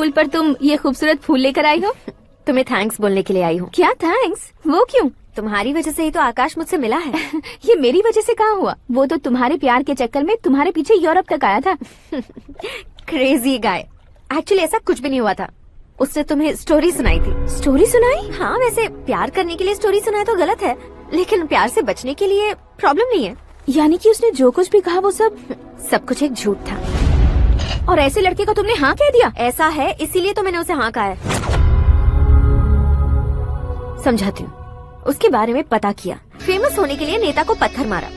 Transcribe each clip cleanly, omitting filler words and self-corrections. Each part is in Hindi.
स्कूल पर तुम ये खूबसूरत फूल लेकर आई हो? तुम्हें थैंक्स बोलने के लिए आई हूँ। क्या थैंक्स? वो क्यों? तुम्हारी वजह से ही तो आकाश मुझसे मिला है। ये मेरी वजह से कहाँ हुआ? वो तो तुम्हारे प्यार के चक्कर में तुम्हारे पीछे यूरोप तक आया था। Crazy guy. एक्चुअली ऐसा कुछ भी नहीं हुआ था। उसने तुम्हें स्टोरी सुनाई थी। स्टोरी सुनाई? हाँ, वैसे प्यार करने के लिए स्टोरी सुनाए तो गलत है, लेकिन प्यार से बचने के लिए प्रॉब्लम नहीं है। यानी कि उसने जो कुछ भी कहा वो सब कुछ एक झूठ था। और ऐसे लड़के को तुमने हाँ कह दिया? ऐसा है, इसीलिए तो मैंने उसे हाँ कहा है। समझाती हूँ। उसके बारे में पता किया, फेमस होने के लिए नेता को पत्थर मारा,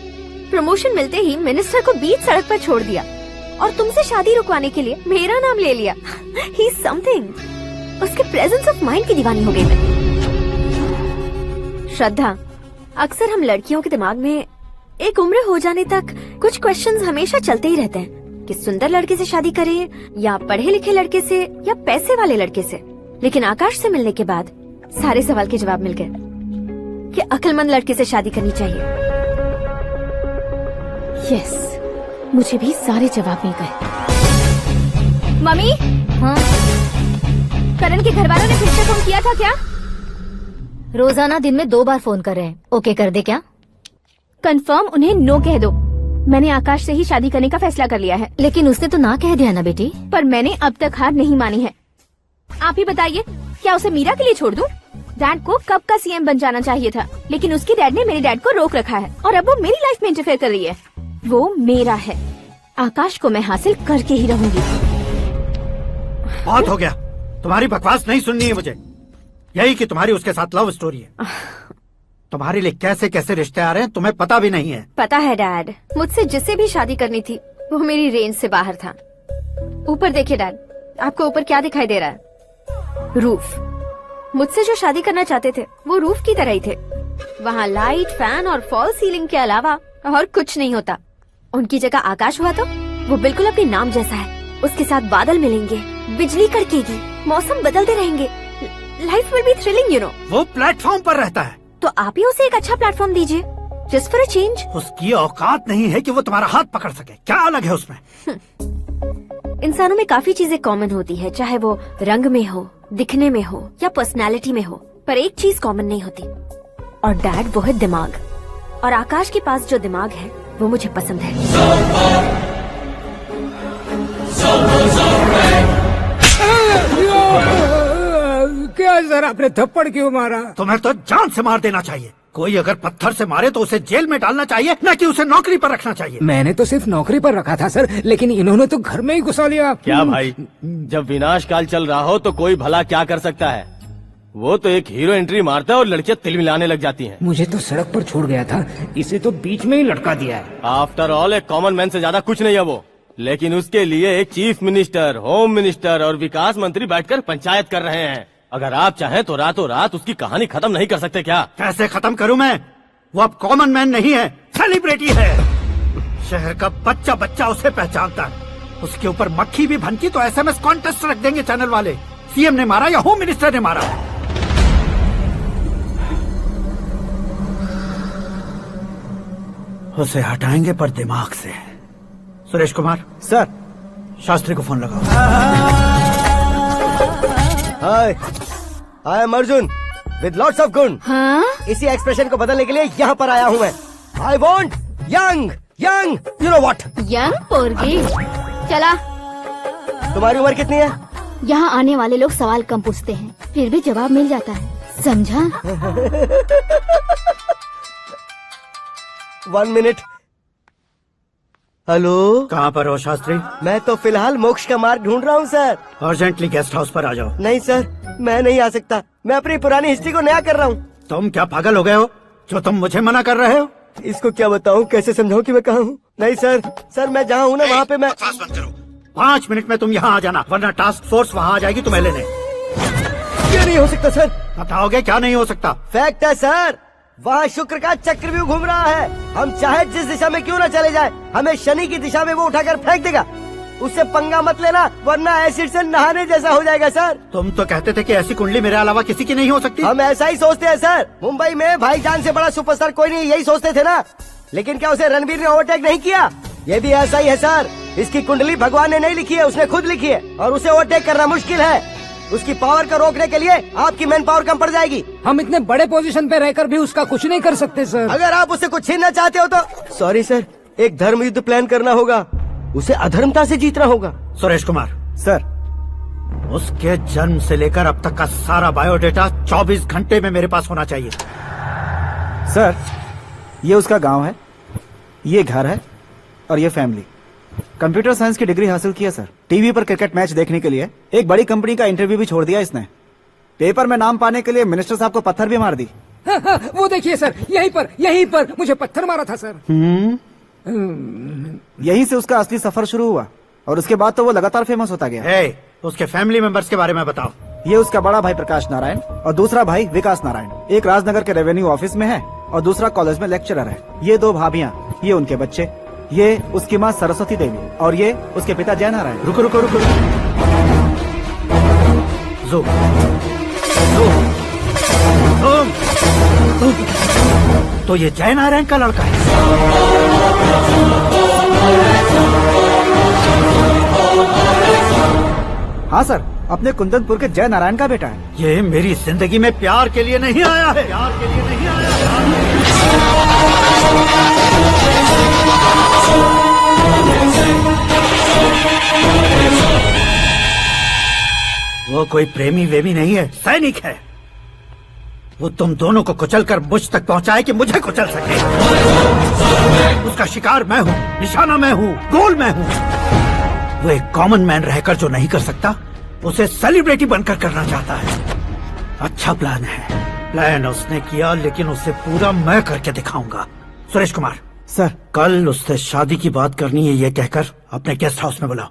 प्रमोशन मिलते ही मिनिस्टर को बीच सड़क पर छोड़ दिया और तुमसे शादी रुकवाने के लिए मेरा नाम ले लिया। ही समथिंग। उसके प्रेजेंस ऑफ माइंड की दीवानी हो गई मैं। श्रद्धा, अक्सर हम लड़कियों के दिमाग में एक उम्र हो जाने तक कुछ क्वेश्चंस हमेशा चलते ही रहते हैं कि सुंदर लड़के से शादी करें या पढ़े लिखे लड़के से या पैसे वाले लड़के से। लेकिन आकाश से मिलने के बाद सारे सवाल के जवाब मिल गए कि अक्लमंद लड़के से शादी करनी चाहिए। यस, मुझे भी सारे जवाब मिल गए। मम्मी? हाँ? करण के घर वालों ने फिर से फोन किया था क्या? रोजाना दिन में 2 बार फोन कर रहे हैं। ओके कर दे क्या? कंफर्म उन्हें नो कह दो। मैंने आकाश से ही शादी करने का फैसला कर लिया है। लेकिन उसने तो ना कह दिया ना बेटी। पर मैंने अब तक हार नहीं मानी है। आप ही बताइए, क्या उसे मीरा के लिए छोड़ दूं? डैड को कब का सीएम बन जाना चाहिए था, लेकिन उसके डैड ने मेरे डैड को रोक रखा है और अब वो मेरी लाइफ में इंटरफेयर कर रही है। वो मेरा है। आकाश को मैं हासिल करके ही रहूंगी। बहुत हो गया, तुम्हारी बकवास नहीं सुननी है मुझे। यही कि तुम्हारी उसके साथ लव स्टोरी है। तुम्हारे लिए कैसे कैसे रिश्ते आ रहे हैं तुम्हें पता भी नहीं है। पता है डैड, मुझसे जिससे भी शादी करनी थी वो मेरी रेंज से बाहर था। ऊपर देखिए डैड, आपको ऊपर क्या दिखाई दे रहा है? रूफ। मुझसे जो शादी करना चाहते थे वो रूफ की तरह ही थे। वहाँ लाइट, फैन और फॉल सीलिंग के अलावा और कुछ नहीं होता। उनकी जगह आकाश हुआ तो वो बिल्कुल अपने नाम जैसा है। उसके साथ बादल मिलेंगे, बिजली कड़केगी, मौसम बदलते रहेंगे। Life will be thrilling, you know. वो प्लेटफॉर्म पर रहता है तो आप ही उसे एक अच्छा प्लेटफॉर्म दीजिए, जस्ट फॉर अ चेंज। उसकी औकात नहीं है कि वो तुम्हारा हाथ पकड़ सके। क्या अलग है उसमें? इंसानों में काफी चीजें कॉमन होती है, चाहे वो रंग में हो, दिखने में हो या पर्सनालिटी में हो, पर एक चीज कॉमन नहीं होती, और डैड वो है दिमाग। और आकाश के पास जो दिमाग है वो मुझे पसंद है। क्या सर, आपने थप्पड़ क्यों मारा? तुम्हें तो जान से मार देना चाहिए। कोई अगर पत्थर से मारे तो उसे जेल में डालना चाहिए, न कि उसे नौकरी पर रखना चाहिए। मैंने तो सिर्फ नौकरी पर रखा था सर, लेकिन इन्होंने तो घर में ही घुसा लिया। क्या भाई, जब विनाश काल चल रहा हो तो कोई भला क्या कर सकता है? वो तो एक हीरो एंट्री मारता है और लड़कियां तिलमिलाने लग जाती हैं। मुझे तो सड़क पर छोड़ गया था, इसे तो बीच में ही लटका दिया है। आफ्टर ऑल एक कॉमन मैन से ज्यादा कुछ नहीं है वो, लेकिन उसके लिए एक चीफ मिनिस्टर, होम मिनिस्टर और विकास मंत्री बैठकर पंचायत कर रहे हैं। अगर आप चाहें तो रातों रात उसकी कहानी खत्म नहीं कर सकते क्या? कैसे खत्म करूं मैं? वो अब कॉमन मैन नहीं है, सेलिब्रिटी है। शहर का बच्चा बच्चा उसे पहचानता है। उसके ऊपर मक्खी भी भनकी तो एसएमएस कॉन्टेस्ट रख देंगे चैनल वाले। सीएम ने मारा या होम मिनिस्टर ने मारा। उसे हटाएंगे पर दिमाग से। सुरेश कुमार सर, शास्त्री को फोन लगाओ। Hi, I am Arjun with lots of गुण। हाँ? इसी एक्सप्रेशन को बदलने के लिए यहाँ पर आया हूँ मैं। I want young young, you know what? Young पोरगी। चला। तुम्हारी उम्र कितनी है? यहाँ आने वाले लोग सवाल कम पूछते हैं, फिर भी जवाब मिल जाता है, समझा? 1 मिनट। हेलो, कहाँ पर हो शास्त्री? मैं तो फिलहाल मोक्ष का मार्ग ढूंढ रहा हूँ सर। अर्जेंटली गेस्ट हाउस पर आ जाओ। नहीं सर, मैं नहीं आ सकता। मैं अपनी पुरानी हिस्ट्री को नया कर रहा हूँ। तुम क्या पागल हो गए हो जो तुम मुझे मना कर रहे हो? इसको क्या बताऊँ, कैसे समझाऊँ कि मैं कहाँ हूँ? नहीं सर, सर मैं जहाँ हूँ ना वहाँ पे मैं। 5 मिनट में तुम यहाँ आ जाना, वरना टास्क फोर्स वहाँ आ जाएगी तुम्हें लेने। क्या नहीं हो सकता सर? बताओगे क्या नहीं हो सकता? फैक्ट है सर, वहाँ शुक्र का चक्रव्यूह घूम रहा है। हम चाहे जिस दिशा में क्यों न चले जाए, हमें शनि की दिशा में वो उठाकर फेंक देगा। उससे पंगा मत लेना, वरना एसिड से नहाने जैसा हो जाएगा सर। तुम तो कहते थे कि ऐसी कुंडली मेरे अलावा किसी की नहीं हो सकती। हम ऐसा ही सोचते हैं सर। मुंबई में भाईजान से बड़ा सुपरस्टार कोई नहीं, यही सोचते थे ना। लेकिन क्या उसे रणबीर ने ओवरटेक नहीं किया? ये भी ऐसा ही है सर। इसकी कुंडली भगवान ने नहीं लिखी है, उसने खुद लिखी है और उसे ओवरटेक करना मुश्किल है। उसकी पावर को रोकने के लिए आपकी मैन पावर कम पड़ जाएगी। हम इतने बड़े पोजीशन पे रहकर भी उसका कुछ नहीं कर सकते सर। अगर आप उसे कुछ छीनना चाहते हो तो सॉरी सर, एक धर्म युद्ध प्लान करना होगा। उसे अधर्मता से जीतना होगा। सुरेश कुमार, सर, उसके जन्म से लेकर अब तक का सारा बायोडेटा 24 घंटे में मेरे पास होना चाहिए। सर, ये उसका गांव है, ये घर है और ये फैमिली। कंप्यूटर साइंस की डिग्री हासिल की है सर। टीवी पर क्रिकेट मैच देखने के लिए एक बड़ी कंपनी का इंटरव्यू भी छोड़ दिया इसने। पेपर में नाम पाने के लिए मिनिस्टर साहब को पत्थर भी मार दी। हाँ, हाँ, वो देखिए सर, यहीं पर मुझे पत्थर मारा था सर। यहीं से उसका असली सफर शुरू हुआ और उसके बाद तो वो लगातार फेमस होता गया। हे, उसके फैमिली मेंबर्स के बारे में बताओ। ये उसका बड़ा भाई प्रकाश नारायण और दूसरा भाई विकास नारायण। एक राजनगर के रेवेन्यू ऑफिस में है और दूसरा कॉलेज में लेक्चरर है। ये 2 भाभियां, ये उनके बच्चे, ये उसकी माँ सरस्वती देवी और ये उसके पिता जय नारायण। रुको रुको रुको, ज़ूम, तो ये जय नारायण का लड़का है। हाँ सर, अपने कुंदनपुर के जय नारायण का बेटा है। ये मेरी जिंदगी में प्यार के लिए नहीं आया है, प्यार के लिए नहीं आया है। वो कोई प्रेमी वेमी नहीं है, सैनिक है। वो तुम दोनों को कुचलकर मुझ तक पहुंचाए कि मुझे कुचल सके। उसका शिकार मैं हूँ, निशाना मैं हूँ, गोल मैं हूँ। वो एक कॉमन मैन रहकर जो नहीं कर सकता, उसे सेलिब्रिटी बनकर करना चाहता है। अच्छा प्लान है, प्लान उसने किया, लेकिन उसे पूरा मैं करके दिखाऊंगा। सुरेश कुमार सर, कल उससे शादी की बात करनी है, ये कहकर अपने गेस्ट हाउस में बुलाओ।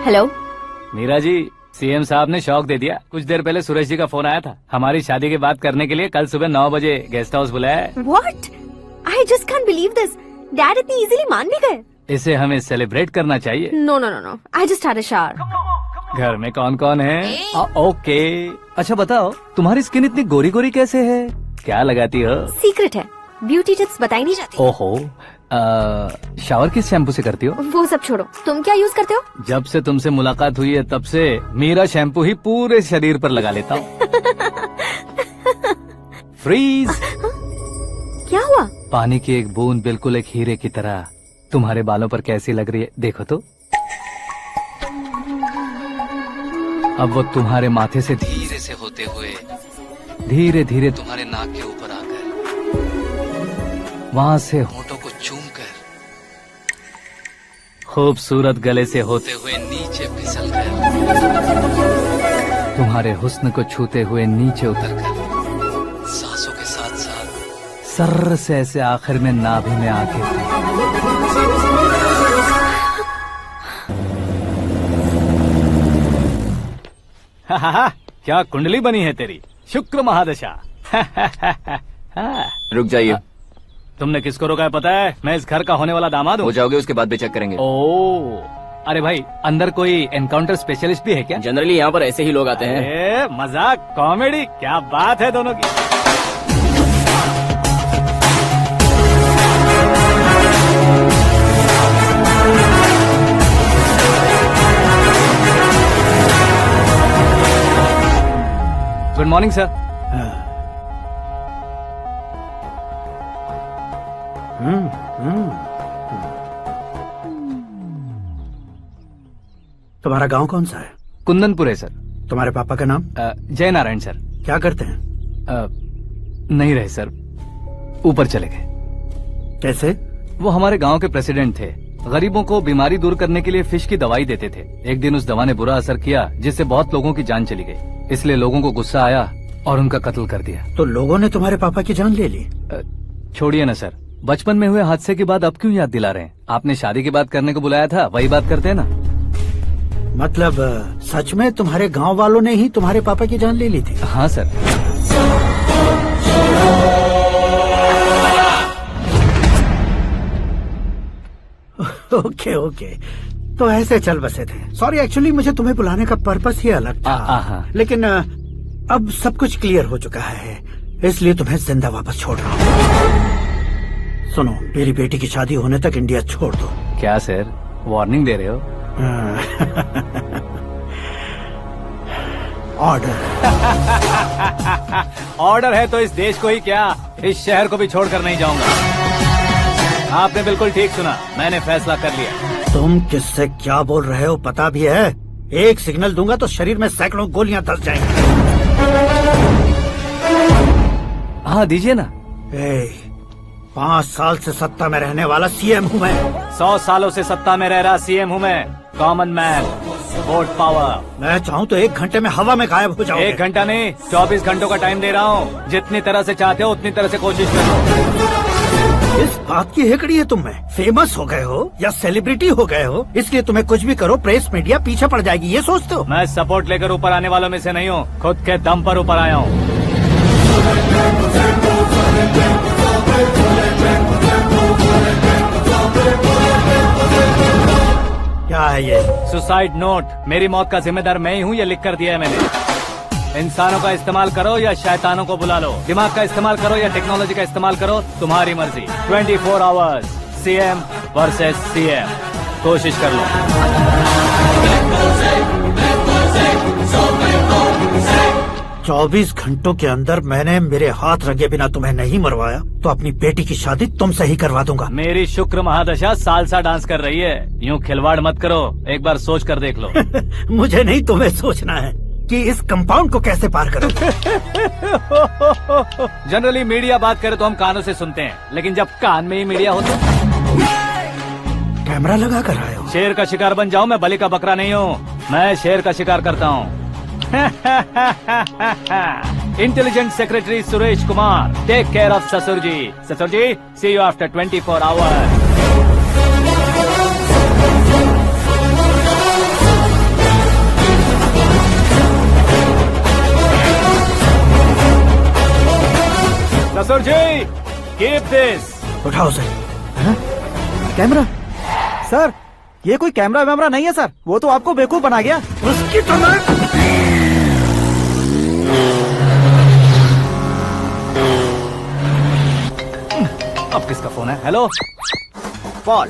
हेलो, मीरा जी, सीएम साहब ने शौक दे दिया। कुछ देर पहले सुरेश जी का फोन आया था, हमारी शादी की बात करने के लिए कल सुबह 9 बजे गेस्ट हाउस बुलाया है। What? I just can't believe this. Dad इतनी इजीली मान भी गए। इसे हमें सेलिब्रेट करना चाहिए। No, no, no, no. I just had a shower. घर में कौन कौन है? ओके, अच्छा बताओ, तुम्हारी स्किन इतनी गोरी गोरी कैसे है? क्या लगाती हो? सीक्रेट है, ब्यूटी टिप्स बताई नहीं जाती। ओहो, शावर किस शैम्पू से करती हो? वो सब छोड़ो, तुम क्या यूज करते हो? जब से तुमसे मुलाकात हुई है तब से मीरा शैम्पू ही पूरे शरीर पर लगा लेता हूँ। फ्रीज। क्या हुआ? पानी की एक बूंद बिल्कुल एक हीरे की तरह तुम्हारे बालों पर कैसी लग रही है, देखो तो। अब वो तुम्हारे माथे से धीरे से होते हुए धीरे धीरे तुम्हारे नाक के ऊपर आकर वहां से होठों को चूमकर खूबसूरत गले से होते हुए नीचे फिसलकर तुम्हारे हुस्न को छूते हुए नीचे उतरकर सांसों के साथ साथ सर्र से ऐसे आखिर में नाभि में आके क्या कुंडली बनी है तेरी, शुक्र महादशा। रुक जाइए। तुमने किसको रोका है पता है? मैं इस घर का होने वाला दामाद हूँ। हो जाओगे उसके बाद भी चेक करेंगे। ओ, अरे भाई, अंदर कोई एनकाउंटर स्पेशलिस्ट भी है क्या? जनरली यहाँ पर ऐसे ही लोग आते हैं। मजाक, कॉमेडी, क्या बात है दोनों की। Good morning sir. तुम्हारा गांव कौन सा है? कुंदनपुर है सर। तुम्हारे पापा का नाम? जय नारायण सर। क्या करते हैं? नहीं रहे सर, ऊपर चले गए। कैसे? वो हमारे गांव के प्रेसिडेंट थे। गरीबों को बीमारी दूर करने के लिए फिश की दवाई देते थे। एक दिन उस दवा ने बुरा असर किया, जिससे बहुत लोगों की जान चली गई। इसलिए लोगों को गुस्सा आया और उनका कत्ल कर दिया। तो लोगों ने तुम्हारे पापा की जान ले ली? छोड़िए ना सर, बचपन में हुए हादसे के बाद अब क्यों याद दिला रहे हैं? आपने शादी की बात करने को बुलाया था, वही बात करते हैं ना। मतलब सच में तुम्हारे गांव वालों ने ही तुम्हारे पापा की जान ले ली थी? हाँ सर। ओके ओके, तो ऐसे चल बसे थे। सॉरी, एक्चुअली मुझे तुम्हें बुलाने का पर्पस ही अलग था। लेकिन अब सब कुछ क्लियर हो चुका है, इसलिए तुम्हें जिंदा वापस छोड़ रहा हूँ। सुनो, मेरी बेटी की शादी होने तक इंडिया छोड़ दो। क्या सर, वार्निंग दे रहे हो? ऑर्डर। ऑर्डर है तो इस देश को ही क्या, इस शहर को भी छोड़कर नहीं जाऊंगा। आपने बिल्कुल ठीक सुना, मैंने फैसला कर लिया। तुम किससे क्या बोल रहे हो पता भी है? एक सिग्नल दूंगा तो शरीर में सैकड़ों गोलियां धस जाएंगी। हाँ दीजिए ना। 5 साल से सत्ता में रहने वाला सीएम हूँ मैं। 100 सालों से सत्ता में रह रहा सीएम हूँ मैं। Common man, vote power. मैं चाहूँ तो 1 घंटे में हवा में गायब हो जाऊँ। 1 घंटा नहीं, 24 घंटों का टाइम दे रहा हूँ। जितनी तरह से चाहते हो उतनी तरह से कोशिश करो। इस बात की हेकड़ी है तुम में। फेमस हो गए हो या सेलिब्रिटी हो गए हो, इसलिए तुम्हें कुछ भी करो प्रेस मीडिया पीछे पड़ जाएगी, ये सोचते हो? मैं सपोर्ट लेकर ऊपर आने वालों में से नहीं हूँ, खुद के दम पर ऊपर आया हूँ। क्या है ये? Suicide note. मेरी मौत का जिम्मेदार मैं ही हूँ, ये लिख कर दिया है मैंने। इंसानों का इस्तेमाल करो या शैतानों को बुला लो, दिमाग का इस्तेमाल करो या टेक्नोलॉजी का इस्तेमाल करो, तुम्हारी मर्जी। 24 आवर्स, सीएम वर्सेस सीएम, कोशिश कर लो। 24 घंटों के अंदर मैंने मेरे हाथ रंगे बिना तुम्हें नहीं मरवाया तो अपनी बेटी की शादी तुमसे ही करवा दूंगा। मेरी शुक्र महादशा सालसा डांस कर रही है, यूँ खिलवाड़ मत करो, एक बार सोच कर देख लो। मुझे नहीं, तुम्हें सोचना है कि इस कंपाउंड को कैसे पार करो। जनरली मीडिया बात करे तो हम कानों से सुनते हैं, लेकिन जब कान में ही मीडिया हो तो कैमरा लगा कर आए हो। शेर का शिकार बन जाऊं, मैं बलि का बकरा नहीं हूँ, मैं शेर का शिकार करता हूँ। Intelligent secretary Suresh Kumar, take care of ससुर जी। ससुर जी, सी यू आफ्टर 24 आवर्स। ससुर जी, कीप दिस। उठाओ सर। कैमरा? सर, ये कोई कैमरा वैमरा नहीं है सर, वो तो आपको बेवकूफ बना गया। उसकी तो मैं... अब किसका फोन है? हेलो पॉल,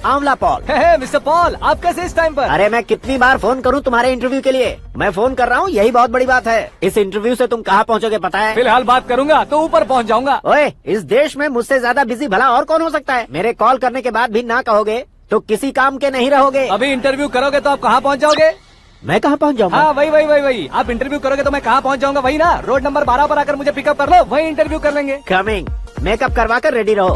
आंवला पॉल। मिस्टर पॉल, आप कैसे इस टाइम पर? अरे मैं कितनी बार फोन करूं तुम्हारे इंटरव्यू के लिए? मैं फोन कर रहा हूं, यही बहुत बड़ी बात है। इस इंटरव्यू से तुम कहां पहुंचोगे पता है? फिलहाल बात करूंगा तो ऊपर पहुंच जाऊंगा। ओए, इस देश में मुझसे ज्यादा बिजी भला और कौन हो सकता है? मेरे कॉल करने के बाद भी ना कहोगे तो किसी काम के नहीं रहोगे। अभी इंटरव्यू करोगे तो आप कहाँ पहुँच जाओगे? मैं कहाँ पहुँच जाऊंगा? हाँ वही। आप इंटरव्यू करोगे तो मैं कहाँ पहुँच जाऊंगा? वही ना, रोड नंबर 12 पर आकर मुझे पिकअप कर लो, वही इंटरव्यू कर लेंगे। कमिंग। मेकअप करवा कर रेडी रहो।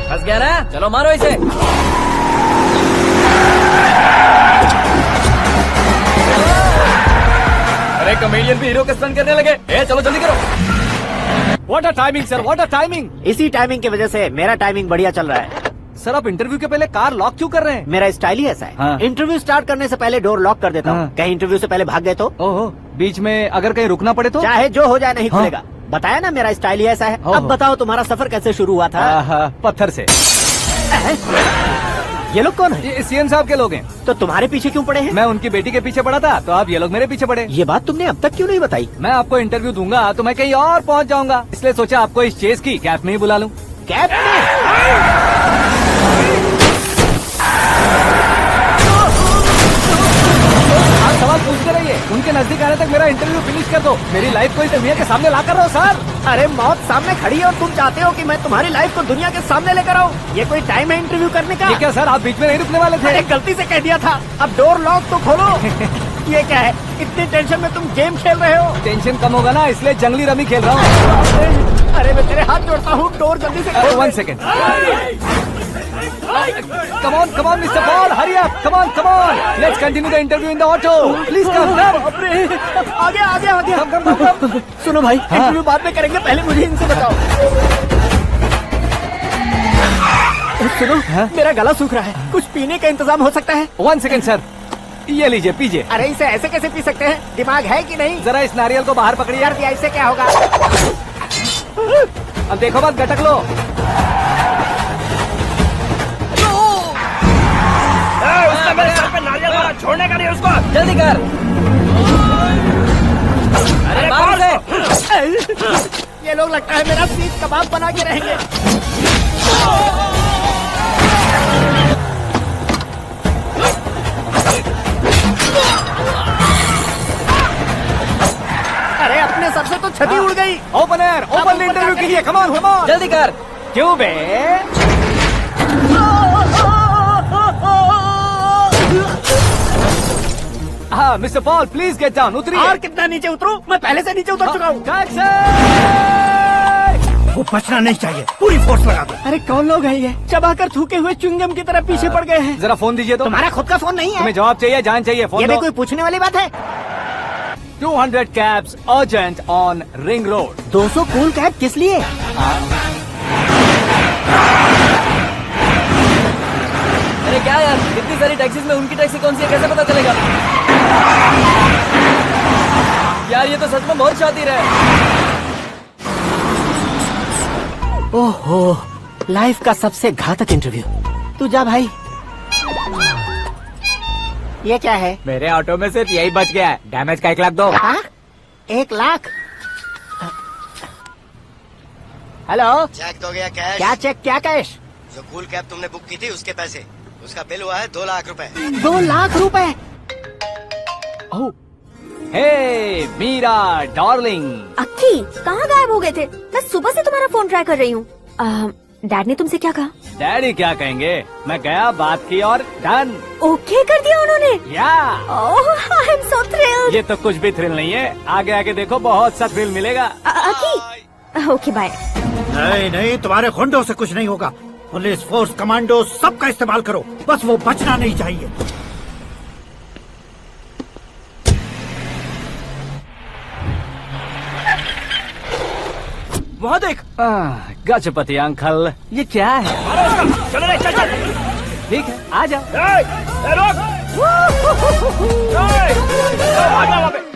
फंस गया ना, चलो मारो इसे। अरे कॉमेडियन भी हीरो के स्टंट करने लगे। चलो जल्दी करो। What a timing sir, what a timing. इसी टाइमिंग की वजह से मेरा टाइमिंग बढ़िया चल रहा है। सर, आप इंटरव्यू के पहले कार लॉक क्यों कर रहे हैं? मेरा स्टाइल ही ऐसा है। हाँ। इंटरव्यू स्टार्ट करने से पहले डोर लॉक कर देता हूँ। हाँ। कहीं इंटरव्यू से पहले भाग गए तो? ओहो, बीच में अगर कहीं रुकना पड़े तो? चाहे जो हो जाए नहीं हाँ। खुलेगा। बताया ना, मेरा स्टाइल ही ऐसा है। ओहो। अब बताओ तुम्हारा सफर कैसे शुरू हुआ था? पत्थर से। ये लोग कौन है? ये सीएम साहब के लोग हैं। तो तुम्हारे पीछे क्यों पड़े हैं? मैं उनकी बेटी के पीछे पड़ा था तो आप ये लोग मेरे पीछे पड़े। ये बात तुमने अब तक क्यों नहीं बताई? मैं आपको इंटरव्यू दूंगा तो मैं कहीं और पहुंच जाऊंगा, इसलिए सोचा आपको इस चेस की कैप में ही बुला लूं। कैप में? आप सवाल पूछते रहिए, उनके नजदीक आने तक मेरा इंटरव्यू फिनिश कर दो। मेरी लाइफ को इस दुनिया के सामने ला कर रहो सर। अरे मौत सामने खड़ी है और तुम चाहते हो कि मैं तुम्हारी लाइफ को दुनिया के सामने लेकर आऊं? ये कोई टाइम है इंटरव्यू करने का? ये क्या सर, आप बीच में नहीं रुकने वाले थे? अरे गलती से कह दिया था। अब डोर लॉक तो खोलो। ये क्या है? इतनी टेंशन में तुम गेम खेल रहे हो? टेंशन कम होगा ना, इसलिए जंगली रमी खेल रहा हूँ। अरे मैं तेरे हाथ जोड़ता हूँ, डोर जल्दी से खोल। 1 second. Come on, Mr. Paul, hurry up! Come on! Let's continue the interview in the auto. Please come. आगे। Come. सुनो भाई, इंटरव्यू बाद में करेंगे, पहले मुझे इनसे बताओ। सुनो, मेरा गला सूख रहा है, कुछ पीने का इंतजाम हो सकता है? 1 सेकेंड सर। ये लीजिए पीजिए। अरे इसे ऐसे कैसे पी सकते हैं? दिमाग है कि नहीं? जरा इस नारियल को बाहर पकड़िए। यार दिया इससे क्या होगा? अब देखो बस गटक लो। उसने मेरे सर पे नारियल मारा, छोड़ने का नहीं उसको। जल्दी कर। अरे मार उसे। ये लोग लगता है मेरा सीख कबाब बना के रहेंगे। अरे अपने सर से तो छती उड़ गई। ओपन एयर, ओपन इंटरव्यू कीजिए। Come on, come on. जल्दी कर। क्यों बे? हाँ mister Paul please get down. उतरिए। और कितना नीचे उतरूं? मैं पहले से नीचे उतर चुका हूँ। टैक्सी! वो बचना नहीं चाहिए, पूरी फोर्स लगा दो। अरे कौन लोग हैं ये? चबाकर थूके हुए च्युइंगम की तरह पीछे पड़ गए हैं। जरा फोन दीजिए तो। तुम्हारा खुद का फोन नहीं है? तुम्हें जवाब चाहिए, जान चाहिए, फोन ये दो। भी कोई पूछने वाली बात है? 200 cabs urgent on Ring Road. 200 cool cab किस लिए? अरे क्या यार, इतनी सारी टैक्सीज में उनकी टैक्सी कौन सी है, कैसे पता चलेगा? यार ये तो सच में बहुत शातिर है। ओहो, लाइफ का सबसे घातक इंटरव्यू। तू जा भाई। ये क्या है? मेरे ऑटो में सिर्फ यही बच गया है। डैमेज का 1 लाख दो। हाँ? 1 लाख? हेलो, चेक तो गया कैश। क्या चेक, क्या कैश? जो कूल कैब तुमने बुक की थी उसके पैसे, उसका बिल हुआ है 2 लाख रुपए। 2 लाख रुपए? ओह, हे मीरा डार्लिंग। अक्की कहाँ गायब हो गए थे? मैं सुबह से तुम्हारा फोन ट्राई कर रही हूँ। डैड ने तुमसे क्या कहा? डैडी क्या कहेंगे, मैं गया, बात की और डन। ओके कर दिया उन्होंने? या ओह, आई एम सो थ्रिल्ड। ये तो कुछ भी थ्रिल नहीं है, आगे आगे देखो बहुत सा थ्रिल मिलेगा। अक्की ओके बाय। नहीं नहीं, तुम्हारे गुंडों से कुछ नहीं होगा। पुलिस फोर्स, कमांडो सबका इस्तेमाल करो, बस वो बचना नहीं चाहिए। वहाँ देख। गजपति अंकल, ये क्या है? चलो रे, चल चल। ठीक है, आ जा। रोक। भाग वहाँ पे।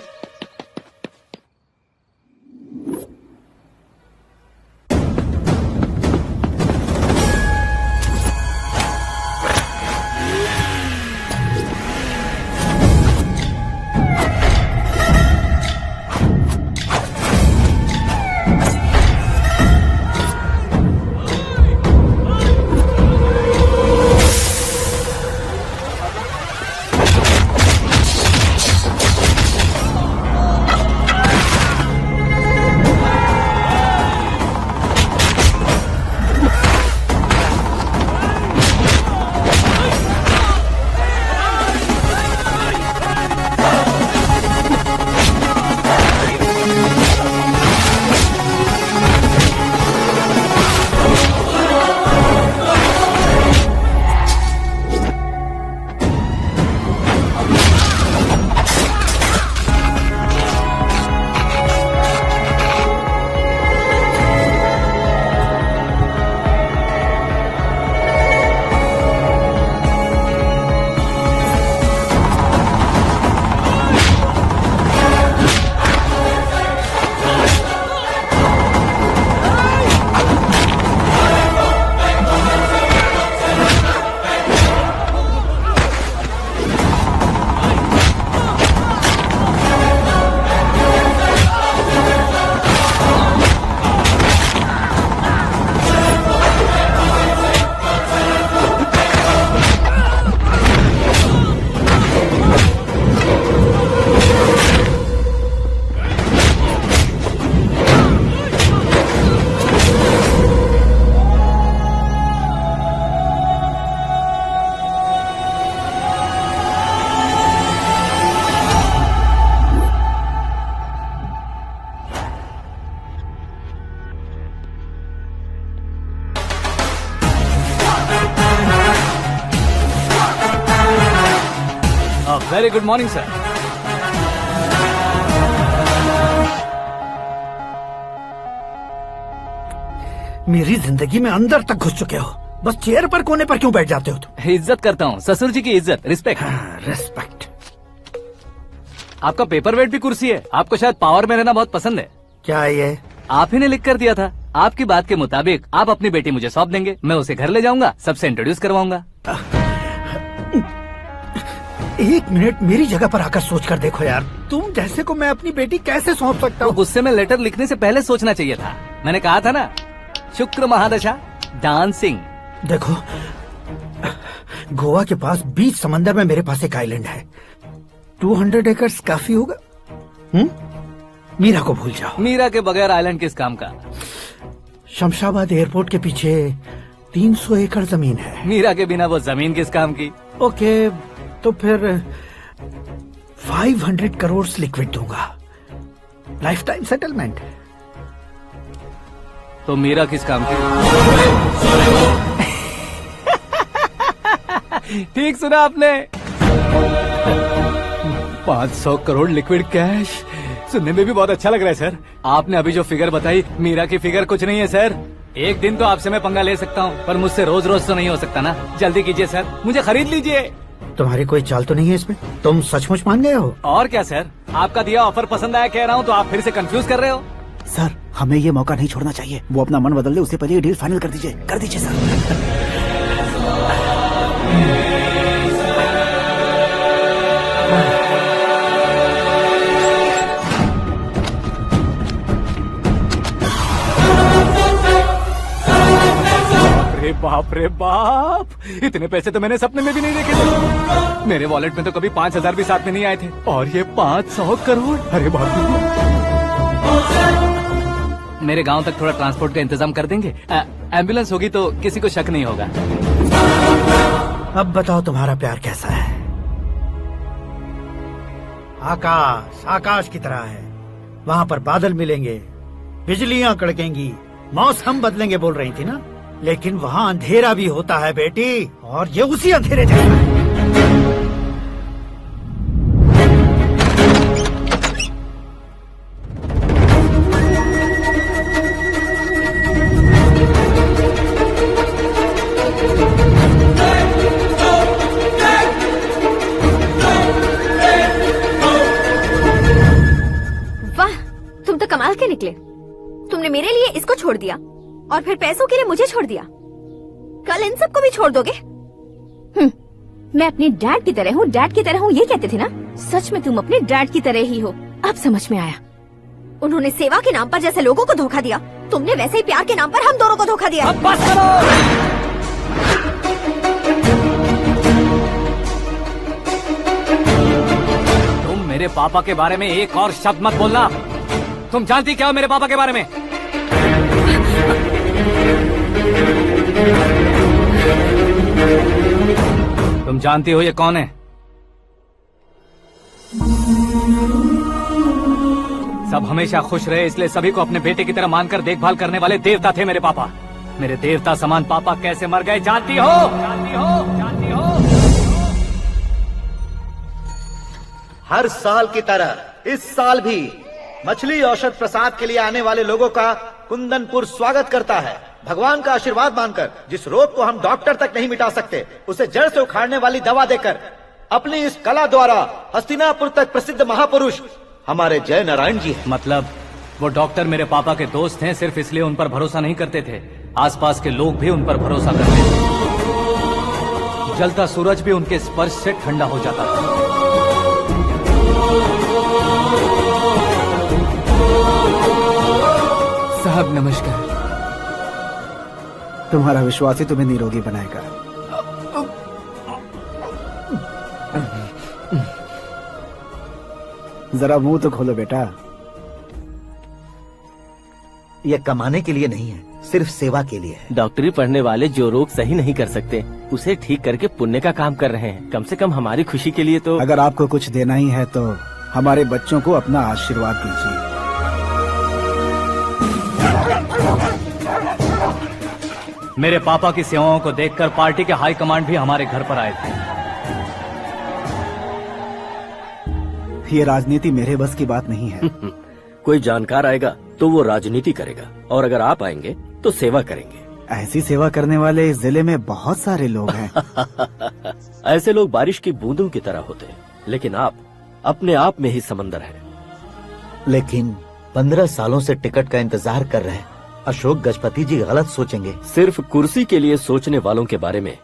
Very good morning sir. मेरी जिंदगी में अंदर तक घुस चुके हो, बस चेयर पर कोने पर क्यों बैठ जाते हो तुम? इज्जत करता हूँ, ससुर जी की इज्जत, रिस्पेक्ट। रेस्पेक्ट। आपका पेपर वेट भी कुर्सी है। आपको शायद पावर में रहना बहुत पसंद है। क्या है ये? आप ही ने लिख कर दिया था। आपकी बात के मुताबिक आप अपनी बेटी मुझे सौंप देंगे, मैं उसे घर ले जाऊंगा, सबसे इंट्रोड्यूस करवाऊंगा। एक मिनट मेरी जगह पर आकर सोच कर देखो यार, तुम जैसे को मैं अपनी बेटी कैसे सौंप सकता तो हूँ? गुस्से में लेटर लिखने से पहले सोचना चाहिए था। मैंने कहा था ना, शुक्र महादशा डांसिंग। देखो, गोवा के पास बीच समंदर में मेरे पास एक आइलैंड है। 200 एकर्स काफी होगा। मीरा को भूल जाओ। मीरा के बगैर आइलैंड किस काम का? शमशाबाद एयरपोर्ट के पीछे 300 एकड़ जमीन है। मीरा के बिना वो जमीन किस काम की? ओके, तो फिर 500 करोड़ लिक्विड दूंगा, लाइफ टाइम सेटलमेंट। तो मीरा किस काम की? ठीक सुना आपने। 500 करोड़ लिक्विड कैश सुनने में भी बहुत अच्छा लग रहा है सर। आपने अभी जो फिगर बताई, मीरा की फिगर कुछ नहीं है सर। एक दिन तो आपसे मैं पंगा ले सकता हूँ, पर मुझसे रोज रोज तो नहीं हो सकता ना। जल्दी कीजिए सर, मुझे खरीद लीजिए। तुम्हारी कोई चाल तो नहीं है इसमें? तुम सचमुच मान गए हो? और क्या सर, आपका दिया ऑफर पसंद आया कह रहा हूँ, तो आप फिर से कंफ्यूज कर रहे हो। सर, हमें ये मौका नहीं छोड़ना चाहिए। वो अपना मन बदल दे, उससे पहले ये डील फाइनल कर दीजिए। कर दीजिए सर। अरे बाप रे बाप, इतने पैसे तो मैंने सपने में भी नहीं देखे थे। मेरे वॉलेट में तो कभी 5,000 भी साथ में नहीं आए थे, और ये 500 करोड़। अरे बाप रे। मेरे गांव तक थोड़ा ट्रांसपोर्ट का इंतजाम कर देंगे? एम्बुलेंस होगी तो किसी को शक नहीं होगा। अब बताओ तुम्हारा प्यार कैसा है? आकाश आकाश की तरह है, वहाँ पर बादल मिलेंगे, बिजलियाँ कड़केंगी, मौसम बदलेंगे बोल रही थी ना। लेकिन वहाँ अंधेरा भी होता है बेटी, और ये उसी अंधेरे जैसा है। वाह, तुम तो कमाल के निकले। तुमने मेरे लिए इसको छोड़ दिया और फिर पैसों के लिए मुझे छोड़ दिया। कल इन सबको भी छोड़ दोगे? मैं अपने डैड की तरह हूँ, डैड की तरह हूँ, ये कहते थे ना। सच में तुम अपने डैड की तरह ही हो, अब समझ में आया। उन्होंने सेवा के नाम पर जैसे लोगों को धोखा दिया, तुमने वैसे ही प्यार के नाम पर हम दोनों को धोखा दिया। अब बस करो। तुम मेरे पापा के बारे में एक और शब्द मत बोलना। तुम जानती क्या हो मेरे पापा के बारे में? तुम जानती हो ये कौन है? सब हमेशा खुश रहे इसलिए सभी को अपने बेटे की तरह मानकर देखभाल करने वाले देवता थे मेरे पापा। मेरे देवता समान पापा कैसे मर गए जानती हो? जानती हो? जानती हो? हर साल की तरह इस साल भी मछली औषध प्रसाद के लिए आने वाले लोगों का कुंदनपुर स्वागत करता है। भगवान का आशीर्वाद मानकर जिस रोग को हम डॉक्टर तक नहीं मिटा सकते, उसे जड़ से उखाड़ने वाली दवा देकर अपनी इस कला द्वारा हस्तिनापुर तक प्रसिद्ध महापुरुष हमारे जय नारायण जी हैं। मतलब वो डॉक्टर मेरे पापा के दोस्त हैं, सिर्फ इसलिए उन पर भरोसा नहीं करते थे, आसपास के लोग भी उन पर भरोसा करते थे। जलता सूरज भी उनके स्पर्श से ठंडा हो जाता था। साहब नमस्कार। तुम्हारा विश्वास ही तुम्हें निरोगी बनाएगा। जरा मुंह तो खोलो बेटा। यह कमाने के लिए नहीं है, सिर्फ सेवा के लिए है। डॉक्टरी पढ़ने वाले जो रोग सही नहीं कर सकते, उसे ठीक करके पुण्य का काम कर रहे हैं। कम से कम हमारी खुशी के लिए तो। अगर आपको कुछ देना ही है तो हमारे बच्चों को अपना आशीर्वाद दीजिए। मेरे पापा की सेवाओं को देखकर पार्टी के हाई कमांड भी हमारे घर पर आए थे। ये राजनीति मेरे बस की बात नहीं है। कोई जानकार आएगा तो वो राजनीति करेगा, और अगर आप आएंगे तो सेवा करेंगे। ऐसी सेवा करने वाले इस जिले में बहुत सारे लोग हैं। ऐसे लोग बारिश की बूंदों की तरह होते हैं, लेकिन आप अपने आप में ही समंदर है। लेकिन 15 सालों से टिकट का इंतजार कर रहे हैं। अशोक गजपति जी गलत सोचेंगे। सिर्फ कुर्सी के लिए सोचने वालों के बारे में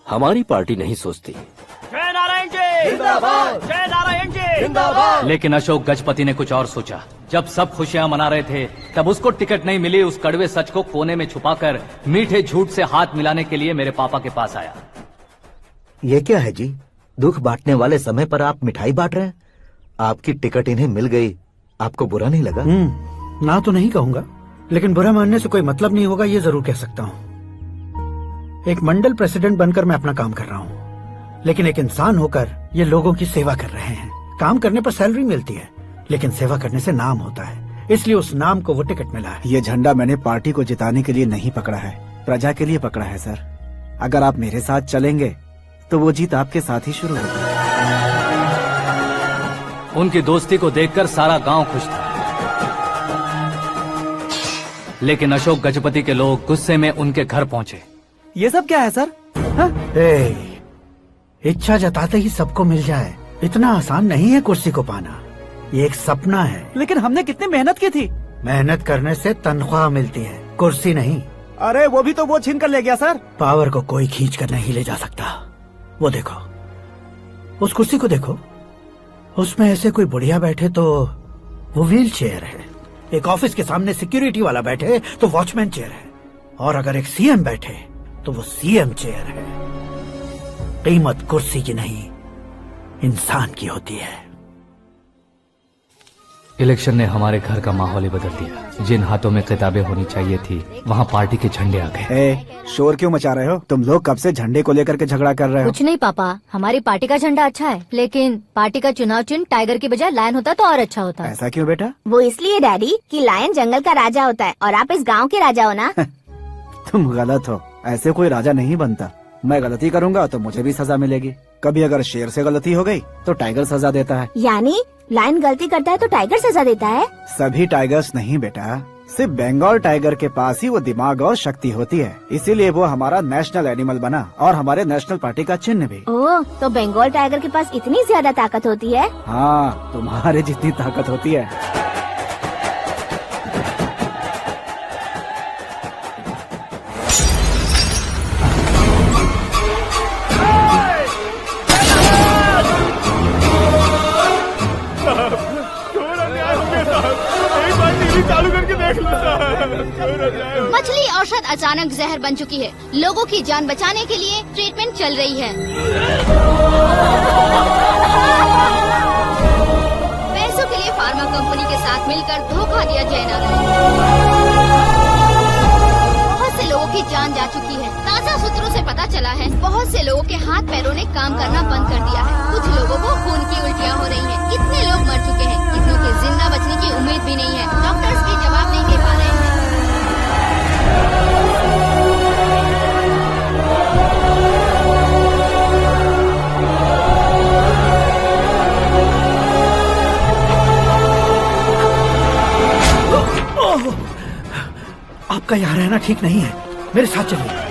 हमारी पार्टी नहीं सोचती। जय नारायण जी जिंदाबाद, जय नारायण जी जिंदाबाद। लेकिन अशोक गजपति ने कुछ और सोचा। जब सब खुशियां मना रहे थे तब उसको टिकट नहीं मिली। उस कड़वे सच को कोने में छुपाकर मीठे झूठ से हाथ मिलाने के लिए मेरे पापा के पास आया। ये क्या है जी? दुख बांटने वाले समय पर आप मिठाई बांट रहे हैं। आपकी टिकट इन्हें मिल गई, आपको बुरा नहीं लगा? ना तो नहीं कहूंगा, लेकिन बुरा मानने से कोई मतलब नहीं होगा, ये जरूर कह सकता हूँ। एक मंडल प्रेसिडेंट बनकर मैं अपना काम कर रहा हूँ, लेकिन एक इंसान होकर ये लोगों की सेवा कर रहे हैं। काम करने पर सैलरी मिलती है, लेकिन सेवा करने से नाम होता है, इसलिए उस नाम को वो टिकट मिला है। ये झंडा मैंने पार्टी को जिताने के लिए नहीं पकड़ा है, प्रजा के लिए पकड़ा है सर। अगर आप मेरे साथ चलेंगे तो वो जीत आपके साथ ही शुरू होगी। उनकी दोस्ती को देखकर सारा गांव खुश था, लेकिन अशोक गजपति के लोग गुस्से में उनके घर पहुंचे। ये सब क्या है सर? इच्छा जताते ही सबको मिल जाए इतना आसान नहीं है कुर्सी को पाना। ये एक सपना है। लेकिन हमने कितनी मेहनत की थी। मेहनत करने से तनख्वाह मिलती है, कुर्सी नहीं। अरे वो भी तो वो छीन कर ले गया सर। पावर को कोई खींच कर नहीं ले जा सकता। वो देखो, उस कुर्सी को देखो, उसमें ऐसे कोई बुढ़िया बैठे तो वो व्हील चेयर है। एक ऑफिस के सामने सिक्योरिटी वाला बैठे तो वॉचमैन चेयर है, और अगर एक सीएम बैठे तो वो सीएम चेयर है। कीमत कुर्सी की नहीं, इंसान की होती है। इलेक्शन ने हमारे घर का माहौल ही बदल दिया। जिन हाथों में किताबें होनी चाहिए थी वहाँ पार्टी के झंडे आ गए। शोर क्यों मचा रहे हो? तुम लोग कब से झंडे को लेकर के झगड़ा कर रहे हो? कुछ नहीं पापा, हमारी पार्टी का झंडा अच्छा है, लेकिन पार्टी का चुनाव चिन्ह टाइगर की बजाय लायन होता तो और अच्छा होता। ऐसा क्यों बेटा? वो इसलिए डैडी कि लायन जंगल का राजा होता है और आप इस गांव के राजा हो ना। तुम गलत हो, ऐसे कोई राजा नहीं बनता। मैं गलती करूंगा तो मुझे भी सजा मिलेगी। कभी अगर शेर से गलती हो गई तो टाइगर सजा देता है। यानी लायन गलती करता है तो टाइगर सजा देता है? सभी टाइगर्स नहीं बेटा, सिर्फ बंगाल टाइगर के पास ही वो दिमाग और शक्ति होती है, इसीलिए वो हमारा नेशनल एनिमल बना और हमारे नेशनल पार्टी का चिन्ह भी। ओह, तो बंगाल टाइगर के पास इतनी ज्यादा ताकत होती है? हाँ, तुम्हारे जितनी ताकत होती है। चालू करके देख लो। मछली औषध अचानक जहर बन चुकी है। लोगों की जान बचाने के लिए ट्रीटमेंट चल रही है। पैसों के लिए फार्मा कंपनी के साथ मिलकर धोखा दिया जय नारायण। बहुत से लोगों की जान जा चुकी है। ताज़ा सूत्रों से पता चला है बहुत से लोगों के हाथ पैरों ने काम करना बंद कर दिया है। कुछ लोगों को खून की उल्टियाँ हो रही हैं। कितने लोग मर चुके हैं, कितनों के जिंदा बचने की उम्मीद भी नहीं है। डॉक्टर्स भी जवाब नहीं दे पा रहे हैं। आपका यहाँ रहना ठीक नहीं है, मेरे साथ चलिए।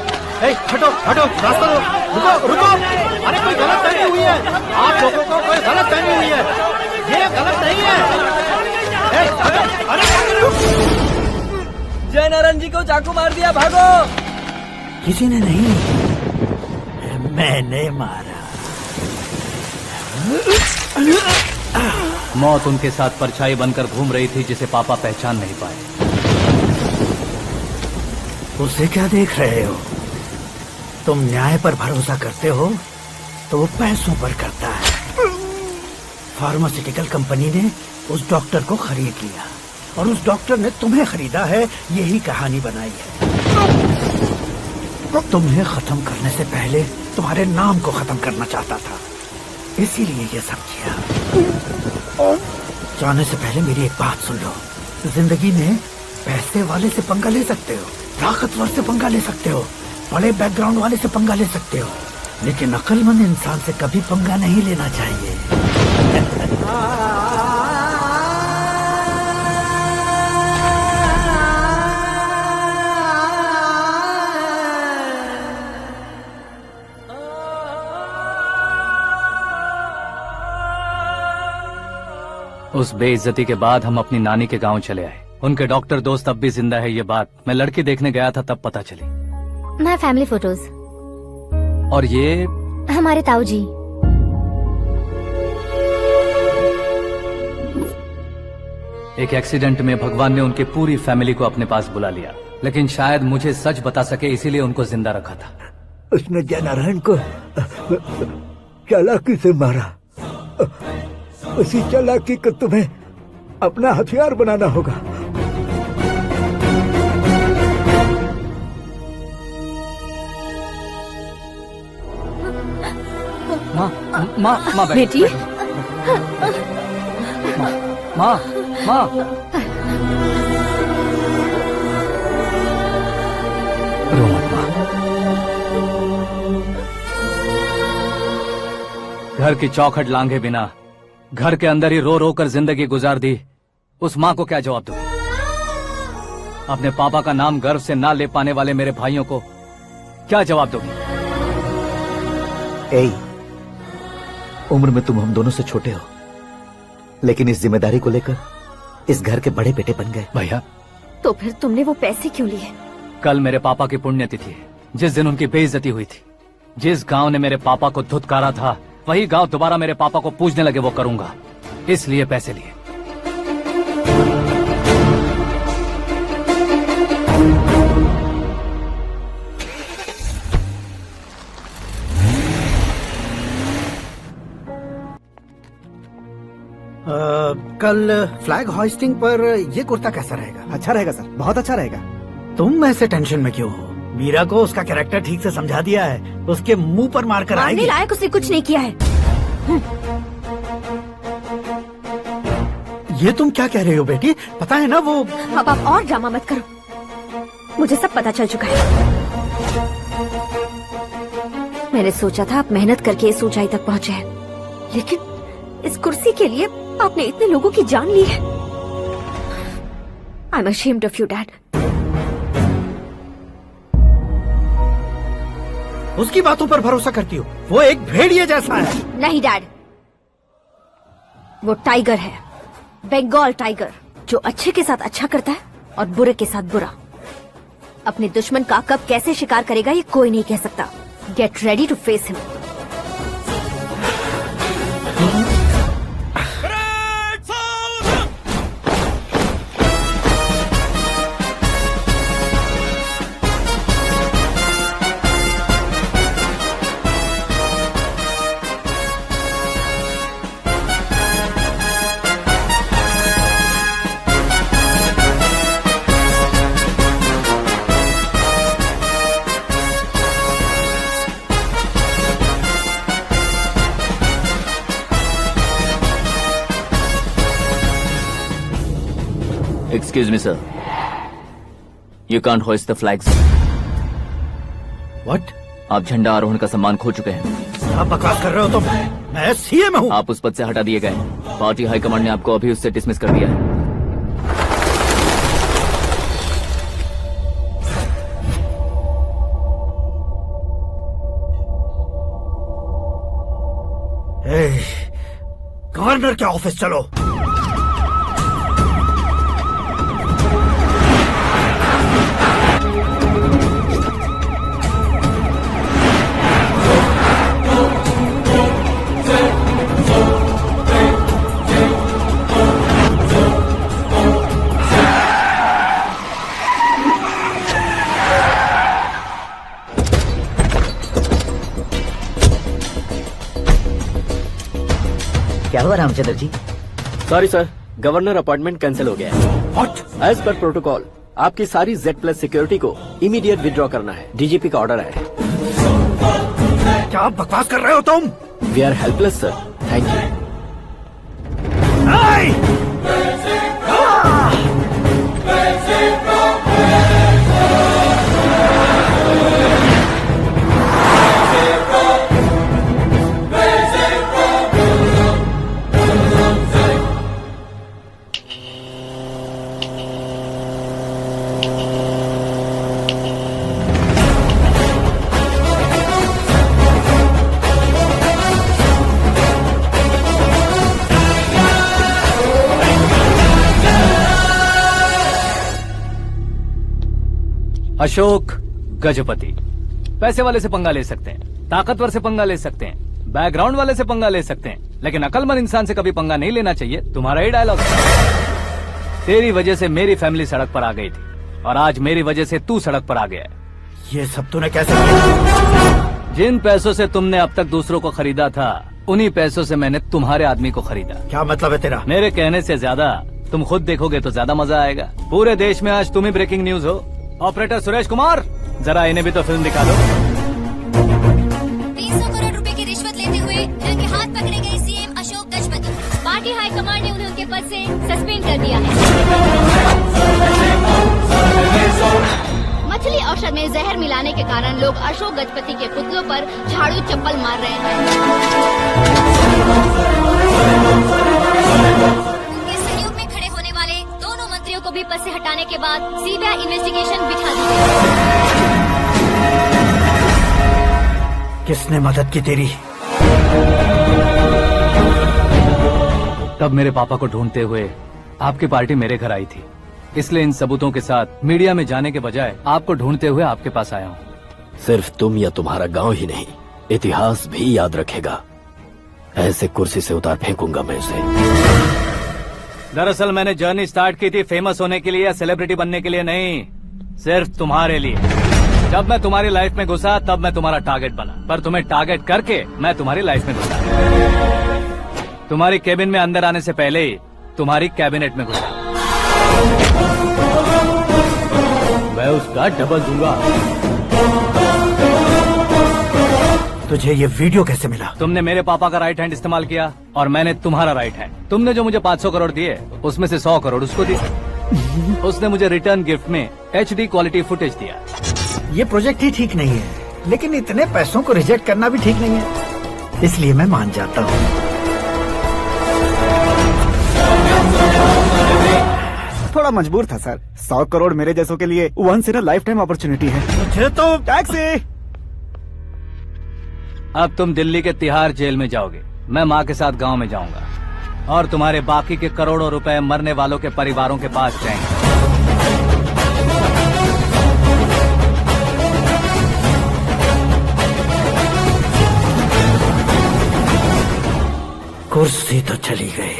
हटो हटो, रास्ता दो। रुको रुको, अरे कोई गलत फहमी हुई है। आप लोगों को कोई गलत फहमी हुई है, ये गलत नहीं है। जय नारायण जी को चाकू मार दिया, भागो। किसी ने नहीं, मैंने मारा। मौत उनके साथ परछाई बनकर घूम रही थी, जिसे पापा पहचान नहीं पाए। उसे क्या देख रहे हो? तुम न्याय पर भरोसा करते हो तो वो पैसों पर करता है। फार्मास्यूटिकल कंपनी ने उस डॉक्टर को खरीद लिया और उस डॉक्टर ने तुम्हें खरीदा है, यही कहानी बनाई है। तुम्हें खत्म करने से पहले तुम्हारे नाम को खत्म करना चाहता था, इसीलिए ये सब किया। जाने से पहले मेरी एक बात सुन लो। जिंदगी में पैसे वाले से पंगा ले सकते हो, ताकतवर से पंगा ले सकते हो, बड़े बैकग्राउंड वाले से पंगा ले सकते हो, लेकिन अक्लमंद इंसान से कभी पंगा नहीं लेना चाहिए। उस बेइज्जती के बाद हम अपनी नानी के गांव चले आए। उनके डॉक्टर दोस्त अब भी जिंदा है, ये बात मैं लड़की देखने गया था तब पता चली। My family photos. और ये हमारे ताऊ जी। एक एक्सीडेंट में भगवान ने उनकी पूरी फैमिली को अपने पास बुला लिया, लेकिन शायद मुझे सच बता सके इसीलिए उनको जिंदा रखा था। उसने जयनारायण को चालाकी से मारा। उसी चालाकी को तुम्हें अपना हथियार बनाना होगा। माँ बेटी। माँ रो मत माँ। घर की चौखट लांघे बिना घर के अंदर ही रो रो कर जिंदगी गुजार दी उस माँ को क्या जवाब दूं? अपने पापा का नाम गर्व से ना ले पाने वाले मेरे भाइयों को क्या जवाब दोगी? उम्र में तुम हम दोनों से छोटे हो, लेकिन इस जिम्मेदारी को लेकर इस घर के बड़े बेटे बन गए। भैया, तो फिर तुमने वो पैसे क्यों लिए? कल मेरे पापा की पुण्यतिथि है, जिस दिन उनकी बेइज्जती हुई थी। जिस गांव ने मेरे पापा को धुतकारा था वही गांव दोबारा मेरे पापा को पूजने लगे वो करूंगा, इसलिए पैसे लिए। कल फ्लैग होइस्टिंग पर ये कुर्ता कैसा रहेगा? अच्छा रहेगा सर, बहुत अच्छा रहेगा। तुम ऐसे टेंशन में क्यों हो? मीरा को उसका कैरेक्टर ठीक से समझा दिया है, उसके मुंह पर मारकर मारने आएगी। लायक उसने कुछ नहीं किया है। ये तुम क्या कह रही हो बेटी? पता है ना वो। अब आप और ड्रामा मत करो, मुझे सब पता चल चुका है। मैंने सोचा था आप मेहनत करके इस ऊंचाई तक पहुंचे हैं, लेकिन इस कुर्सी के लिए आपने इतने लोगों की जान ली है। I am ashamed of you dad. उसकी बातों पर भरोसा करती हो? वो एक भेड़िए जैसा है। नहीं डैड, वो टाइगर है, बंगाल टाइगर, जो अच्छे के साथ अच्छा करता है और बुरे के साथ बुरा। अपने दुश्मन का कब कैसे शिकार करेगा ये कोई नहीं कह सकता। Get ready to face him. Excuse me, sir. You can't hoist the flags. What? आप झंडा आरोहण का सम्मान खो चुके हैं। क्या बकवास कर रहे हो तुम? मैं सीएम हूँ। आप उस पद से हटा दिए गए। पार्टी हाईकमांड ने आपको अभी उससे डिसमिस कर दिया है। गवर्नर के ऑफिस चलो। क्या हुआ Ramchandra ji? Sorry sir, governor appointment cancel हो गया है। What? एज पर प्रोटोकॉल आपकी सारी Z+ सिक्योरिटी को इमीडिएट विड्रॉ करना है। डीजीपी का ऑर्डर आया है। क्या बकवास कर रहे हो तुम? We are helpless sir, thank you. Ashok Gajapati. पैसे वाले से पंगा ले सकते हैं, ताकतवर से पंगा ले सकते हैं, बैकग्राउंड वाले से पंगा ले सकते हैं, लेकिन अकलमंद इंसान से कभी पंगा नहीं लेना चाहिए। तुम्हारा ही डायलॉग। तेरी वजह से मेरी फैमिली सड़क पर आ गई थी और आज मेरी वजह से तू सड़क पर आ गया है। ये सब तूने कैसे किया? जिन पैसों से तुमने अब तक दूसरों को खरीदा था, उन्हीं पैसों से मैंने तुम्हारे आदमी को खरीदा। क्या मतलब है तेरा? मेरे कहने से ज्यादा तुम खुद देखोगे तो ज्यादा मजा आएगा। पूरे देश में आज तुम ही ब्रेकिंग न्यूज हो। ऑपरेटर सुरेश कुमार, जरा इन्हें भी तो फिल्म दिखा दो। 300 करोड़ रुपए की रिश्वत लेते हुए रंगे हाथ पकड़े गए CM Ashok Gajapati. Party high command ने उन्हें उनके पद से सस्पेंड कर दिया है। मछली औषध में जहर मिलाने के कारण लोग अशोक गजपति के पुतलों पर झाड़ू चप्पल मार रहे हैं। उनके सहयोग में खड़े होने वाले दोनों मंत्रियों को भी पद से हटाने के बाद सीबीआई इन्वेस्टिगेशन बिठा दी गई। किसने मदद की तेरी? तब मेरे पापा को ढूंढते हुए आपकी पार्टी मेरे घर आई थी, इसलिए इन सबूतों के साथ मीडिया में जाने के बजाय आपको ढूंढते हुए आपके पास आया हूँ। सिर्फ तुम या तुम्हारा गांव ही नहीं, इतिहास भी याद रखेगा। ऐसे कुर्सी से उतार फेंकूंगा मैं उसे। दरअसल मैंने जर्नी स्टार्ट की थी फेमस होने के लिए या सेलिब्रिटी बनने के लिए नहीं, सिर्फ तुम्हारे लिए। जब मैं तुम्हारी लाइफ में घुसा तब मैं तुम्हारा टारगेट बना, पर तुम्हें टारगेट करके मैं तुम्हारी लाइफ में घुसा। तुम्हारी केबिन में अंदर आने से पहले ही तुम्हारी कैबिनेट में घुसा। मैं उसका डबल दूंगा। तुझे ये वीडियो कैसे मिला? तुमने मेरे पापा का राइट हैंड इस्तेमाल किया और मैंने तुम्हारा राइट हैंड। तुमने जो मुझे 500 करोड़ दिए उसमें से 100 करोड़ उसको दिए। उसने मुझे रिटर्न गिफ्ट में HD क्वालिटी फुटेज दिया। ये प्रोजेक्ट ही ठीक नहीं है, लेकिन इतने पैसों को रिजेक्ट करना भी ठीक नहीं है, इसलिए मैं मान जाता हूँ। थोड़ा मजबूर था सर। 100 करोड़ मेरे जैसों के लिए once in a lifetime opportunity है। मुझे तो टैक्सी। अब तुम दिल्ली के तिहाड़ जेल में जाओगे, मैं माँ के साथ गांव में जाऊंगा और तुम्हारे बाकी के करोड़ों रुपए मरने वालों के परिवारों के पास जाएंगे। कुर्सी तो चली गई,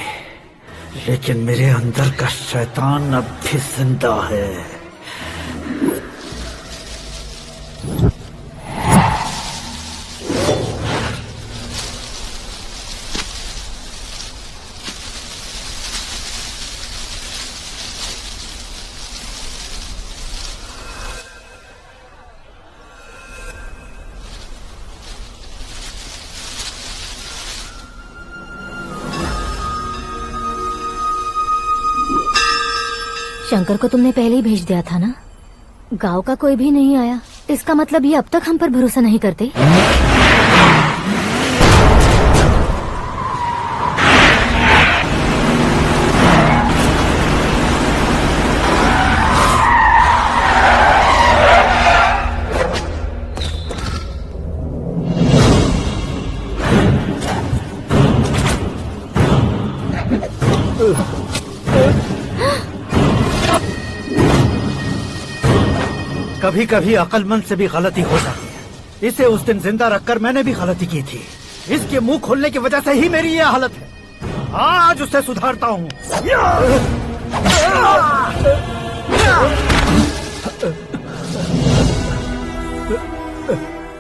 लेकिन मेरे अंदर का शैतान अब भी जिंदा है। शंकर को तुमने पहले ही भेज दिया था ना? गांव का कोई भी नहीं आया, इसका मतलब ये अब तक हम पर भरोसा नहीं करते। कभी कभी अक्लमंद से भी गलती हो जाती है। इसे उस दिन जिंदा रखकर मैंने भी गलती की थी। इसके मुंह खोलने की वजह से ही मेरी ये हालत है। आज उसे सुधारता हूँ।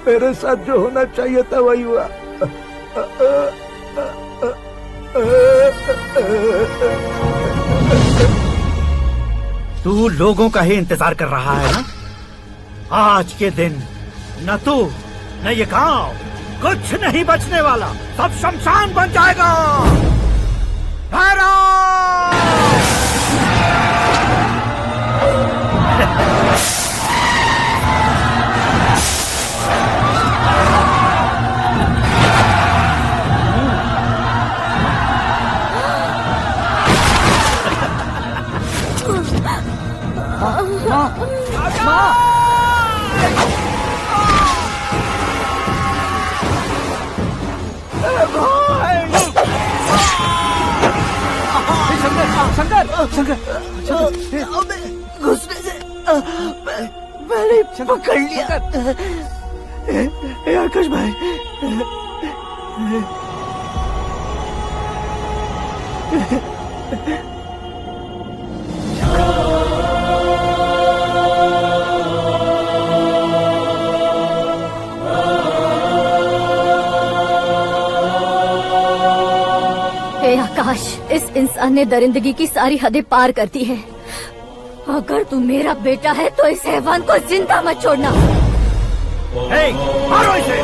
मेरे साथ जो होना चाहिए था वही हुआ। तू लोगों का ही इंतजार कर रहा है ना? आज के दिन न तू न ये गांव कुछ नहीं बचने वाला, सब शमशान बन जाएगा। शंकर, घुसने से मैंने पकड़ लिया। आकाश भाई, हे आकाश, इस इंसान ने दरिंदगी की सारी हदें पार कर दी है। अगर तू मेरा बेटा है तो इस हैवान को जिंदा मत छोड़ना। मारो इसे।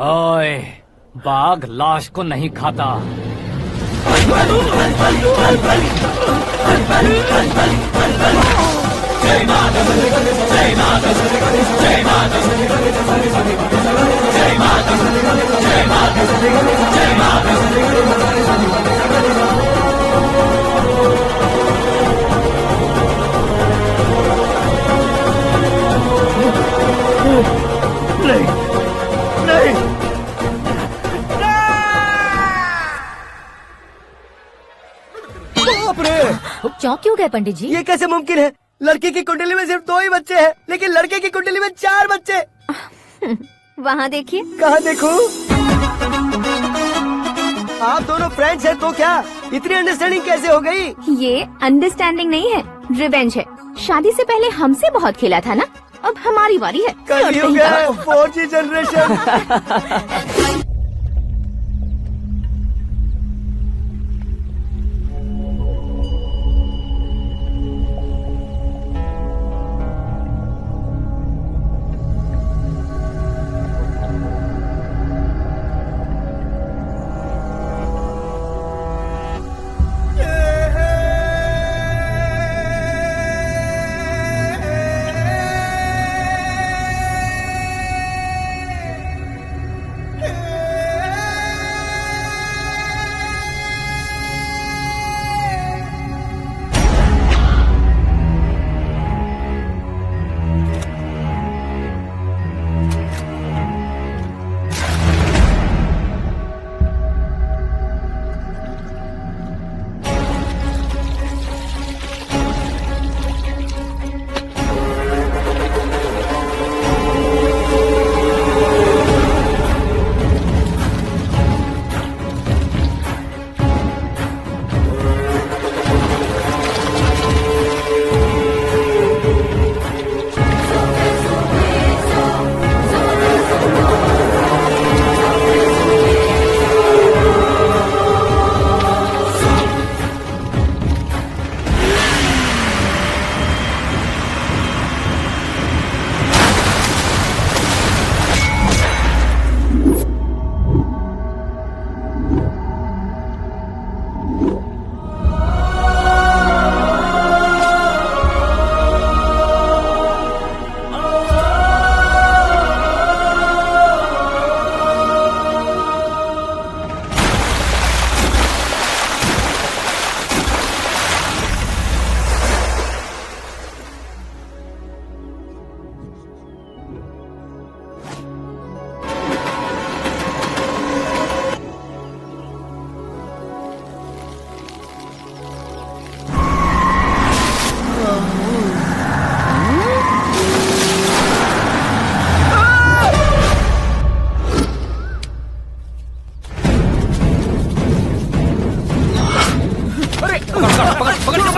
ओए, बाघ लाश को नहीं खाता। चौंक क्यों गए पंडित जी? ये कैसे मुमकिन है? लड़की की कुंडली में सिर्फ 2 ही बच्चे हैं, लेकिन लड़के की कुंडली में 4 बच्चे। वहाँ देखिए। कहाँ देखूं? आप दोनों फ्रेंड्स हैं तो क्या इतनी अंडरस्टैंडिंग कैसे हो गई? ये अंडरस्टैंडिंग नहीं है, रिवेंज है। शादी से पहले हमसे बहुत खेला था ना, अब हमारी बारी है। कलयुग है, 4G जनरेशन।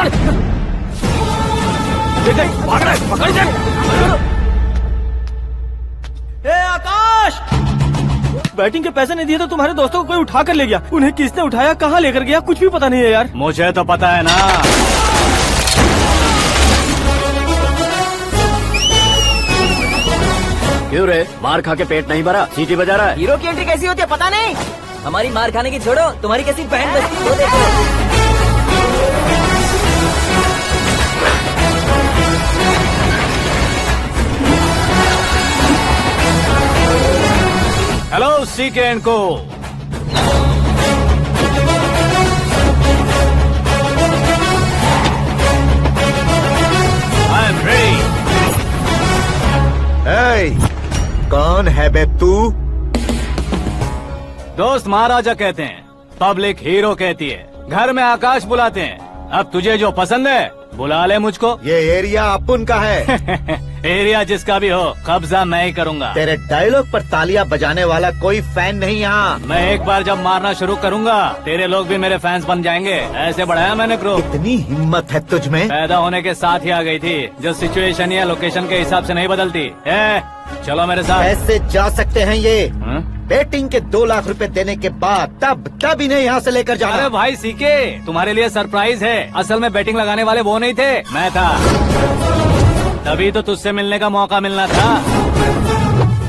पकड़ भाग रहा है, पकड़ ए आकाश, बैटिंग के पैसे नहीं दिए तो तुम्हारे दोस्तों को कोई उठा कर ले गया। उन्हें किसने उठाया, कहाँ लेकर गया, कुछ भी पता नहीं है यार। मुझे तो पता है ना। क्यों रे, मार खा के पेट नहीं भरा, सीटी बजा रहा है? हीरो की एंट्री कैसी होती है पता नहीं। हमारी मार खाने की छोड़ो, तुम्हारी कैसी बैंड बजती है वो देखो। हेलो सीके एंड को। I am ready. कौन है बे तू? दोस्त महाराजा कहते हैं, पब्लिक हीरो कहती है, घर में आकाश बुलाते हैं। अब तुझे जो पसंद है बुला ले मुझको। ये एरिया अपुन का है। एरिया जिसका भी हो, कब्जा मैं ही करूंगा। तेरे डायलॉग पर तालियां बजाने वाला कोई फैन नहीं यहाँ। मैं एक बार जब मारना शुरू करूंगा, तेरे लोग भी मेरे फैंस बन जाएंगे। ऐसे बढ़ाया मैंने ग्रुप। इतनी हिम्मत है तुझ में? पैदा होने के साथ ही आ गई थी, जो सिचुएशन या लोकेशन के हिसाब से नहीं बदलती। चलो मेरे साथ। कैसे जा सकते हैं ये? बेटिंग के 2 लाख रुपए देने के बाद तब इन्हें यहाँ से लेकर जाना। अरे भाई सीके, तुम्हारे लिए सरप्राइज है। असल में बैटिंग लगाने वाले वो नहीं थे, मैं था। तभी तो तुझसे मिलने का मौका मिलना था।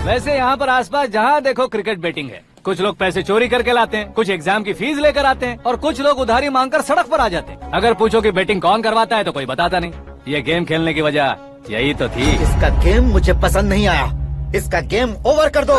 वैसे यहाँ पर आसपास जहाँ देखो क्रिकेट बैटिंग है। कुछ लोग पैसे चोरी करके लाते हैं, कुछ एग्जाम की फीस लेकर आते हैं, और कुछ लोग उधारी मांगकर सड़क पर आ जाते हैं। अगर पूछो कि बैटिंग कौन करवाता है तो कोई बताता नहीं। ये गेम खेलने की वजह यही तो थी। इसका गेम मुझे पसंद नहीं आया। इसका गेम ओवर कर दो।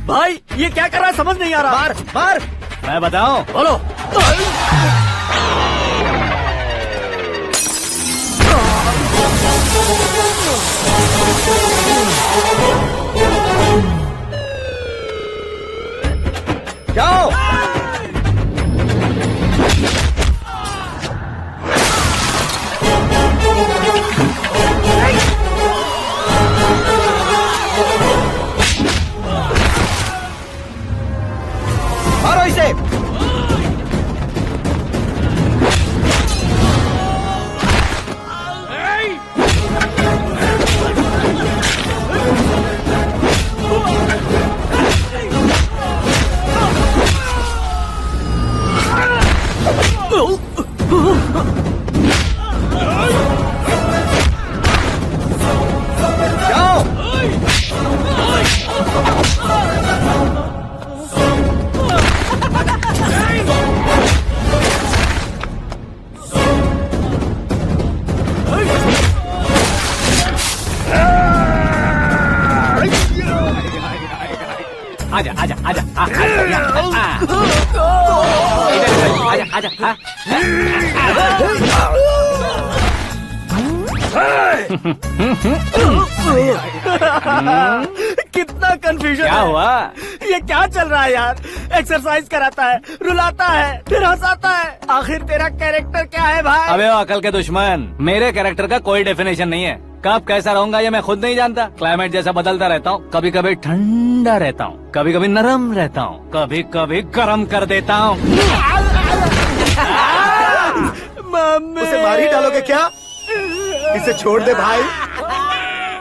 भाई ये क्या कर रहा है, समझ नहीं आ रहा। मार मार। मैं बताऊं? बोलो। जाओ। मारो इसे। आजा आजा आजा आजा आजा। कितना कंफ्यूजन। क्या हुआ? ये क्या चल रहा है यार? एक्सरसाइज कराता है, रुलाता है, फिर हंसाता है। आखिर तेरा कैरेक्टर क्या है भाई? अबे ओ अकल के दुश्मन, मेरे कैरेक्टर का कोई डेफिनेशन नहीं है। कब कैसा रहूंगा ये मैं खुद नहीं जानता। क्लाइमेट जैसा बदलता रहता हूँ। कभी कभी ठंडा रहता हूँ, कभी कभी नरम रहता हूँ, कभी कभी गर्म कर देता हूँ। उसे मार ही डालोगे क्या? इसे छोड़ दे भाई।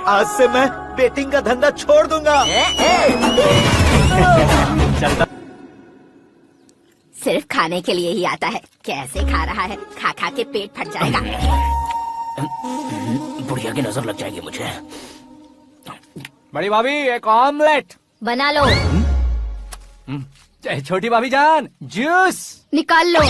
आज से मैं बेटिंग का धंधा छोड़ दूंगा। चलता। सिर्फ खाने के लिए ही आता है। कैसे खा रहा है, खा खा के पेट फट जाएगा। बुढ़िया की नजर लग जाएगी मुझे। बड़ी भाभी एक ऑमलेट बना लो। छोटी भाभी जान जूस निकाल लो।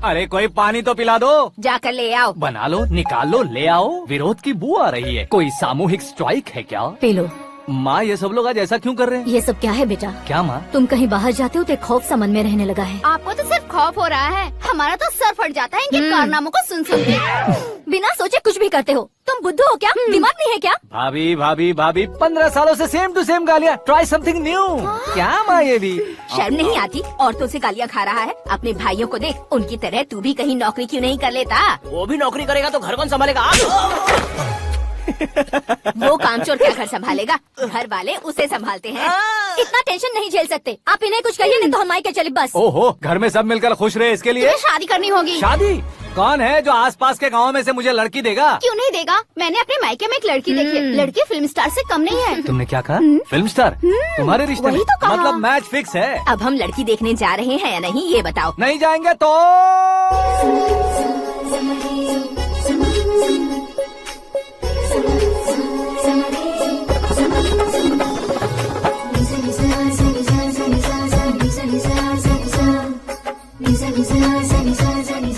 अरे कोई पानी तो पिला दो। जाकर ले आओ। बना लो, निकाल लो, ले आओ। विरोध की बू आ रही है। कोई सामूहिक स्ट्राइक है क्या? P low. माँ ये सब लोग आज ऐसा क्यों कर रहे हैं? ये सब क्या है बेटा? क्या माँ? तुम कहीं बाहर जाते हो तो एक खौफ सा मन में रहने लगा है। आपको तो सिर्फ खौफ हो रहा है, हमारा तो सर फट जाता है इनके कारनामों को सुन सुन के। बिना सोचे कुछ भी करते हो। तुम बुद्धू हो क्या? दिमाग नहीं है क्या? भाभी भाभी भाभी 15 सालों से सेम टू सेम गालियाँ। Try something new. क्या माँ ये भी? शर्म नहीं आती? औरतों से गालियाँ खा रहा है। अपने भाइयों को देख, उनकी तरह तू भी कहीं नौकरी क्यों नहीं कर लेता? वो भी नौकरी करेगा तो घर कौन संभालेगा? वो कामचोर क्या घर संभालेगा? घर वाले उसे संभालते हैं। इतना टेंशन नहीं झेल सकते। आप इन्हें कुछ कहिए नहीं तो हम मायके चले बस। ओहो, घर में सब मिलकर खुश रहे इसके लिए। तुम्हें शादी करनी होगी। शादी? कौन है जो आसपास के गाँव में से मुझे लड़की देगा? क्यों नहीं देगा? मैंने अपने मायके में एक लड़की देखी है। लड़की फिल्म स्टार से कम नहीं है। तुमने क्या कहा? Film star? तुम्हारे रिश्ते में? वही तो कहा। मतलब मैच फिक्स है। अब हम लड़की देखने जा रहे हैं या नहीं, ये बताओ। नहीं जाएंगे तो?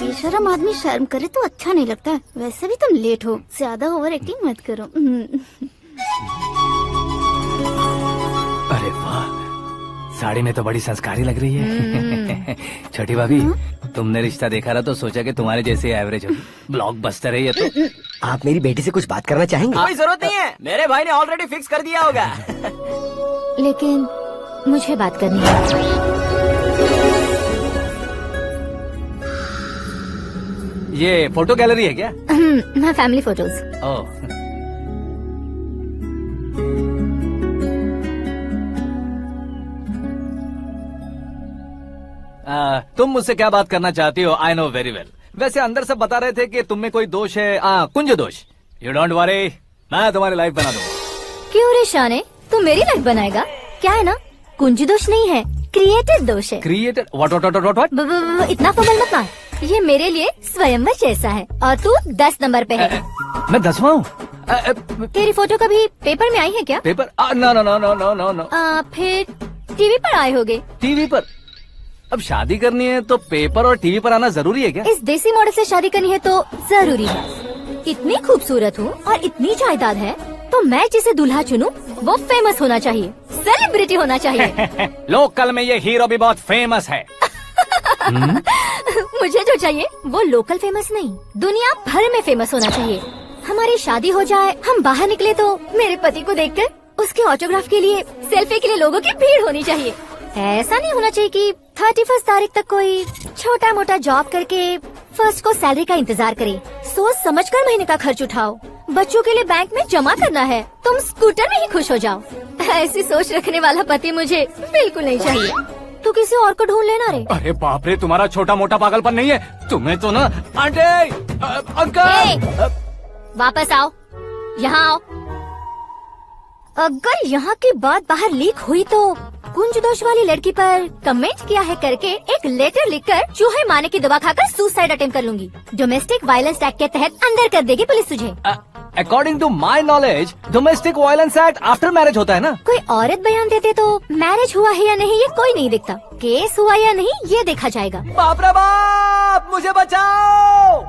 बेशरम आदमी शर्म करे तो अच्छा नहीं लगता। वैसे भी तुम लेट हो, ज्यादा ओवर एक्टिंग मत करो। अरे वाह, साड़ी में तो बड़ी संस्कारी लग रही है। छोटी भाभी, तुमने रिश्ता देखा रहा तो सोचा कि तुम्हारे जैसे एवरेज होगी। ब्लॉकबस्टर है ये तो। आप मेरी बेटी से कुछ बात करना चाहेंगे? कोई जरूरत नहीं है, मेरे भाई ने ऑलरेडी फिक्स कर दिया होगा। लेकिन मुझे बात करनी है। ये फोटो गैलरी है क्या? मैं फैमिली फोटोज। ओह, तुम मुझसे क्या बात करना चाहती हो? I know very well. वैसे अंदर सब बता रहे थे कि तुम में कोई दोष है। कुंज दोष। यू डोंट वरी, मैं तुम्हारी लाइफ बना दूंगा। क्यों रे शाने, तू मेरी लाइफ बनाएगा? क्या है ना, कुंज दोष नहीं है, क्रिएटेड दोष है। क्रिएटेड? व्हाट? इतना फमल मत मार। ये मेरे लिए स्वयंवर जैसा है और तू 10 नंबर पे है। मैं 10वां हूँ? तेरी फोटो कभी पेपर में आई है क्या? Paper? No no no no no no no. फिर टीवी पर आए होगे। टीवी पर? अब शादी करनी है तो पेपर और टीवी पर आना जरूरी है क्या? इस देसी मॉडल से शादी करनी है तो जरूरी है। इतनी खूबसूरत हूँ और इतनी जायदाद है तो मैं जिसे दूल्हा चुनूं वो फेमस होना चाहिए, सेलिब्रिटी होना चाहिए। लोकल में ये हीरो भी बहुत फेमस है। मुझे जो चाहिए वो लोकल फेमस नहीं, दुनिया भर में फेमस होना चाहिए। हमारी शादी हो जाए, हम बाहर निकले तो मेरे पति को देखकर उसके ऑटोग्राफ के लिए, सेल्फी के लिए लोगों की भीड़ होनी चाहिए। ऐसा नहीं होना चाहिए कि 31 तारीख तक कोई छोटा मोटा जॉब करके फर्स्ट को सैलरी का इंतजार करे। सोच समझकर महीने का खर्च उठाओ। बच्चों के लिए बैंक में जमा करना है, तुम स्कूटर में ही खुश हो जाओ। ऐसी सोच रखने वाला पति मुझे बिल्कुल नहीं चाहिए। तू किसी और को ढूंढ लेना रे। अरे बाप रे, तुम्हारा छोटा मोटा पागलपन नहीं है। तुम्हें तो ना आंटी, अंकल। वापस आओ, यहाँ आओ। अगर यहाँ की बात बाहर लीक हुई तो कुंज दोष वाली लड़की पर कमेंट किया है करके एक लेटर लिखकर चूहे मारने की दवा खाकर सुसाइड अटेम्प्ट कर लूंगी। डोमेस्टिक वायलेंस एक्ट के तहत अंदर कर देगी पुलिस तुझे। According to my knowledge domestic violence act after marriage होता है ना? कोई औरत बयान देते तो मैरिज हुआ है या नहीं ये कोई नहीं दिखता, केस हुआ या नहीं ये देखा जाएगा। बाप रे बाप, मुझे बचाओ।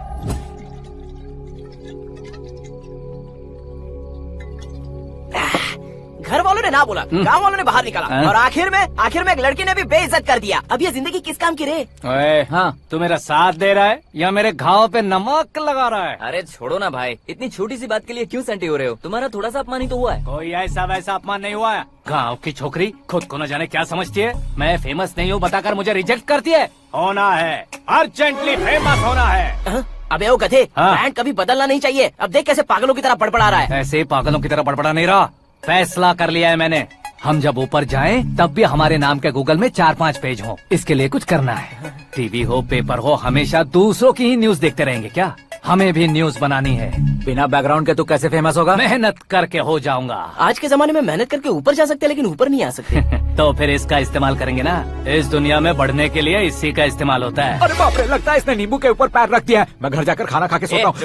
घर वालों ने ना बोला, गांव वालों ने बाहर निकाला और आखिर में एक लड़की ने भी बेइज्जत कर दिया। अब ये जिंदगी किस काम की रे? हाँ, तू मेरा साथ दे रहा है या मेरे घाव पे नमक लगा रहा है? अरे छोड़ो ना भाई, इतनी छोटी सी बात के लिए क्यों सैंटी हो रहे हो? तुम्हारा थोड़ा सा अपमान ही तो हुआ है। कोई ऐसा वैसा अपमान नहीं हुआ है। गाँव की छोकरी खुद को न जाने क्या समझती है। मैं फेमस नहीं हूँ बताकर मुझे रिजेक्ट करती है। होना है, अर्जेंटली फेमस होना है। अबे ओ गधे, ब्रांड कभी बदलना नहीं चाहिए। अब देख कैसे पागलों की तरह बड़बड़ा रहा है। ऐसे पागलों की तरह बड़बड़ा नहीं रहा, फैसला कर लिया है मैंने। हम जब ऊपर जाएं तब भी हमारे नाम के गूगल में 4-5 पेज हो। इसके लिए कुछ करना है। टीवी हो, पेपर हो, हमेशा दूसरों की ही न्यूज देखते रहेंगे क्या? हमें भी न्यूज बनानी है। बिना बैकग्राउंड के तू कैसे फेमस होगा? मेहनत करके हो जाऊंगा। आज के जमाने में मेहनत करके ऊपर जा सकते लेकिन ऊपर नहीं आ सकते। तो फिर इसका इस्तेमाल करेंगे ना। इस दुनिया में बढ़ने के लिए इसी का इस्तेमाल होता है। अरे बाप रे, लगता है इसने नींबू के ऊपर पैर रख दिया है। मैं घर जाकर खाना खा के सोता हूँ।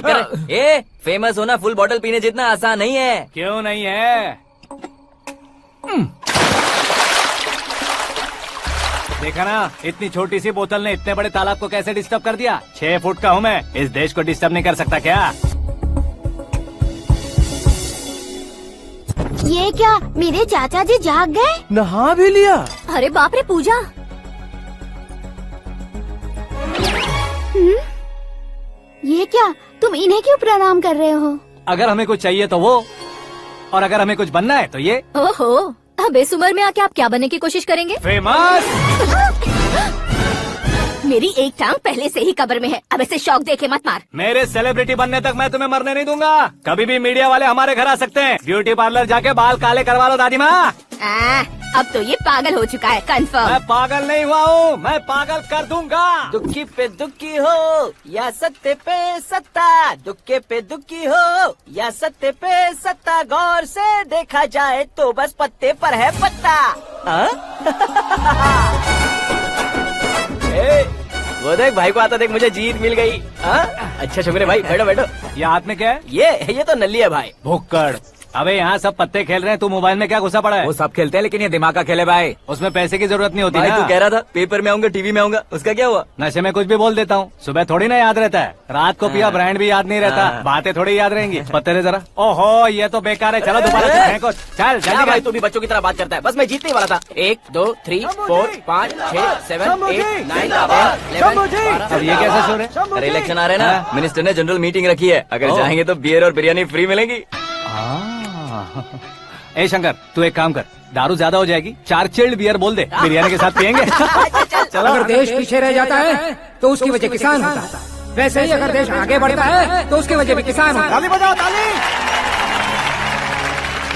फेमस होना फुल बॉटल पीने जितना आसान नहीं है। क्यों नहीं है? देखा ना, इतनी छोटी सी बोतल ने इतने बड़े तालाब को कैसे डिस्टर्ब कर दिया। 6 फुट का हूँ मैं, इस देश को डिस्टर्ब नहीं कर सकता क्या? ये क्या मेरे चाचा जी जाग गए? नहा भी लिया? अरे बाप रे पूजा। ये क्या तुम इन्हें क्यों प्रणाम कर रहे हो? अगर हमें कुछ चाहिए तो वो, और अगर हमें कुछ बनना है तो ये। ओहो, अब इस उम्र में आके आप क्या बनने की कोशिश करेंगे? फेमस। मेरी एक टांग पहले से ही कब्र में है, अब ऐसे शौक देके मत मार। मेरे सेलिब्रिटी बनने तक मैं तुम्हें मरने नहीं दूंगा। कभी भी मीडिया वाले हमारे घर आ सकते हैं। ब्यूटी पार्लर जाके बाल काले करवा लो दादी माँ। अब तो ये पागल हो चुका है, कंफर्म। मैं पागल नहीं हुआ हूँ, मैं पागल कर दूंगा। दुखी पे दुखी हो या सत्ते पे सत्ता, दुखे पे दुखी हो या सत्ते पे सत्ता, गौर से देखा जाए तो बस पत्ते पर है पत्ता। वो देख भाई को आता देख, मुझे जीत मिल गई। अच्छा शुक्र है भाई, बैठो बैठो। ये हाथ में क्या है? ये तो नल्ली है भाई। भुक्कड़। अबे यहाँ सब पत्ते खेल रहे हैं, तू मोबाइल में क्या घुसा पड़ा है? वो सब खेलते हैं लेकिन ये दिमाग का खेल है भाई। उसमें पैसे की जरूरत नहीं होती भाई ना। तू कह रहा था पेपर में आऊंगा, टीवी में आऊंगा, उसका क्या हुआ? नशे में कुछ भी बोल देता हूँ, सुबह थोड़ी ना याद रहता है। रात को पिया ब्रांड भी याद नहीं रहता, बातें थोड़ी याद रहेंगी। पत्ते दे जरा। ओहो ये तो बेकार है, चलो दोबारा से फेंको। चल क्या भाई तू भी बच्चों की तरह बात करता है? बस मैं जीतने वाला था। 1 2 3 4 5 6 7 8 9 10 अब ये कैसे शोर है? अरे इलेक्शन आ रहे हैं ना, मिनिस्टर ने जनरल मीटिंग रखी है, अगर जाएंगे तो बियर और बिरयानी फ्री मिलेगी। ए शंकर तू एक काम कर, दारू ज्यादा हो जाएगी, 4 चिल्ड बियर बोल दे, बिरयानी के साथ पियेंगे। चलो। अगर देश पीछे रह जाता है तो उसकी वजह किसान होता है, वैसे ही अगर देश आगे बढ़ता है तो उसकी वजह भी किसान होता है। ताली बजाओ ताली।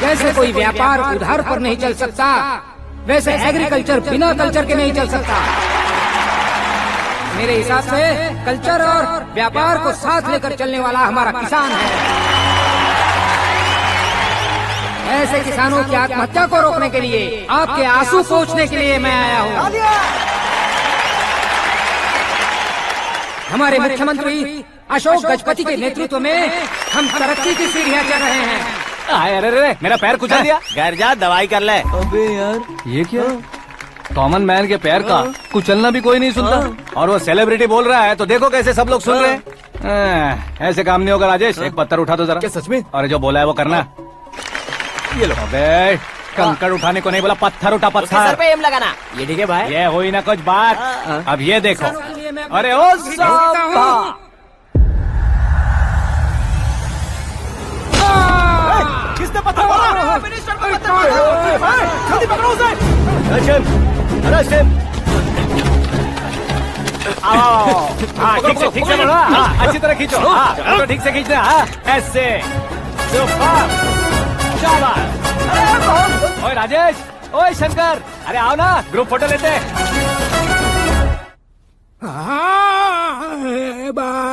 जैसे कोई व्यापार उधार पर नहीं चल सकता, वैसे एग्रीकल्चर बिना कल्चर के नहीं चल सकता। मेरे हिसाब से कल्चर और व्यापार को साथ लेकर चलने वाला हमारा किसान है। ऐसे किसानों की आत्महत्या को रोकने के लिए, आपके आंसू पोंछने के लिए मैं आया हूँ। हमारे मुख्यमंत्री अशोक गजपति के नेतृत्व में हम तरक्की की सीढ़ियाँ चढ़ रहे हैं। अरे अरे मेरा पैर कुचल दिया। घर जा दवाई कर ले। अबे यार ये क्या? कॉमन मैन के पैर का कुचलना भी कोई नहीं सुनता, और वो सेलिब्रिटी बोल रहा है तो देखो कैसे सब लोग सुन रहे हैं। ऐसे काम नहीं होगा राजेश, एक पत्थर उठा दो जरा। क्या सच में? और जो बोला है वो करना। ये लो। अबे कंकड़ उठाने को नहीं बोला, पत्थर उठा उसके सर पत्थर। पे एम लगाना। ये ठीक है भाई। ये हुई ना कुछ बात। अब ये देखो। अरे ओ साहब किसने पत्थर मारा? मिनिस्टर को पत्थर मारा। जल्दी पकड़ो उसे। हाँ ठीक से बोलो। हाँ अच्छी तरह खींचो। हाँ तो ठीक से खींचना। हाँ ऐसे। ओए राजेश, ओए शंकर, अरे आओ ना ग्रुप फोटो लेते हैं।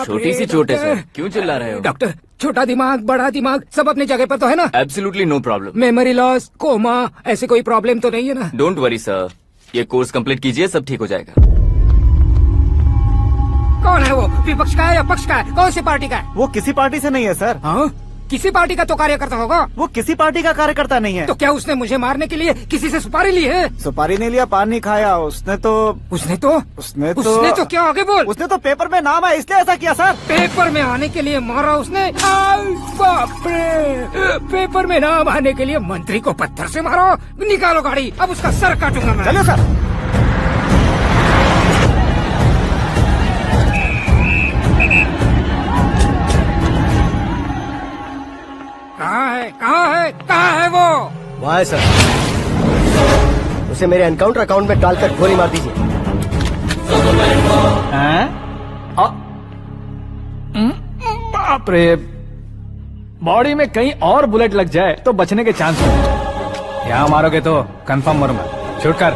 छोटी सी चोट है सर, क्यों चिल्ला रहे हो? डॉक्टर, छोटा दिमाग बड़ा दिमाग सब अपनी जगह पर तो है ना? Absolutely no problem. Memory loss, coma, ऐसी कोई प्रॉब्लम तो नहीं है ना? डोंट वरी सर, ये कोर्स कंप्लीट कीजिए, सब ठीक हो जाएगा। कौन है वो? विपक्ष का है या पक्ष का है? कौन सी पार्टी का है? वो किसी पार्टी से नहीं है सर। हाँ? किसी पार्टी का तो कार्यकर्ता होगा। वो किसी पार्टी का कार्यकर्ता नहीं है। तो क्या उसने मुझे मारने के लिए किसी से सुपारी ली है? सुपारी नहीं लिया, पान नहीं खाया। उसने तो क्या आगे बोल? उसने तो पेपर में नाम है इसलिए ऐसा किया सर। पेपर में आने के लिए मारा उसने? बाप रे, पेपर में नाम आने के लिए मंत्री को पत्थर से मारो? निकालो गाड़ी, अब उसका सर काटूंगा मैं। चलो सर। कहाँ है वो? वहाँ है सर, उसे मेरे एनकाउंटर अकाउंट में डालकर गोली मार दीजिए। बाप रे, बॉडी में कहीं और बुलेट लग जाए तो बचने के चांस हैं। यहाँ मारोगे तो कंफर्म मरूंगा। शूट कर,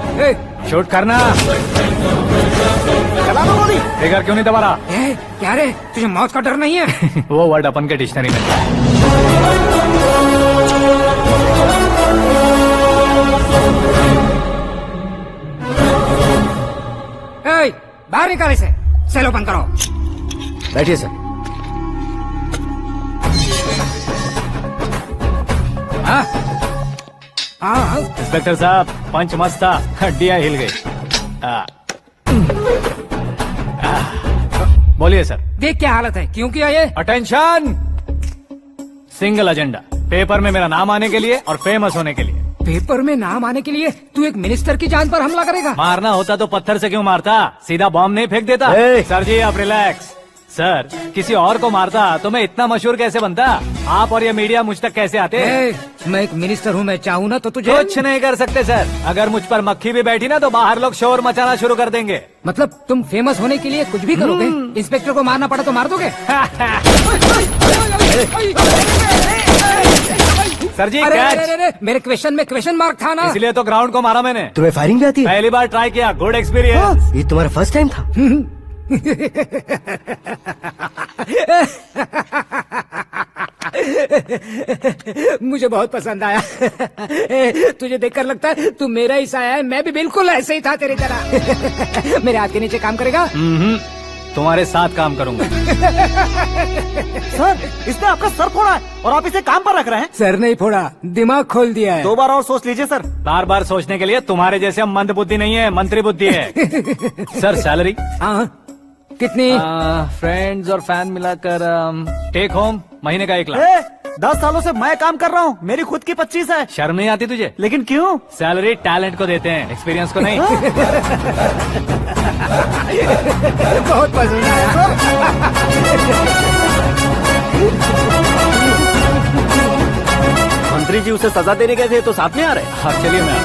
शूट करना। फिगर क्यों नहीं दबा रहा? क्या रे, तुझे मौत का डर नहीं है? वो वर्ड अपन के डिक्शनरी में। बाहर निकाले से, सेल ओपन करो। बैठिए सर। इंस्पेक्टर साहब, पंच मस्त था, हड्डियां हिल गई। बोलिए सर। देख क्या हालत है, क्यों किया ये? अटेंशन, सिंगल एजेंडा, पेपर में मेरा नाम आने के लिए और फेमस होने के लिए। पेपर में नाम आने के लिए तू एक मिनिस्टर की जान पर हमला करेगा? मारना होता तो पत्थर से क्यों मारता, सीधा बॉम्ब नहीं फेंक देता। सर जी आप रिलैक्स। सर किसी और को मारता तो मैं इतना मशहूर कैसे बनता? आप और ये मीडिया मुझ तक कैसे आते? मैं एक मिनिस्टर हूँ, मैं चाहूँ ना तो तुझे कुछ नहीं कर सकते सर। अगर मुझ पर मक्खी भी बैठी ना तो बाहर लोग शोर मचाना शुरू कर देंगे। मतलब तुम फेमस होने के लिए कुछ भी करोगे? इंस्पेक्टर को मारना पड़ा तो मार दोगे? सर जी अरे, मेरे क्वेश्चन में क्वेश्चन मार्क था ना, इसलिए तो ग्राउंड को मारा मैंने। तुम्हें फायरिंग भी आती है? पहली बार ट्राई किया, गुड एक्सपीरियंस। ये तुम्हारा फर्स्ट टाइम था? मुझे बहुत पसंद आया। तुझे देखकर लगता है तू मेरा ही साया है। मैं भी बिल्कुल ऐसे ही था तेरी तरह। मेरे हाथ के नीचे काम करेगा? तुम्हारे साथ काम करूंगा। सर इसने आपका सर फोड़ा है और आप इसे काम पर रख रहे हैं। सर नहीं फोड़ा, दिमाग खोल दिया है। 2 बार और सोच लीजिए सर। बार बार सोचने के लिए तुम्हारे जैसे मंद बुद्धि नहीं है, मंत्री बुद्धि है। Sir salary? हाँ कितनी? फ्रेंड्स और फैन मिलाकर टेक होम महीने का 1 लाख। 10 सालों से मैं काम कर रहा हूँ, मेरी खुद की 25 है। शर्म नहीं आती तुझे? लेकिन क्यों? सैलरी टैलेंट को देते हैं, एक्सपीरियंस को नहीं। बहुत पसंद आया। मंत्री जी उसे सजा देने गए थे तो साथ में आ रहे? हाँ चलिए मैं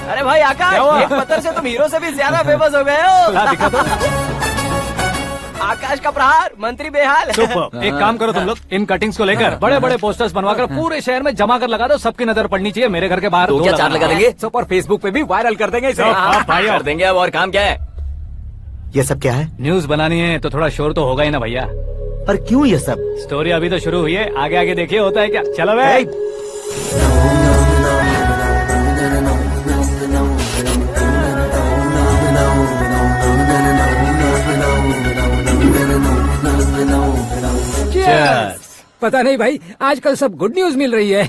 अरे भाई आकाश, एक पत्थर से तुम हीरो से भी ज्यादा फेमस हो गए हो। दिखा दो। आकाश का प्रहार, मंत्री बेहाल। सुपर। एक काम करो तुम लोग, इन कटिंग्स को लेकर बड़े बड़े पोस्टर्स बनवाकर पूरे शहर में जमा कर लगा दो। सबकी नजर पड़नी चाहिए। मेरे घर के बाहर तो क्या 4 लगा देंगे? और फेसबुक पे भी वायरल कर देंगे इसे। भाई कर देंगे। अब और काम क्या है? ये सब क्या है? न्यूज बनानी है तो थोड़ा शोर तो होगा ही ना भैया। पर क्यों ये सब? स्टोरी अभी तो शुरू हुई है, आगे आगे देखिए होता है क्या। चलो भाई। पता नहीं भाई, आजकल सब गुड न्यूज मिल रही है।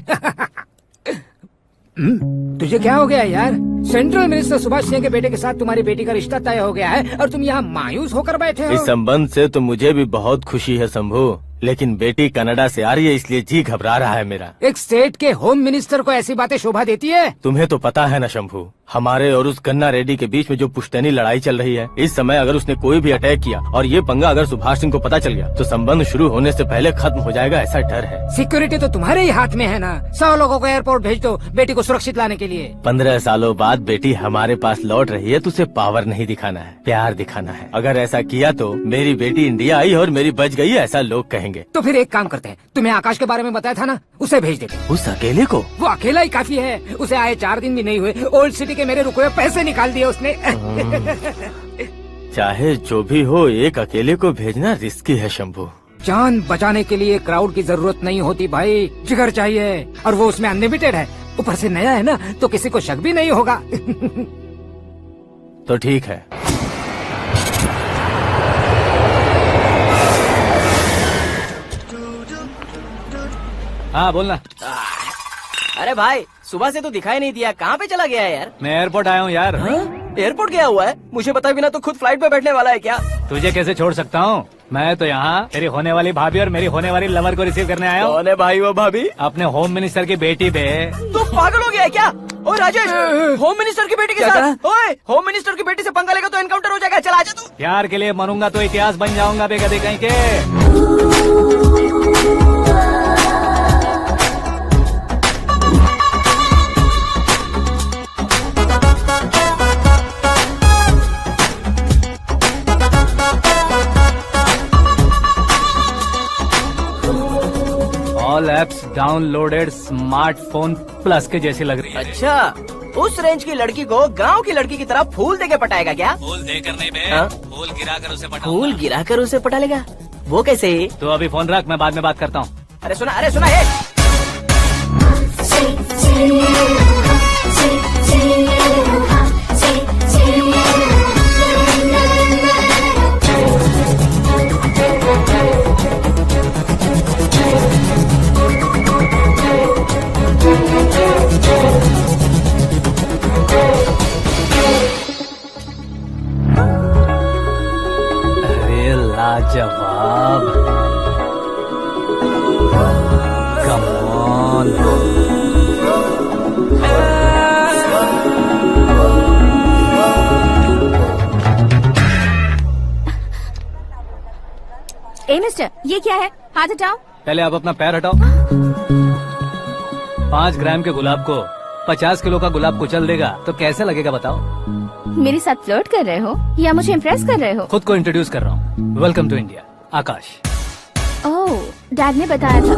तुझे क्या हो गया यार? सेंट्रल मिनिस्टर सुभाष सिंह के बेटे के साथ तुम्हारी बेटी का रिश्ता तय हो गया है और तुम यहाँ मायूस होकर बैठे हो। इस संबंध से तो मुझे भी बहुत खुशी है शंभू, लेकिन बेटी कनाडा से आ रही है इसलिए जी घबरा रहा है मेरा। एक स्टेट के होम मिनिस्टर को ऐसी बातें शोभा देती है? तुम्हें तो पता है ना शंभू, हमारे और उस गन्ना रेड्डी के बीच में जो पुश्तैनी लड़ाई चल रही है। इस समय अगर उसने कोई भी अटैक किया और ये पंगा अगर सुभाष सिंह को पता चल गया तो संबंध शुरू होने से पहले खत्म हो जाएगा, ऐसा डर है। सिक्योरिटी तो तुम्हारे ही हाथ में है ना। 100 लोगों को एयरपोर्ट भेज दो बेटी को सुरक्षित लाने के लिए। 15 सालों बाद बेटी हमारे पास लौट रही है तो उसे पावर नहीं दिखाना है, प्यार दिखाना है। अगर ऐसा किया तो मेरी बेटी इंडिया आई और मेरी बच गई, ऐसा लोग कहेंगे। तो फिर एक काम करते हैं, तुम्हें आकाश के बारे में बताया था ना, उसे भेज देते। उस अकेले को? वो अकेला ही काफी है। उसे आए 4 दिन भी नहीं हुए, ओल्ड सिटी के मेरे रुके हुए पैसे निकाल दिए उसने। चाहे जो भी हो, एक अकेले को भेजना रिस्की है शंभू। जान बचाने के लिए क्राउड की जरूरत नहीं होती भाई, जिगर चाहिए, और वो उसमें अनलिमिटेड है। ऊपर से नया है ना तो किसी को शक भी नहीं होगा। तो ठीक है। हाँ बोलना। अरे भाई सुबह से तो दिखाई नहीं दिया, कहाँ पे चला गया है यार? मैं एयरपोर्ट आया हूँ यार। एयरपोर्ट गया हुआ है? मुझे बताए बिना तो खुद फ्लाइट पे बैठने वाला है क्या? तुझे कैसे छोड़ सकता हूँ? मैं तो यहाँ तेरी होने वाली भाभी और मेरी होने वाली लवर को रिसीव करने आया हूँ। कौन है भाई वो भाभी? अपने होम मिनिस्टर की बेटी पे। तो पागल हो गया है क्या? ओए राजेश, होम मिनिस्टर की बेटी के साथ? ओए होम मिनिस्टर की बेटी से पंगा लेगा तो एनकाउंटर हो जाएगा। चल आजा तू। प्यार के लिए मरूंगा तो इतिहास बन जाऊंगा बेकदे कहीं के। All apps downloaded smartphone plus के जैसी लग रही है। अच्छा, उस रेंज की लड़की को गांव की लड़की की तरह फूल देके पटाएगा क्या? फूल देकर नहीं बे, फूल गिराकर उसे पटाऊंगा। फूल गिराकर उसे पटा लेगा? वो कैसे? तो अभी फोन रख, मैं बाद में बात करता हूँ। अरे सुना है। अरे लाजवाब, मिस्टर, ये क्या है? हाथ हटाओ। पहले आप अपना पैर हटाओ। 5 ग्राम के गुलाब को 50 किलो का गुलाब कुचल देगा तो कैसे लगेगा बताओ? मेरे साथ फ्लर्ट कर रहे हो या मुझे इम्प्रेस कर रहे हो? खुद को इंट्रोड्यूस कर रहा हूँ। Welcome to India, Akash. Oh, dad ने बताया था।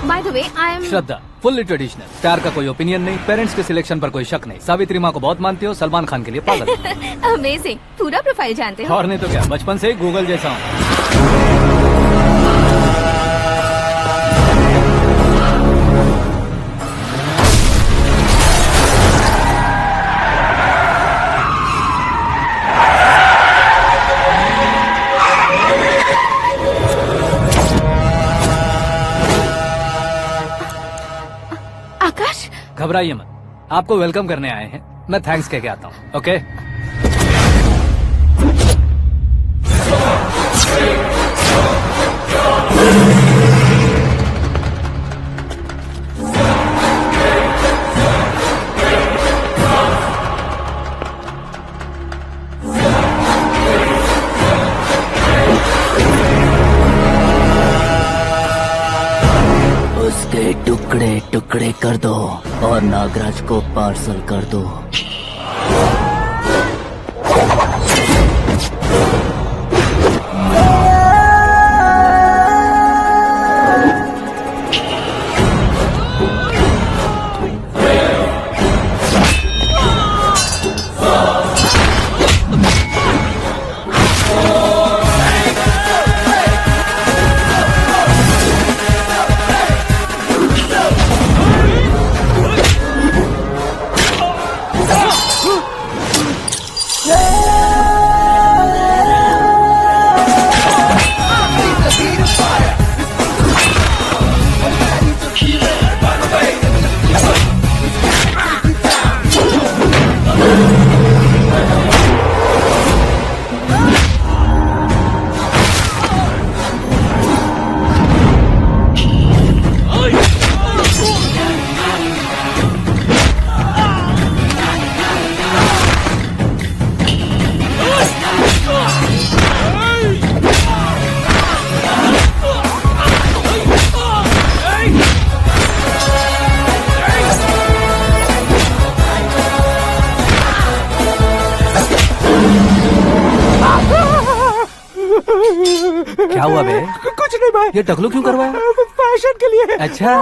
By the way, I am Shraddha, fully traditional. प्यार का कोई ओपिनियन नहीं, पेरेंट्स के सिलेक्शन पर कोई शक नहीं। सावित्री माँ को बहुत मानती हो, सलमान खान के लिए पागल। अमेजिंग, पूरा प्रोफाइल जानते हो। और नहीं तो क्या, बचपन से ही गूगल जैसा हूँ। आकाश, घबराइए मत, आपको वेलकम करने आए हैं। मैं थैंक्स कह के आता हूँ। ओके, उसके टुकड़े टुकड़े कर दो और नागराज को पार्सल कर दो। क्या हुआ बे? कुछ नहीं भाई। ये टकलू क्यों करवाया? फैशन के लिए। अच्छा,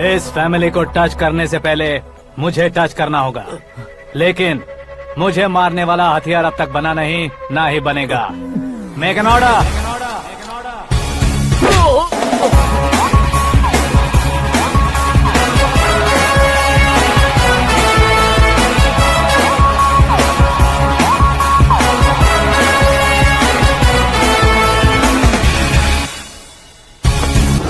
इस फैमिली को टच करने से पहले मुझे टच करना होगा, लेकिन मुझे मारने वाला हथियार अब तक बना नहीं, ना ही बनेगा। Make an order.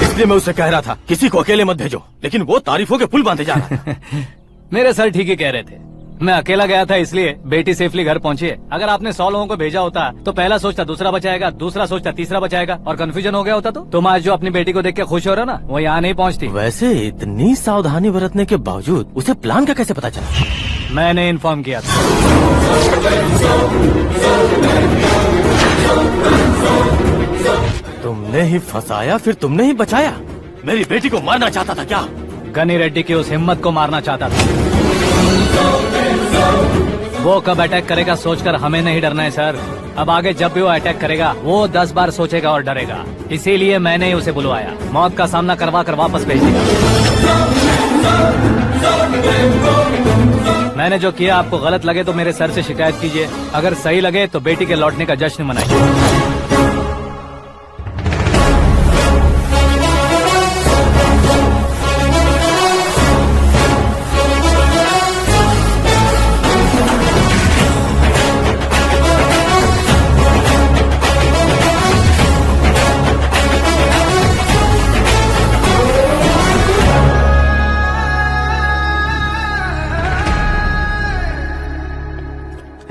इसलिए मैं उससे कह रहा था किसी को अकेले मत भेजो, लेकिन वो तारीफों के पुल बांधे जा रहा है। मेरे सर ठीक ही कह रहे थे। मैं अकेला गया था इसलिए बेटी सेफली घर पहुंची है। अगर आपने 100 लोगों को भेजा होता तो पहला सोचता दूसरा बचाएगा, दूसरा सोचता तीसरा बचाएगा, और कंफ्यूजन हो गया होता तो तुम आज जो अपनी बेटी को देख के खुश हो रहे हो ना, वो यहाँ नहीं पहुँचती। वैसे इतनी सावधानी बरतने के बावजूद उसे प्लान का कैसे पता चला? मैंने इन्फॉर्म किया था। तुमने ही फंसाया, फिर तुमने ही बचाया। मेरी बेटी को मारना चाहता था क्या? गनी रेड्डी की उस हिम्मत को मारना चाहता था। वो कब अटैक करेगा सोचकर हमें नहीं डरना है सर, अब आगे जब भी वो अटैक करेगा वो 10 बार सोचेगा और डरेगा। इसीलिए मैंने ही उसे बुलवाया। मौत का सामना करवा कर वापस भेज दिया। मैंने जो किया आपको गलत लगे तो मेरे सर से शिकायत कीजिए, अगर सही लगे तो बेटी के लौटने का जश्न मनाइए।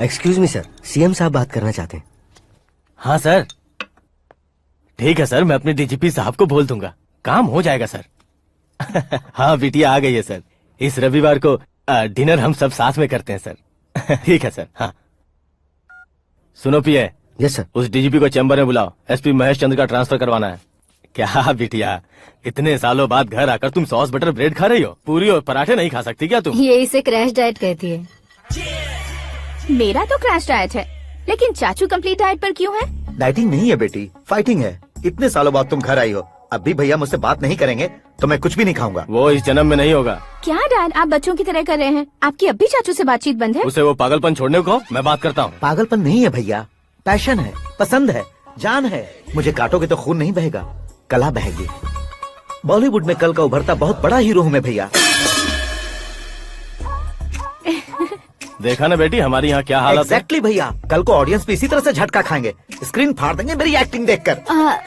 एक्सक्यूज मी सर, सीएम साहब बात करना चाहते हैं। हाँ सर, ठीक है सर, मैं अपने डीजीपी साहब को बोल दूंगा, काम हो जाएगा सर। हाँ बिटिया आ गई है सर, इस रविवार को डिनर हम सब साथ में करते हैं सर। ठीक है सर। हाँ सुनो पिए। Yes sir. उस डीजीपी को चैम्बर में बुलाओ, एसपी महेश चंद्र का ट्रांसफर करवाना है। क्या बिटिया, इतने सालों बाद घर आकर तुम सॉस बटर ब्रेड खा रही हो, पूरी और पराठे नहीं खा सकती क्या तुम? ये इसे क्रैश डाइट कहती है। मेरा तो क्रैश डाइट है, लेकिन चाचू कंप्लीट डाइट पर क्यों है? डाइटिंग नहीं है बेटी, फाइटिंग है। इतने सालों बाद तुम घर आई हो, अब भी भैया मुझसे बात नहीं करेंगे तो मैं कुछ भी नहीं खाऊंगा। वो इस जन्म में नहीं होगा। क्या डैड, आप बच्चों की तरह कर रहे हैं? आपकी अब भी चाचू से बातचीत बंद है? उसे वो पागलपन छोड़ने को मैं बात करता हूँ। पागलपन नहीं है भैया, पैशन है, पसंद है, जान है। मुझे काटोगे तो खून नहीं बहेगा, कला बहेगी। बॉलीवुड में कल का उभरता बहुत बड़ा हीरो हूँ मैं भैया। देखा ना बेटी हमारी यहाँ क्या हालत है। एग्जैक्टली भैया, कल को ऑडियंस भी इसी तरह से झटका खाएंगे, स्क्रीन फाड़ देंगे मेरी एक्टिंग देखकर।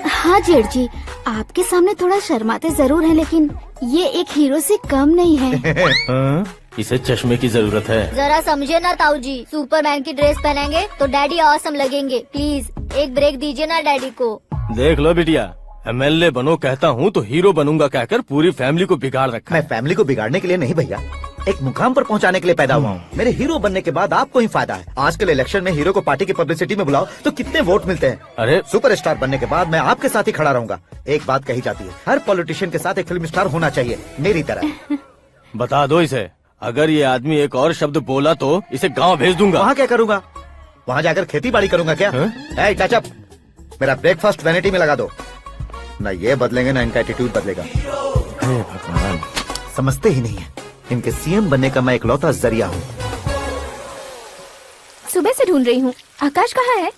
हाँ जेठ जी, आपके सामने थोड़ा शर्माते जरूर हैं, लेकिन ये एक हीरो से कम नहीं है। इसे चश्मे की जरूरत है। जरा समझे ना ताऊ जी, सुपरमैन की ड्रेस पहनेंगे तो डैडी ऑसम लगेंगे। प्लीज एक ब्रेक दीजिए ना डैडी को। देख लो बिटिया, एमएलए बनो कहता हूँ तो हीरो बनूंगा कहकर पूरी फैमिली को बिगाड़ रखा। मैं फैमिली को बिगाड़ने के लिए नहीं भैया, एक मुकाम पर पहुंचाने के लिए पैदा हुआ हूँ। मेरे हीरो बनने के बाद आपको ही फायदा है। आजकल इलेक्शन में हीरो को पार्टी की पब्लिसिटी में बुलाओ तो कितने वोट मिलते हैं। अरे सुपरस्टार बनने के बाद मैं आपके साथ ही खड़ा रहूंगा। एक बात कही जाती है, हर पॉलिटिशियन के साथ एक फिल्म स्टार होना चाहिए, मेरी तरह। बता दो इसे, अगर ये आदमी एक और शब्द बोला तो इसे गाँव भेज दूंगा। वहाँ क्या करूँगा? वहाँ जाकर खेती बाड़ी करूँगा क्या? टचअप, मेरा ब्रेकफास्ट वैनिटी में लगा दो। न ये बदलेंगे न इनका एटीट्यूड बदलेगा। भगवान, समझते ही नहीं है, इनके सीएम बनने का मैं इकलौता जरिया हूँ। सुबह से ढूंढ रही हूँ, आकाश कहाँ है?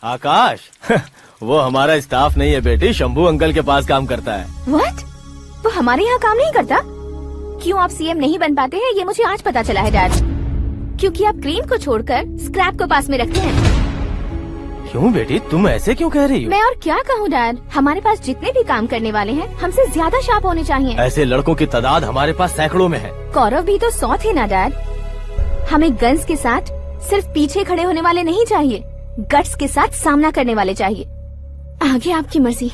आकाश? वो हमारा स्टाफ नहीं है बेटी, शंभू अंकल के पास काम करता है। व्हाट? वो हमारे यहाँ काम नहीं करता? क्यों आप सीएम नहीं बन पाते हैं ये मुझे आज पता चला है डैड। क्योंकि आप क्रीम को छोड़कर स्क्रैप को पास में रखते हैं। क्यों बेटी, तुम ऐसे क्यों कह रही हो? मैं और क्या कहूँ डैड, हमारे पास जितने भी काम करने वाले हैं हमसे ज्यादा शार्प होने चाहिए। ऐसे लड़कों की तादाद हमारे पास सैकड़ों में है। कौरव भी तो 100 थे ना डैड। हमें गन्स के साथ सिर्फ पीछे खड़े होने वाले नहीं चाहिए, गट्स के साथ सामना करने वाले चाहिए। आगे आपकी मर्जी।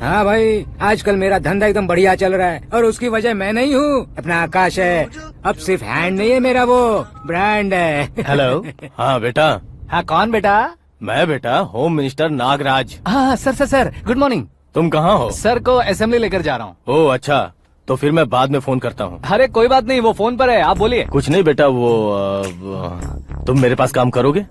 हाँ भाई, आजकल मेरा धंधा एकदम बढ़िया चल रहा है और उसकी वजह मैं नहीं हूँ, अपना आकाश है। अब सिर्फ हैंड नहीं है मेरा, वो ब्रांड है। हेलो। हाँ बेटा। हाँ कौन बेटा? मैं बेटा, होम मिनिस्टर नागराज। हाँ सर गुड मॉर्निंग। तुम कहाँ हो? सर को असेंबली लेकर जा रहा हूँ। ओह अच्छा, तो फिर मैं बाद में फोन करता हूँ। अरे कोई बात नहीं, वो फोन पर है, आप बोलिए। कुछ नहीं बेटा, तुम मेरे पास काम करोगे?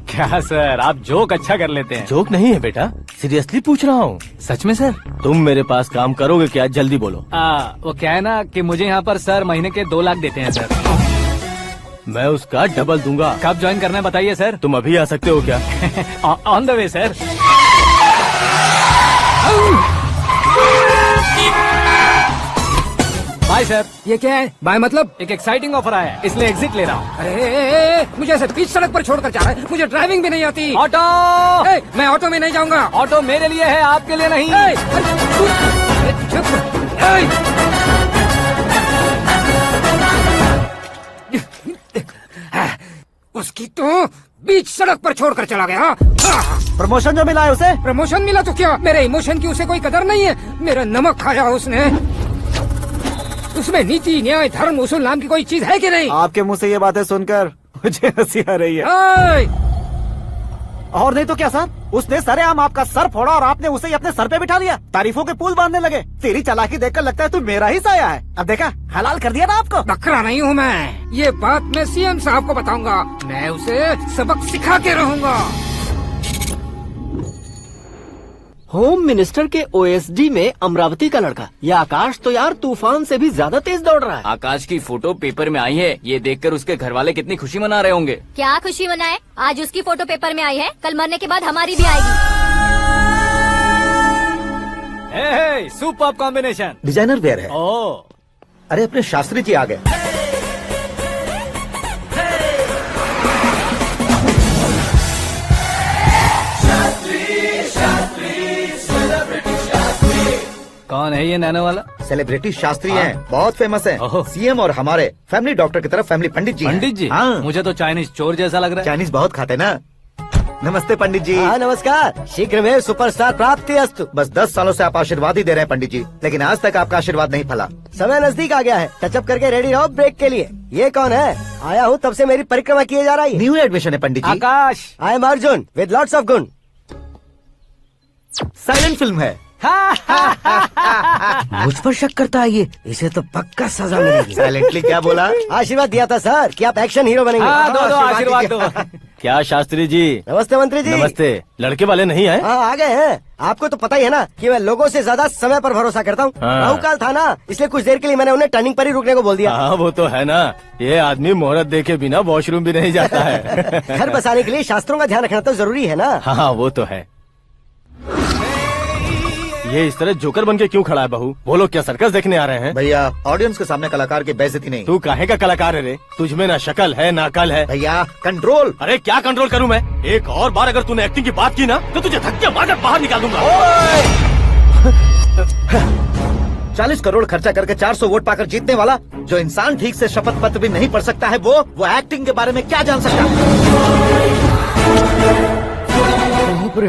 क्या सर, आप जोक अच्छा कर लेते हैं। जोक नहीं है बेटा, सीरियसली पूछ रहा हूँ। सच में सर? तुम मेरे पास काम करोगे क्या? जल्दी बोलो। वो क्या है ना कि मुझे यहाँ पर सर महीने के 2 लाख देते हैं सर। मैं उसका डबल दूंगा। कब ज्वाइन करना है बताइए सर। तुम अभी आ सकते हो क्या? On the way sir. Bye sir. ये क्या है? बाय मतलब? एक एक्साइटिंग ऑफर आया है, इसलिए एग्जिट ले रहा हूँ। अरे मुझे ऐसे बीच सड़क पर छोड़कर जा रहा है, मुझे ड्राइविंग भी नहीं आती। ऑटो! मैं ऑटो में नहीं जाऊंगा। ऑटो मेरे लिए है, आपके लिए नहीं। उसकी तो बीच सड़क पर छोड़कर चला गया। प्रमोशन जो मिला है उसे? प्रमोशन मिला तो क्या, मेरे इमोशन की उसे कोई कदर नहीं है। मेरा नमक खाया उसने। उसमें नीति, न्याय, धर्म, उसूल नाम की कोई चीज है कि नहीं? आपके मुंह से ये बातें सुनकर मुझे हंसी आ रही है। और नहीं तो क्या साहब, उसने सरेआम आपका सर फोड़ा और आपने उसे ही अपने सर पे बिठा लिया। तारीफों के पुल बांधने लगे। तेरी चालाकी देखकर लगता है तू मेरा ही साया है। अब देखा, हलाल कर दिया ना आपको। बकरा नहीं हूँ मैं, ये बात मैं सीएम साहब को बताऊंगा। मैं उसे सबक सिखा के रहूंगा। होम मिनिस्टर के ओएसडी में अमरावती का लड़का, ये आकाश तो यार तूफान से भी ज्यादा तेज दौड़ रहा है। आकाश की फोटो पेपर में आई है, ये देखकर उसके घर वाले कितनी खुशी मना रहे होंगे। क्या खुशी मनाए, आज उसकी फोटो पेपर में आई है, कल मरने के बाद हमारी भी आएगी। Super combination. डिजाइनर वेयर है। ओह, अरे अपने शास्त्री जी आ गए। कौन है ये नैनो वाला? सेलिब्रिटी शास्त्री हैं, बहुत फेमस हैं। सीएम और हमारे फैमिली डॉक्टर की तरफ फैमिली पंडित जी हैं। पंडित जी? हाँ। मुझे तो चाइनीज चोर जैसा लग रहा है। चाइनीज बहुत खाते ना। नमस्ते पंडित जी। हाँ नमस्कार, शीघ्र में सुपरस्टार प्राप्ति अस्तु। बस 10 सालों से आप आशीर्वाद ही दे रहे हैं पंडित जी, लेकिन आज तक आपका आशीर्वाद नहीं फला। समय नजदीक आ गया है, टचअप करके रेडी रहो ब्रेक के लिए। ये कौन है? आया हूँ तब से मेरी परिक्रमा किए जा रही है। न्यू एडमिशन है Pandit ji. Akash. I am Arjun with lots of गुण। साइलेंट फिल्म है। मुझ पर शक करता है ये, इसे तो पक्का सजा मिलेगी। साइलेंटली क्या बोला? आशीर्वाद दिया था सर कि आप एक्शन हीरो बनेंगे। हाँ, दो आशीर्वाद दो। क्या शास्त्री जी? नमस्ते मंत्री जी। नमस्ते। लड़के वाले नहीं आए? हाँ आ गए हैं। आपको तो पता ही है ना कि मैं लोगों से ज्यादा समय पर भरोसा करता हूँ। हाँ। राहुकाल था ना, इसलिए कुछ देर के लिए मैंने उन्हें टर्निंग पर ही रुकने को बोल दिया। हाँ वो तो है ना, ये आदमी मुहूर्त देखे बिना वॉशरूम भी नहीं जाता है। घर बसाने के लिए शास्त्रों का ध्यान रखना तो जरूरी है ना। हाँ वो तो है। ये इस तरह जोकर बन के क्यों खड़ा है बहू? वो लोग क्या सर्कस देखने आ रहे हैं? भैया ऑडियंस के सामने कलाकार की बेइज्जती नहीं। तू काहे का कलाकार है रे? तुझमें ना शक्ल है ना अकल है। भैया कंट्रोल। अरे क्या कंट्रोल करूं मैं? एक और बार अगर तूने एक्टिंग की बात की ना तो तुझे धक्के मारकर बाहर निकाल दूंगा। 40 करोड़ खर्चा करके 400 वोट पाकर जीतने वाला, जो इंसान ठीक से शपथ पत्र भी नहीं पढ़ सकता है, वो एक्टिंग के बारे में क्या जान सकता है?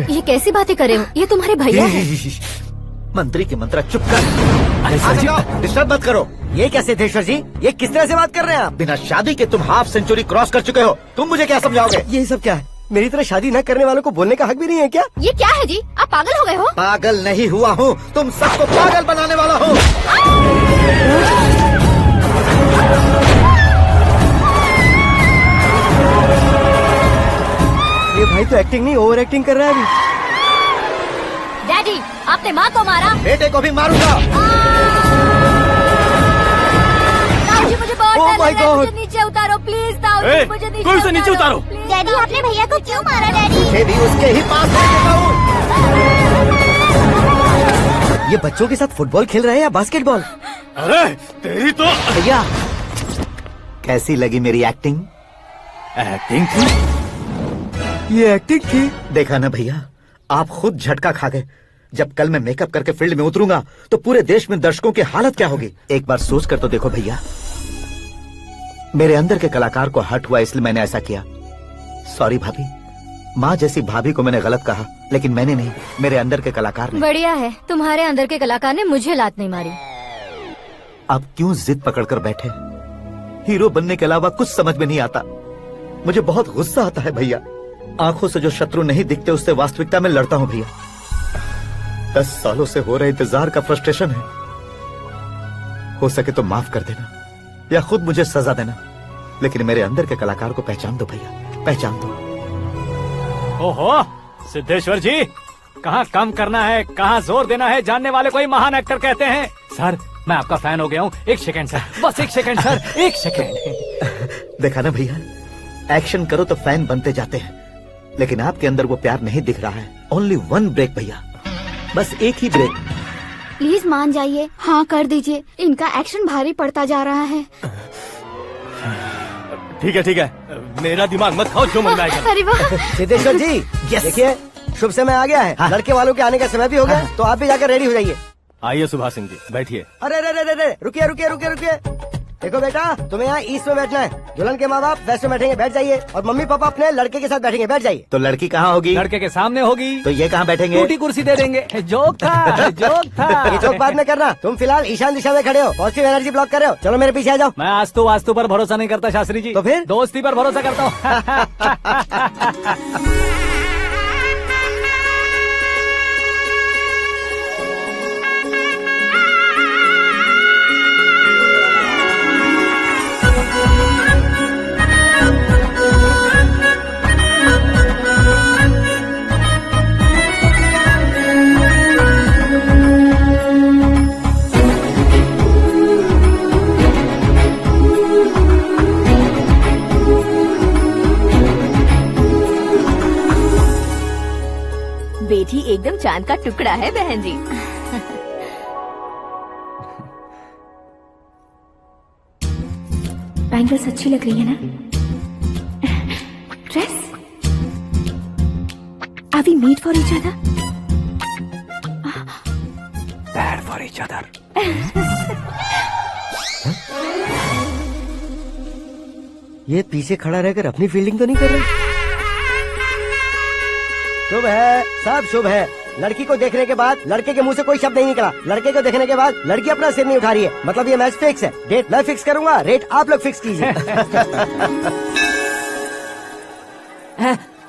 ये कैसी बातें कर रहे हो? ये तुम्हारे भैया हैं। मंत्री की मंत्रा चुप कर। अरे सर जी डिस्टर्ब मत करो। ये क्या सिद्धेश्वर जी, ये किस तरह से बात कर रहे हैं आप? बिना शादी के तुम हाफ सेंचुरी क्रॉस कर चुके हो, तुम मुझे क्या समझाओगे? ये सब क्या है? मेरी तरह शादी न करने वालों को बोलने का हक भी नहीं है क्या? ये क्या है जी, आप पागल हो गए हो? पागल नहीं हुआ हूँ, तुम सबको पागल बनाने वाला हूँ। ये भाई तो एक्टिंग नहीं ओवर एक्टिंग कर रहा है अभी। डैडी, आपने माँ को मारा। बेटे को भी मारूंगा। ताऊ जी मुझे बहुत Oh डर my लग रहा है, God! मुझे नीचे उतारो प्लीज। ताऊ जी मुझे नीचे कोई उसे नीचे उतारो। डैडी आपने भैया को क्यों मारा डैडी? मुझे भी उसके ही पास ले देता हूँ। ये बच्चों के साथ फुटबॉल खेल रहे हैं या बास्केटबॉल? अरे तेरी तो भैया कैसी लगी मेरी एक्टिंग? एक्टिंग थी? ये एक्टिंग थी। देखा ना भैया, आप खुद झटका खा गए। जब कल मैं मेकअप करके फील्ड में उतरूंगा तो पूरे देश में दर्शकों की हालत क्या होगी? एक बार सोच कर तो देखो भैया। मेरे अंदर के कलाकार को हर्ट हुआ इसलिए मैंने ऐसा किया। सॉरी भाभी। माँ जैसी भाभी को मैंने गलत कहा, लेकिन मैंने नहीं, मेरे अंदर के कलाकार ने। बढ़िया है, तुम्हारे अंदर के कलाकार ने मुझे लात नहीं मारी। आप क्यों जिद पकड़कर बैठे? हीरो बनने के अलावा कुछ समझ में नहीं आता। मुझे बहुत गुस्सा आता है भैया। आंखों से जो शत्रु नहीं दिखते उससे वास्तविकता में लड़ता हूँ भैया। 10 सालों से हो रहे इंतजार का फ्रस्ट्रेशन है। हो सके तो माफ कर देना या खुद मुझे सजा देना, लेकिन मेरे अंदर के कलाकार को पहचान दो भैया, पहचान दो। ओहो सिद्धेश्वर जी, कहाँ कम करना है कहाँ जोर देना है, जानने वाले को ही महान एक्टर कहते हैं। सर मैं आपका फैन हो गया हूँ। एक सेकंड सर, बस एक सेकंड सर, एक सेकंड। देखा ना भैया, एक्शन करो तो फैन बनते जाते हैं, लेकिन आपके अंदर वो प्यार नहीं दिख रहा है। ओनली वन ब्रेक भैया, बस एक ही ब्रेक। प्लीज मान जाइए, हाँ कर दीजिए। इनका एक्शन भारी पड़ता जा रहा है। ठीक है, मेरा दिमाग मत खाओ, जो मन में आएगा। अरे वाह सिद्धेश्वर जी देखिए, शुभ समय आ गया है। हाँ। लड़के वालों के आने का समय भी हो गया, तो आप भी जाकर रेडी हो जाइए। आइए सुभाष सिंह जी, बैठिए। अरे रे रे रे रे, रुकिए रुकिए रुकिए रुकिए। देखो बेटा, तुम्हें यहाँ ईस्ट में बैठना है। दुल्हन के माँ बाप वेस्ट में बैठेंगे, बैठ जाइए। और मम्मी पापा अपने लड़के के साथ बैठेंगे, बैठ जाइए। तो लड़की कहाँ होगी? लड़के के सामने होगी। तो ये कहाँ बैठेंगे? टूटी कुर्सी दे देंगे। जोक था, जोक था। ये जोक बाद में करना। तुम फिलहाल ईशान दिशा में खड़े हो, पॉजिटिव एनर्जी ब्लॉक कर रहे हो। चलो मेरे पीछे आ जाओ। मैं आज तो वास्तु पर भरोसा नहीं करता शास्त्री जी। तो फिर? दोस्ती पर भरोसा करता हूँ। चांद का टुकड़ा है बहन जी। बैंगल्स अच्छी लग रही है ना? Dress? Are we made for each other? Bad for each other. ये पीछे खड़ा रहकर अपनी फील्डिंग तो नहीं कर रहा? शुभ है, सब शुभ है। लड़की को देखने के बाद लड़के के मुंह से कोई शब्द नहीं निकला। लड़के को देखने के बाद लड़की अपना सिर नहीं उठा रही है। मतलब ये मैच फिक्स है। डेट मैं फिक्स करूंगा, रेट आप लोग फिक्स कीजिए।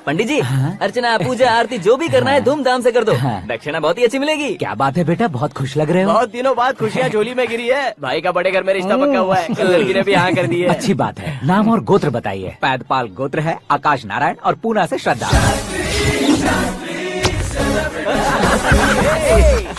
पंडित जी, अर्चना, पूजा, आरती जो भी करना है धूमधाम से कर दो। दक्षिणा बहुत ही अच्छी मिलेगी। क्या बात है बेटा, बहुत खुश लग रहे हो। बहुत दिनों बाद खुशियाँ झोली में गिरी है। भाई का बड़े घर में रिश्ता पक्का हुआ है। कल लड़की ने भी हाँ कर दी है। अच्छी बात है। नाम और गोत्र बताइए। पैदपाल गोत्र है, आकाश नारायण, और पूना से श्रद्धा।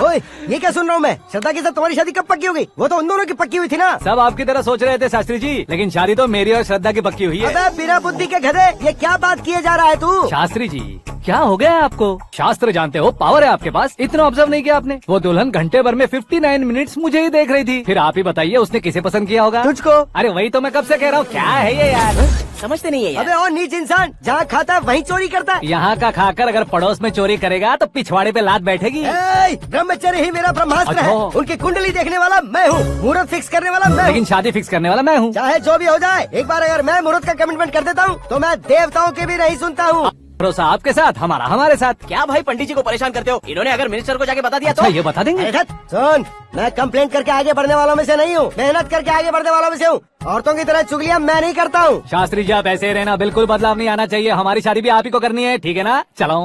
ओए, ये क्या सुन रहा हूँ मैं? श्रद्धा के साथ तुम्हारी शादी कब पक्की हो गई? वो तो उन दोनों की पक्की हुई थी ना। सब आपकी तरह सोच रहे थे शास्त्री जी, लेकिन शादी तो मेरी और श्रद्धा की पक्की हुई है। अबे बिना बुद्धि के गधे, ये क्या बात किए जा रहा है तू? शास्त्री जी, क्या हो गया है आपको? शास्त्र जानते हो, पावर है आपके पास। इतना ऑब्जर्व नहीं किया आपने? वो दुल्हन घंटे भर में 59 मिनट्स मुझे ही देख रही थी। फिर आप ही बताइए उसने किसे पसंद किया होगा? तुझको। अरे वही तो मैं कब से कह रहा हूँ, क्या है ये यार? समझते नहीं है यार। अबे और नीच इंसान, जहाँ खाता है वहीं चोरी करता है। यहाँ का खाकर अगर पड़ोस में चोरी करेगा तो पिछवाड़े पे लात बैठेगी। ब्रह्मचर्य ही मेरा ब्रह्मास्त्र अच्छा। है। उनकी कुंडली देखने वाला मैं हूँ, मुहूर्त फिक्स करने वाला मैं हूँ। लेकिन शादी फिक्स करने वाला मैं हूँ। चाहे जो भी हो जाए, एक बार अगर मैं मुहूर्त का कमिटमेंट कर देता हूँ तो मैं देवताओं की भी नहीं सुनता हूँ। भरोसा आपके साथ, हमारा हमारे साथ। क्या भाई पंडित जी को परेशान करते हो? इन्होंने अगर मिनिस्टर को जाके बता दिया तो? अच्छा, ये बता देंगे। सुन, मैं कंप्लेंट करके आगे बढ़ने वालों में से नहीं हूँ, मेहनत करके आगे बढ़ने वालों में से हूँ। औरतों की तरह चुगलियाँ मैं नहीं करता हूँ। शास्त्री जी, आप ऐसे ही रहना, बिल्कुल बदलाव नहीं आना चाहिए। हमारी शादी भी आप ही को करनी है, ठीक है ना? चलो।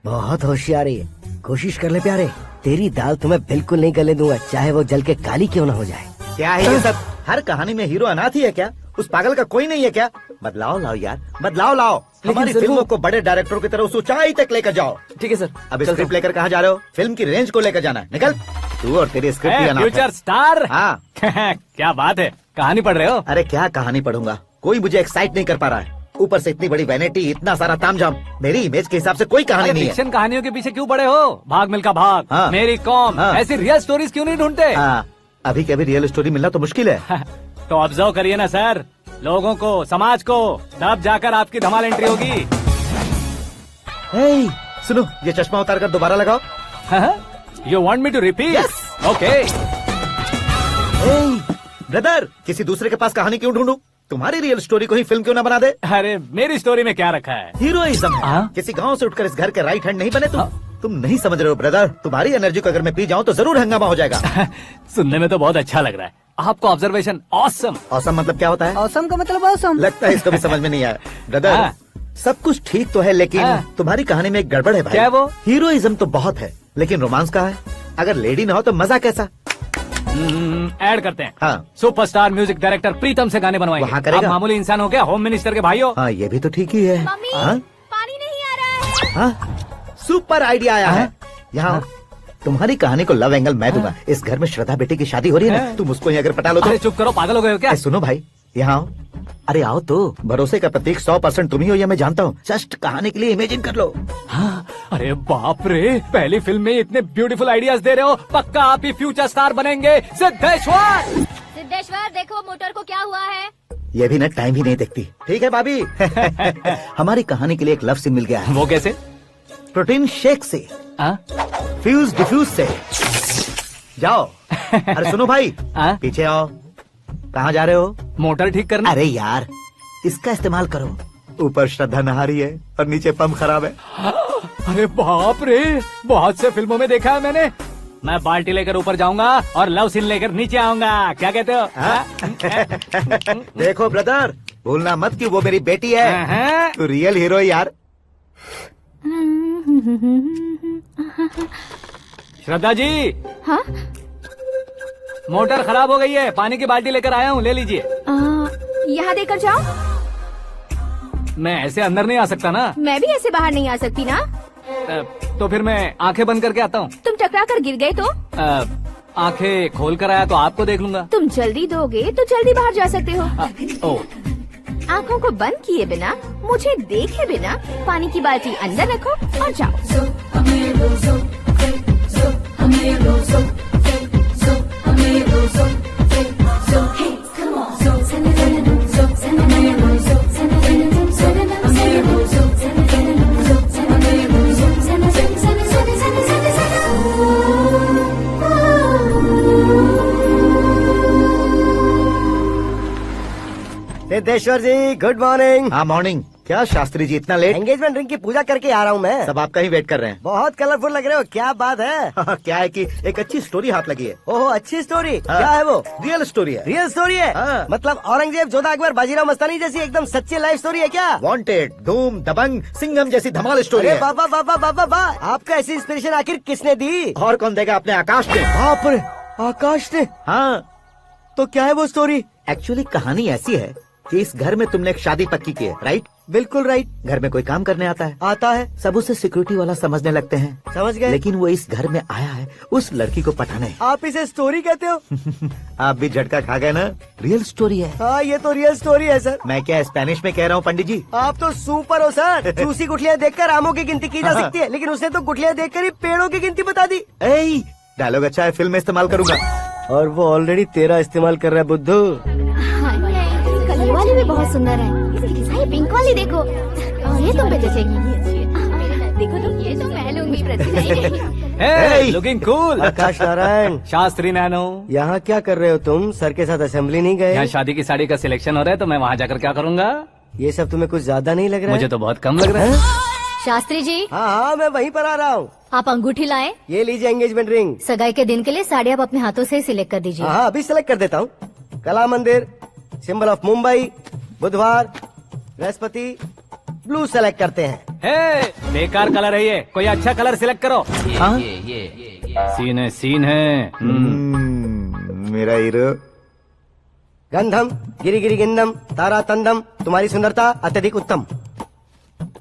बहुत होशियारी है, कोशिश कर ले प्यारे। तेरी दाल तुम्हें बिल्कुल नहीं गले दूंगा, चाहे वो जल के काली क्यों न हो जाए। क्या है ये सब? हर कहानी में हीरो अनाथ ही है क्या? उस पागल का कोई नहीं है क्या? बदलाव लाओ यार, बदलाव लाओ। हमारी फिल्मों को बड़े डायरेक्टरों की तरह उस ऊंचाई तक लेकर जाओ। ठीक है सर। अब स्क्रिप्ट लेकर कहाँ जा रहे हो? फिल्म की रेंज को लेकर जाना है। निकल तू और तेरी स्क्रिप्ट भी अनाथ है। Future star. हाँ। क्या बात है, कहानी पढ़ रहे हो? अरे क्या कहानी पढ़ूंगा, कोई मुझे एक्साइट नहीं कर पा रहा है। ऊपर से इतनी बड़ी वैनिटी, इतना सारा तामझाम। मेरी इमेज के हिसाब से कोई कहानी नहीं है। फिक्शन कहानियों के पीछे क्यों पड़े हो? भाग मिल्खा भाग, हाँ। मेरी कॉम, हाँ। ऐसी रियल स्टोरीज क्यों नहीं ढूंढते? अभी कभी रियल स्टोरी मिलना तो मुश्किल है। तो ऑब्जर्व करिए ना सर, लोगों को, समाज को, तब जाकर आपकी धमाल एंट्री होगी। सुनो, ये चश्मा उतार कर दोबारा लगाओ। You want me to repeat? Okay. Brother, किसी दूसरे के पास कहानी क्यों ढूंढूं? तुम्हारी रियल स्टोरी को ही फिल्म क्यों ना बना दे? अरे मेरी स्टोरी में क्या रखा है? हीरोइज्म है। किसी गांव से उठकर इस घर के राइट हैंड नहीं बने तुम नहीं समझ रहे हो ब्रदर। तुम्हारी एनर्जी को अगर मैं पी जाऊं तो जरूर हंगामा हो जाएगा। सुनने में तो बहुत अच्छा लग रहा है। आपको ऑब्जर्वेशन ऑसम। ऑसम मतलब क्या होता है? ऑसम का मतलब ऑसम। लगता है इसको भी समझ में नहीं आया। ब्रदर, सब कुछ ठीक तो है, लेकिन तुम्हारी कहानी में एक गड़बड़ है भाई। क्या वो? हीरोइज्म तो बहुत है, लेकिन रोमांस कहाँ है? अगर लेडी ना हो तो मजा कैसा? ऐड करते हैं। हाँ। सुपरस्टार म्यूजिक डायरेक्टर प्रीतम से गाने बनवाएंगे। वहाँ करेगा? आप मामूली इंसान हो क्या, होम मिनिस्टर के भाई हो? हाँ, ये भी तो ठीक ही है। मम्मी, हाँ? पानी नहीं आ रहा है। हाँ? सुपर आइडिया आया है। यहाँ तुम्हारी कहानी को लव एंगल मैं दूंगा। इस घर में श्रद्धा बेटी की शादी हो रही है ना, तुम उसको ही अगर पटा लो तो। अरे चुप करो, पागल हो गए हो क्या? सुनो भाई, यहाँ आओ। अरे आओ तो, भरोसे का प्रतीक 100% तुम ही हो, ये मैं जानता हूँ। जस्ट कहानी के लिए इमेजिन कर लो। हाँ, अरे बाप रे, पहली फिल्म में इतने ब्यूटीफुल आइडियाज दे रहे हो, पक्का आप ही फ्यूचर स्टार बनेंगे। सिद्धेश्वर, सिद्धेश्वर देखो मोटर को क्या हुआ है। ये भी ना टाइम ही नहीं देखती। ठीक है भाभी। हमारी कहानी के लिए एक लव सीन मिल गया है। वो कैसे? प्रोटीन शेक से, फ्यूज डिफ्यूज से। जाओ। अरे सुनो भाई, पीछे आओ। कहाँ जा रहे हो? मोटर ठीक करना। अरे यार, इसका इस्तेमाल करो। ऊपर श्रद्धा नहा रही है और नीचे पंप खराब है। अरे बाप रे, बहुत से फिल्मों में देखा है मैंने। मैं बाल्टी लेकर ऊपर जाऊंगा और लव सीन लेकर नीचे आऊंगा, क्या कहते हो? देखो ब्रदर, भूलना मत कि वो मेरी बेटी है। तू रियल हीरो यार। श्रद्धा जी। हाँ? मोटर खराब हो गई है, पानी की बाल्टी लेकर आया हूँ, ले लीजिए। यहाँ देकर जाओ। मैं ऐसे अंदर नहीं आ सकता ना। मैं भी ऐसे बाहर नहीं आ सकती ना। तो फिर मैं आंखें बंद करके आता हूँ। तुम टकरा कर गिर गए तो? आंखें खोल कर आया तो आपको देख लूंगा। तुम जल्दी दोगे तो जल्दी बाहर जा सकते हो। आँखों को बंद किए बिना, मुझे देखे बिना पानी की बाल्टी अंदर रखो और जाओ। सिद्धेश्वर जी गुड मॉर्निंग। हाँ मॉर्निंग। क्या शास्त्री जी इतना लेट? एंगेजमेंट रिंग की पूजा करके आ रहा हूँ मैं। सब आपका ही वेट कर रहे हैं। बहुत कलरफुल लग रहे हो, क्या बात है? क्या है कि एक अच्छी स्टोरी हाथ लगी है। ओह अच्छी स्टोरी। हाँ। क्या है वो? रियल स्टोरी है। रियल स्टोरी है? हाँ। मतलब औरंगजेब, जोधा अकबर, बाजीराव मस्तानी जैसी एकदम सच्ची लाइफ स्टोरी है क्या? वांटेड, धूम, दबंग, सिंघम जैसी धमाल स्टोरी अरे है। बाबा बाबा बाबा बा, आपका ऐसी इंस्पिरेशन आखिर किसने दी? और कौन देगा? अपने आकाश ने। बाप रे, आकाश ने? हाँ। तो क्या है वो स्टोरी? एक्चुअली कहानी ऐसी है कि इस घर में तुमने एक शादी पक्की की है, राइट? बिल्कुल राइट। घर में कोई काम करने आता है? आता है। सब उसे सिक्योरिटी वाला समझने लगते हैं। समझ गए। लेकिन वो इस घर में आया है उस लड़की को पटाने। आप इसे स्टोरी कहते हो? आप भी झटका खा गए ना? रियल स्टोरी है। हाँ ये तो रियल स्टोरी है सर। मैं क्या स्पेनिश में कह रहा हूँ पंडित जी? आप तो सुपर हो सर। चूसी गुठलियाँ देखकर आमों की गिनती की जा सकती है, लेकिन उसने तो गुठलियाँ देखकर ही पेड़ों की गिनती बता दी। डायलॉग अच्छा है, फिल्म में इस्तेमाल करूंगा। और वो ऑलरेडी तेरा इस्तेमाल कर रहा है बुद्धू। कलर वाली भी बहुत सुंदर है। इसकी डिजाइन पिंक वाली देखो, ये तुम पे जचेगी। देखो तो ये तो मैं लूंगी Hey, looking cool. आकाश नारायण। शास्त्री नैनो। यहाँ क्या कर रहे हो तुम? सर के साथ असेंबली नहीं गए? यहाँ शादी की साड़ी का सिलेक्शन हो रहा है तो मैं वहाँ जाकर क्या करूँगा? ये सब तुम्हें कुछ ज्यादा नहीं लग रहा है? मुझे तो बहुत कम लग रहा है। शास्त्री जी। हाँ हाँ मैं वहीं पर आ रहा हूँ। आप अंगूठी लाएं। ये लीजिए एंगेजमेंट रिंग। सगाई के दिन के लिए साड़ी आप अपने हाथों से ही सिलेक्ट कर दीजिए। हाँ अभी सिलेक्ट कर देता हूँ। कला मंदिर, सिंबल ऑफ मुंबई, बुधवार, बृहस्पति, ब्लू सेलेक्ट करते हैं। बेकार कलर है ये, कोई अच्छा कलर सिलेक्ट करो। सीन है। मेरा हीरो। गंधम गिरी गिरी गिंदम तारा तंदम, तुम्हारी सुंदरता अत्यधिक उत्तम।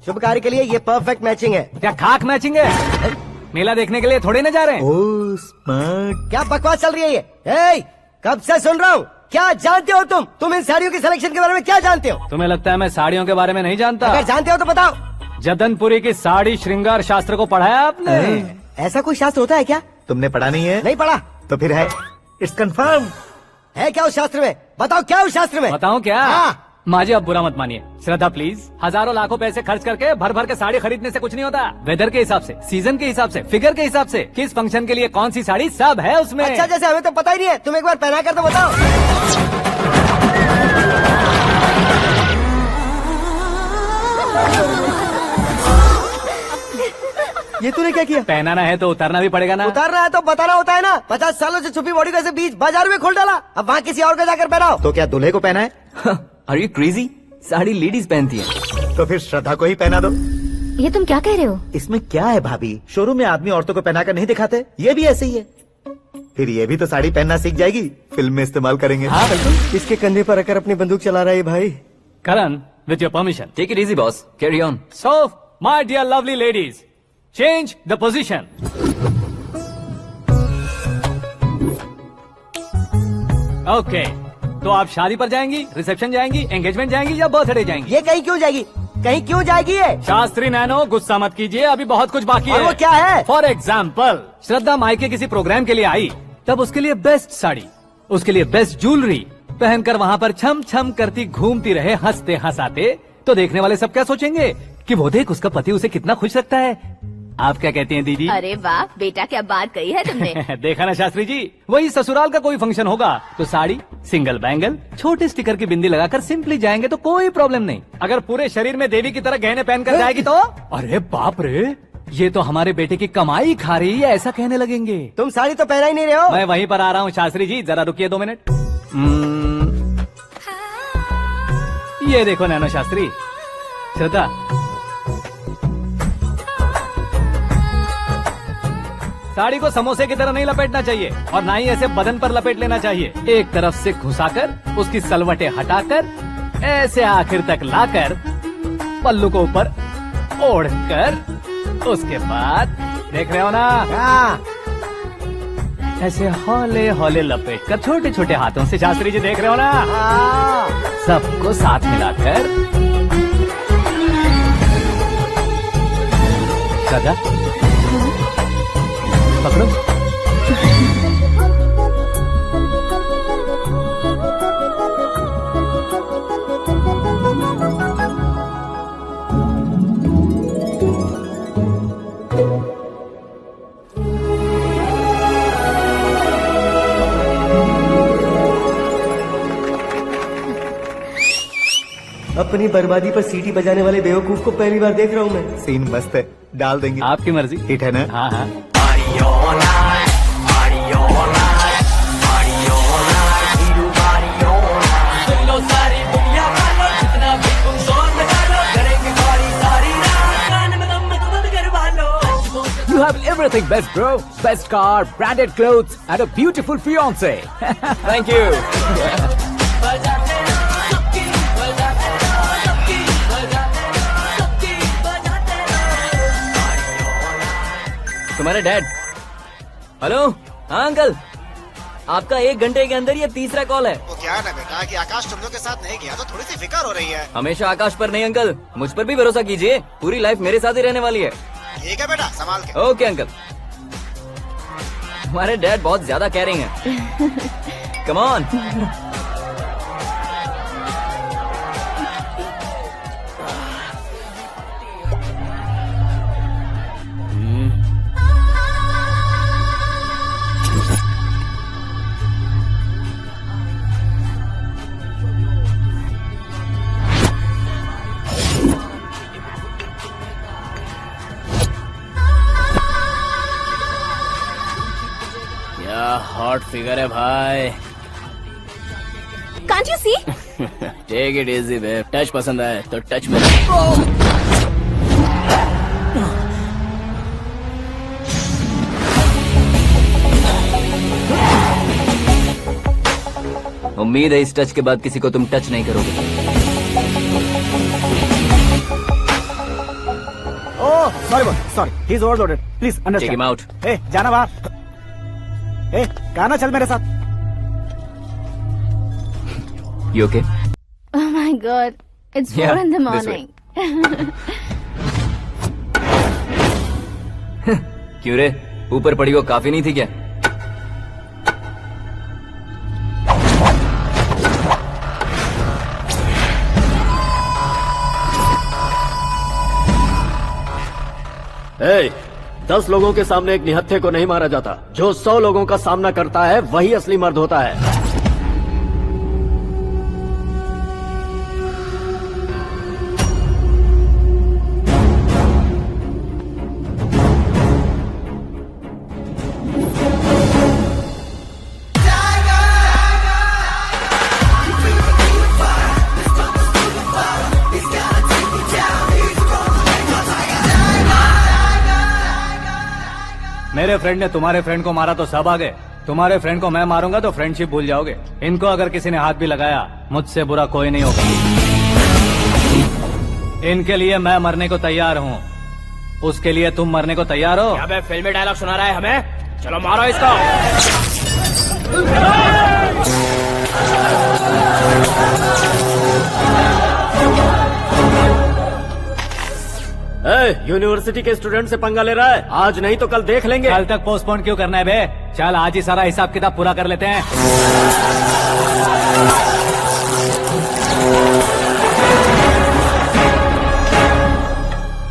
शुभ कार्य के लिए ये परफेक्ट मैचिंग है। क्या खाक मैचिंग है? मेला देखने के लिए थोड़े न जा रहे हैं। Oh smart. क्या बकवास चल रही है ये? कब से सुन रहा हूँ। क्या जानते हो तुम इन साड़ियों की सिलेक्शन के बारे में क्या जानते हो? तुम्हें लगता है मैं साड़ियों के बारे में नहीं जानता? अगर जानते हो तो बताओ। जदनपुरी की साड़ी श्रृंगार शास्त्र को पढ़ा है आपने? ऐसा कोई शास्त्र होता है क्या? तुमने पढ़ा नहीं है? नहीं पढ़ा। तो फिर है। It's confirm. है क्या उस शास्त्र में? बताओ क्या उस शास्त्र में? बताऊं क्या? हाँ। माजी आप बुरा मत मानिए। श्रद्धा प्लीज। हजारों लाखों पैसे खर्च करके भर भर के साड़ी खरीदने से कुछ नहीं होता। वेदर के हिसाब से, सीजन के हिसाब से, फिगर के हिसाब से, किस फंक्शन के लिए कौन सी साड़ी, सब है उसमें। अच्छा जैसे हमें तो पता ही नहीं है, तुम एक बार पहना कर तो बताओ। ये तूने क्या किया? पहनाना है तो उतारना भी पड़ेगा ना। उतारना है तो बताना होता है ना। 50 सालों से छुपी बॉडी को ऐसे बीच बाजार में खोल डाला, अब वहाँ किसी और को जाकर पहनाओ। तो क्या दूल्हे को पहना है? Are you crazy? Sari ladies पहनती है। तो फिर श्रद्धा को ही पहना दो। ये तुम क्या कह रहे हो? इसमें क्या है भाभी? शोरूम में आदमी औरतों को पहनाकर नहीं दिखाते? ये भी ऐसे ही है। फिर ये भी तो साड़ी पहनना सीख जाएगी, फिल्म में इस्तेमाल करेंगे। हाँ बिल्कुल। इसके कंधे पर रखकर अपनी बंदूक चला रहा है भाई। करण, with your permission. Take it easy, boss. Carry on. So, my dear lovely ladies, change the position. Okay. तो आप शादी पर जाएंगी, रिसेप्शन जाएंगी, एंगेजमेंट जाएंगी या बर्थडे जाएंगी? ये कहीं क्यों जाएगी? कहीं क्यों जाएगी ये? शास्त्री नैनो गुस्सा मत कीजिए, अभी बहुत कुछ बाकी और है। वो क्या है? फॉर एग्जाम्पल, श्रद्धा मायके किसी प्रोग्राम के लिए आई, तब उसके लिए बेस्ट साड़ी, उसके लिए बेस्ट ज्वेलरी पहनकर वहाँ पर छम छम करती घूमती रहे हंसते हंसाते, तो देखने वाले सब क्या सोचेंगे कि वो देख उसका पति उसे कितना खुश रखता है। आप क्या कहती हैं दीदी? अरे वाह बेटा, क्या बात कही है तुमने। देखा ना शास्त्री जी, वही ससुराल का कोई फंक्शन होगा तो साड़ी, सिंगल बैंगल, छोटे स्टिकर की बिंदी लगाकर सिंपली जाएंगे तो कोई प्रॉब्लम नहीं। अगर पूरे शरीर में देवी की तरह गहने पहनकर जाएगी तो अरे बाप रे, ये तो हमारे बेटे की कमाई खा रही है, ऐसा कहने लगेंगे। तुम साड़ी तो पहना ही नहीं रहे हो। मैं वहीं पर आ रहा हूँ शास्त्री जी, जरा रुकिए 2 मिनट। ये देखो नैनो शास्त्री, श्रद्धा साड़ी को समोसे की तरह नहीं लपेटना चाहिए और ना ही ऐसे बदन पर लपेट लेना चाहिए। एक तरफ से घुसाकर उसकी सलवटें हटाकर ऐसे आखिर तक लाकर पल्लू को ऊपर ओढ़कर उसके बाद देख रहे हो ना, ऐसे हौले हौले लपेट कर छोटे छोटे हाथों से, शास्त्री जी देख रहे हो ना, सबको साथ मिलाकर श्रद्धा पकड़ो। अपनी बर्बादी पर सीटी बजाने वाले बेवकूफ को पहली बार देख रहा हूँ मैं। सीन मस्त है, डाल देंगे। आपकी मर्जी। हिट है ना? हाँ हाँ। You have everything best, bro. Best car, branded clothes, and a beautiful fiance. Thank you. तुम्हारे डैड। हेलो, हाँ अंकल, आपका 1 घंटे के अंदर ये तीसरा कॉल है। वो क्या है ना बेटा कि आकाश तुम लोग के साथ नहीं गया तो थोड़ी सी फिक्र हो रही है। हमेशा आकाश पर नहीं अंकल, मुझ पर भी भरोसा कीजिए, पूरी लाइफ मेरे साथ ही रहने वाली है। ठीक है बेटा, संभाल के। Okay uncle. हमारे डैड बहुत ज्यादा केयरिंग है। Come on. हॉट फिगर है भाई। Can't you see? Take it easy बे। टच पसंद आए तो टच में। उम्मीद है इस टच के बाद किसी को तुम टच नहीं करोगे। Oh sorry sorry, he is overloaded, please understand. Take him out. ए जाना बाहर। ए गाना चल मेरे साथ। You okay? Oh my God, it's 4 Yeah, in the this morning. क्यों रे, ऊपर पड़ी वो काफी नहीं थी क्या? ए, 10 लोगों के सामने एक निहत्थे को नहीं मारा जाता। जो 100 लोगों का सामना करता है वही असली मर्द होता है। मेरे फ्रेंड ने तुम्हारे फ्रेंड को मारा तो सब आ गए, तुम्हारे फ्रेंड को मैं मारूंगा तो फ्रेंडशिप भूल जाओगे। इनको अगर किसी ने हाथ भी लगाया, मुझसे बुरा कोई नहीं होगा। इनके लिए मैं मरने को तैयार हूँ, उसके लिए तुम मरने को तैयार हो? क्या बे फिल्मी डायलॉग सुना रहा है हमें? चलो मारो इसको। यूनिवर्सिटी के स्टूडेंट से पंगा ले रहा है, आज नहीं तो कल देख लेंगे। कल तक पोस्टपोन क्यों करना है बे? चल आज ही सारा हिसाब किताब पूरा कर लेते हैं।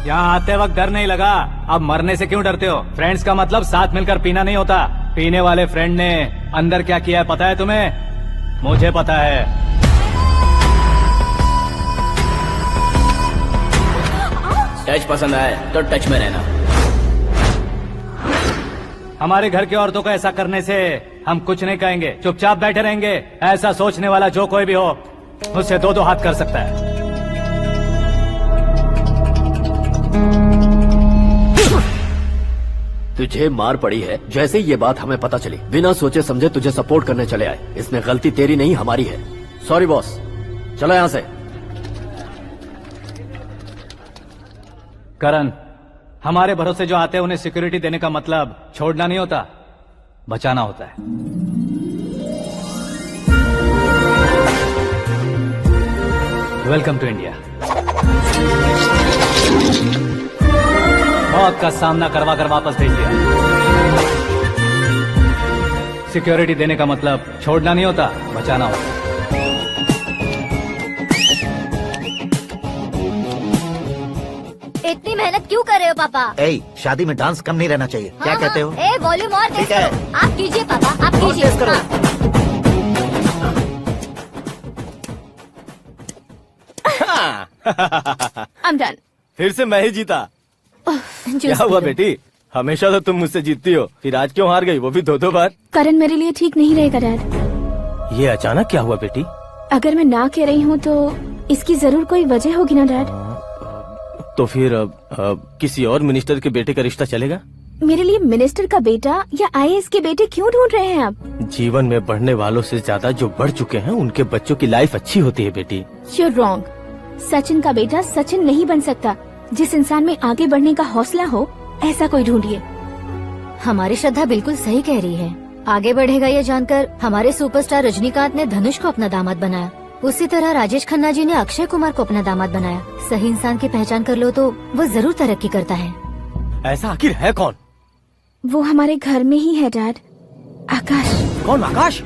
यहाँ आते वक्त डर नहीं लगा, अब मरने से क्यों डरते हो? फ्रेंड्स का मतलब साथ मिलकर पीना नहीं होता। पीने वाले फ्रेंड ने अंदर क्या किया है पता है तुम्हें? मुझे पता है। टच पसंद आए तो टच में रहना। हमारे घर की औरतों को ऐसा करने से हम कुछ नहीं कहेंगे, चुपचाप बैठे रहेंगे। ऐसा सोचने वाला जो कोई भी हो, उससे 2-2 हाथ कर सकता है। तुझे मार पड़ी है, जैसे ही ये बात हमें पता चली बिना सोचे समझे तुझे सपोर्ट करने चले आए। इसमें गलती तेरी नहीं हमारी है। सॉरी बॉस, चलो यहाँ से। करण, हमारे भरोसे जो आते हैं उन्हें सिक्योरिटी देने का मतलब छोड़ना नहीं होता, बचाना होता है। Welcome to India. मौत का सामना करवा कर वापस भेज दिया। सिक्योरिटी देने का मतलब छोड़ना नहीं होता, बचाना होता है। इतनी मेहनत क्यों कर रहे हो पापा? ए, शादी में डांस कम नहीं रहना चाहिए। क्या हाँ, कहते हो? ए वॉल्यूम और तेज ठीक है। करो। आप कीजिए पापा, आप और कीजिए। तेज करो। हाँ। I'm done. फिर से मैं ही जीता। क्या हुआ बेटी, हमेशा तो तुम मुझसे जीतती हो, फिर आज क्यों हार गई, वो भी 2-2 बार? करण मेरे लिए ठीक नहीं रहेगा डैड। ये अचानक क्या हुआ बेटी? अगर मैं ना कह रही हूँ तो इसकी जरूर कोई वजह होगी ना डैड। तो फिर किसी और मिनिस्टर के बेटे का रिश्ता चलेगा? मेरे लिए मिनिस्टर का बेटा या IAS के बेटे क्यों ढूंढ रहे हैं आप? जीवन में बढ़ने वालों से ज्यादा जो बढ़ चुके हैं उनके बच्चों की लाइफ अच्छी होती है बेटी। You're wrong. सचिन का बेटा सचिन नहीं बन सकता। जिस इंसान में आगे बढ़ने का हौसला हो ऐसा कोई ढूंढिए। हमारी श्रद्धा बिल्कुल सही कह रही है। आगे बढ़ेगा ये जानकर हमारे सुपरस्टार रजनीकांत ने धनुष को अपना दामाद बनाया, उसी तरह राजेश खन्ना जी ने अक्षय कुमार को अपना दामाद बनाया। सही इंसान की पहचान कर लो तो वो जरूर तरक्की करता है। ऐसा आखिर है कौन? वो हमारे घर में ही है डैड, आकाश। कौन आकाश?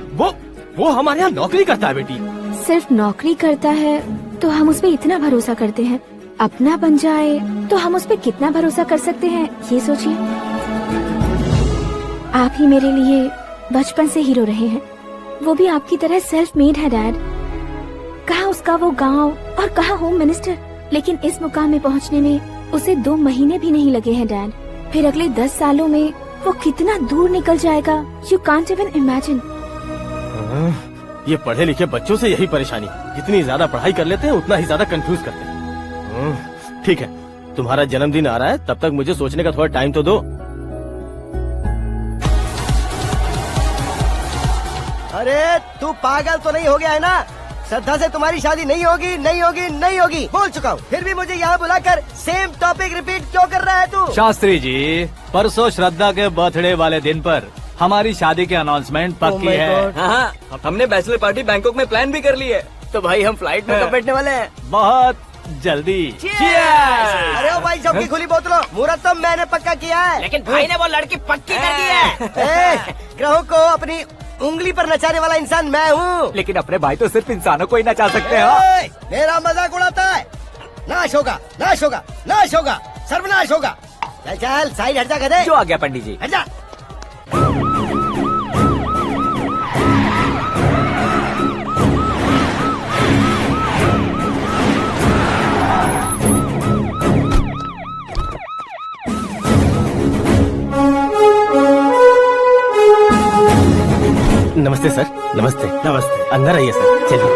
वो हमारे यहाँ नौकरी करता है बेटी। सिर्फ नौकरी करता है तो हम उस पे इतना भरोसा करते हैं, अपना बन जाए तो हम उस पे कितना भरोसा कर सकते हैं ये सोचिए। आप ही मेरे लिए बचपन से हीरो रहे हैं, वो भी आपकी तरह सेल्फ मेड है डैड। कहाँ उसका वो गांव और कहाँ होम मिनिस्टर, लेकिन इस मुकाम में पहुँचने में उसे 2 महीने भी नहीं लगे हैं डैड। फिर अगले 10 सालों में वो कितना दूर निकल जाएगा, यू कांट इवन इमेजिन। ये पढ़े लिखे बच्चों से यही परेशानी, जितनी ज्यादा पढ़ाई कर लेते हैं उतना ही ज्यादा कंफ्यूज करते हैं। ठीक है, तुम्हारा जन्मदिन आ रहा है, तब तक मुझे सोचने का थोड़ा टाइम तो दो। अरे तू पागल तो नहीं हो गया है ना? श्रद्धा से तुम्हारी शादी नहीं होगी, नहीं होगी, नहीं होगी, बोल चुका हूँ। फिर भी मुझे यहाँ बुलाकर सेम टॉपिक रिपीट क्यों कर रहा है तू? शास्त्री जी, परसों श्रद्धा के बर्थडे वाले दिन पर हमारी शादी की अनाउंसमेंट पक्की है। हाँ, हमने बैचलर पार्टी बैंकॉक में प्लान भी कर ली है। तो भाई हम फ्लाइट में कब बैठने वाले हैं? बहुत जल्दी। अरे ओ भाई, सबकी खुली बोतलों, मुहूर्त तो मैंने पक्का किया है। लेकिन भाई ने वो लड़की पक्की कर दी है। ग्रहों को अपनी उंगली पर नचाने वाला इंसान मैं हूँ। लेकिन अपने भाई तो सिर्फ इंसानों को ही नचा सकते हैं। मेरा मजाक उड़ाता है? नाश होगा, नाश होगा, नाश होगा, सर्वनाश होगा। चल चल साइड हट जा गधे। जो आ गया पंडित जी। हट जा। नमस्ते सर। नमस्ते। नमस्ते। अंदर आइए सर, चलिए।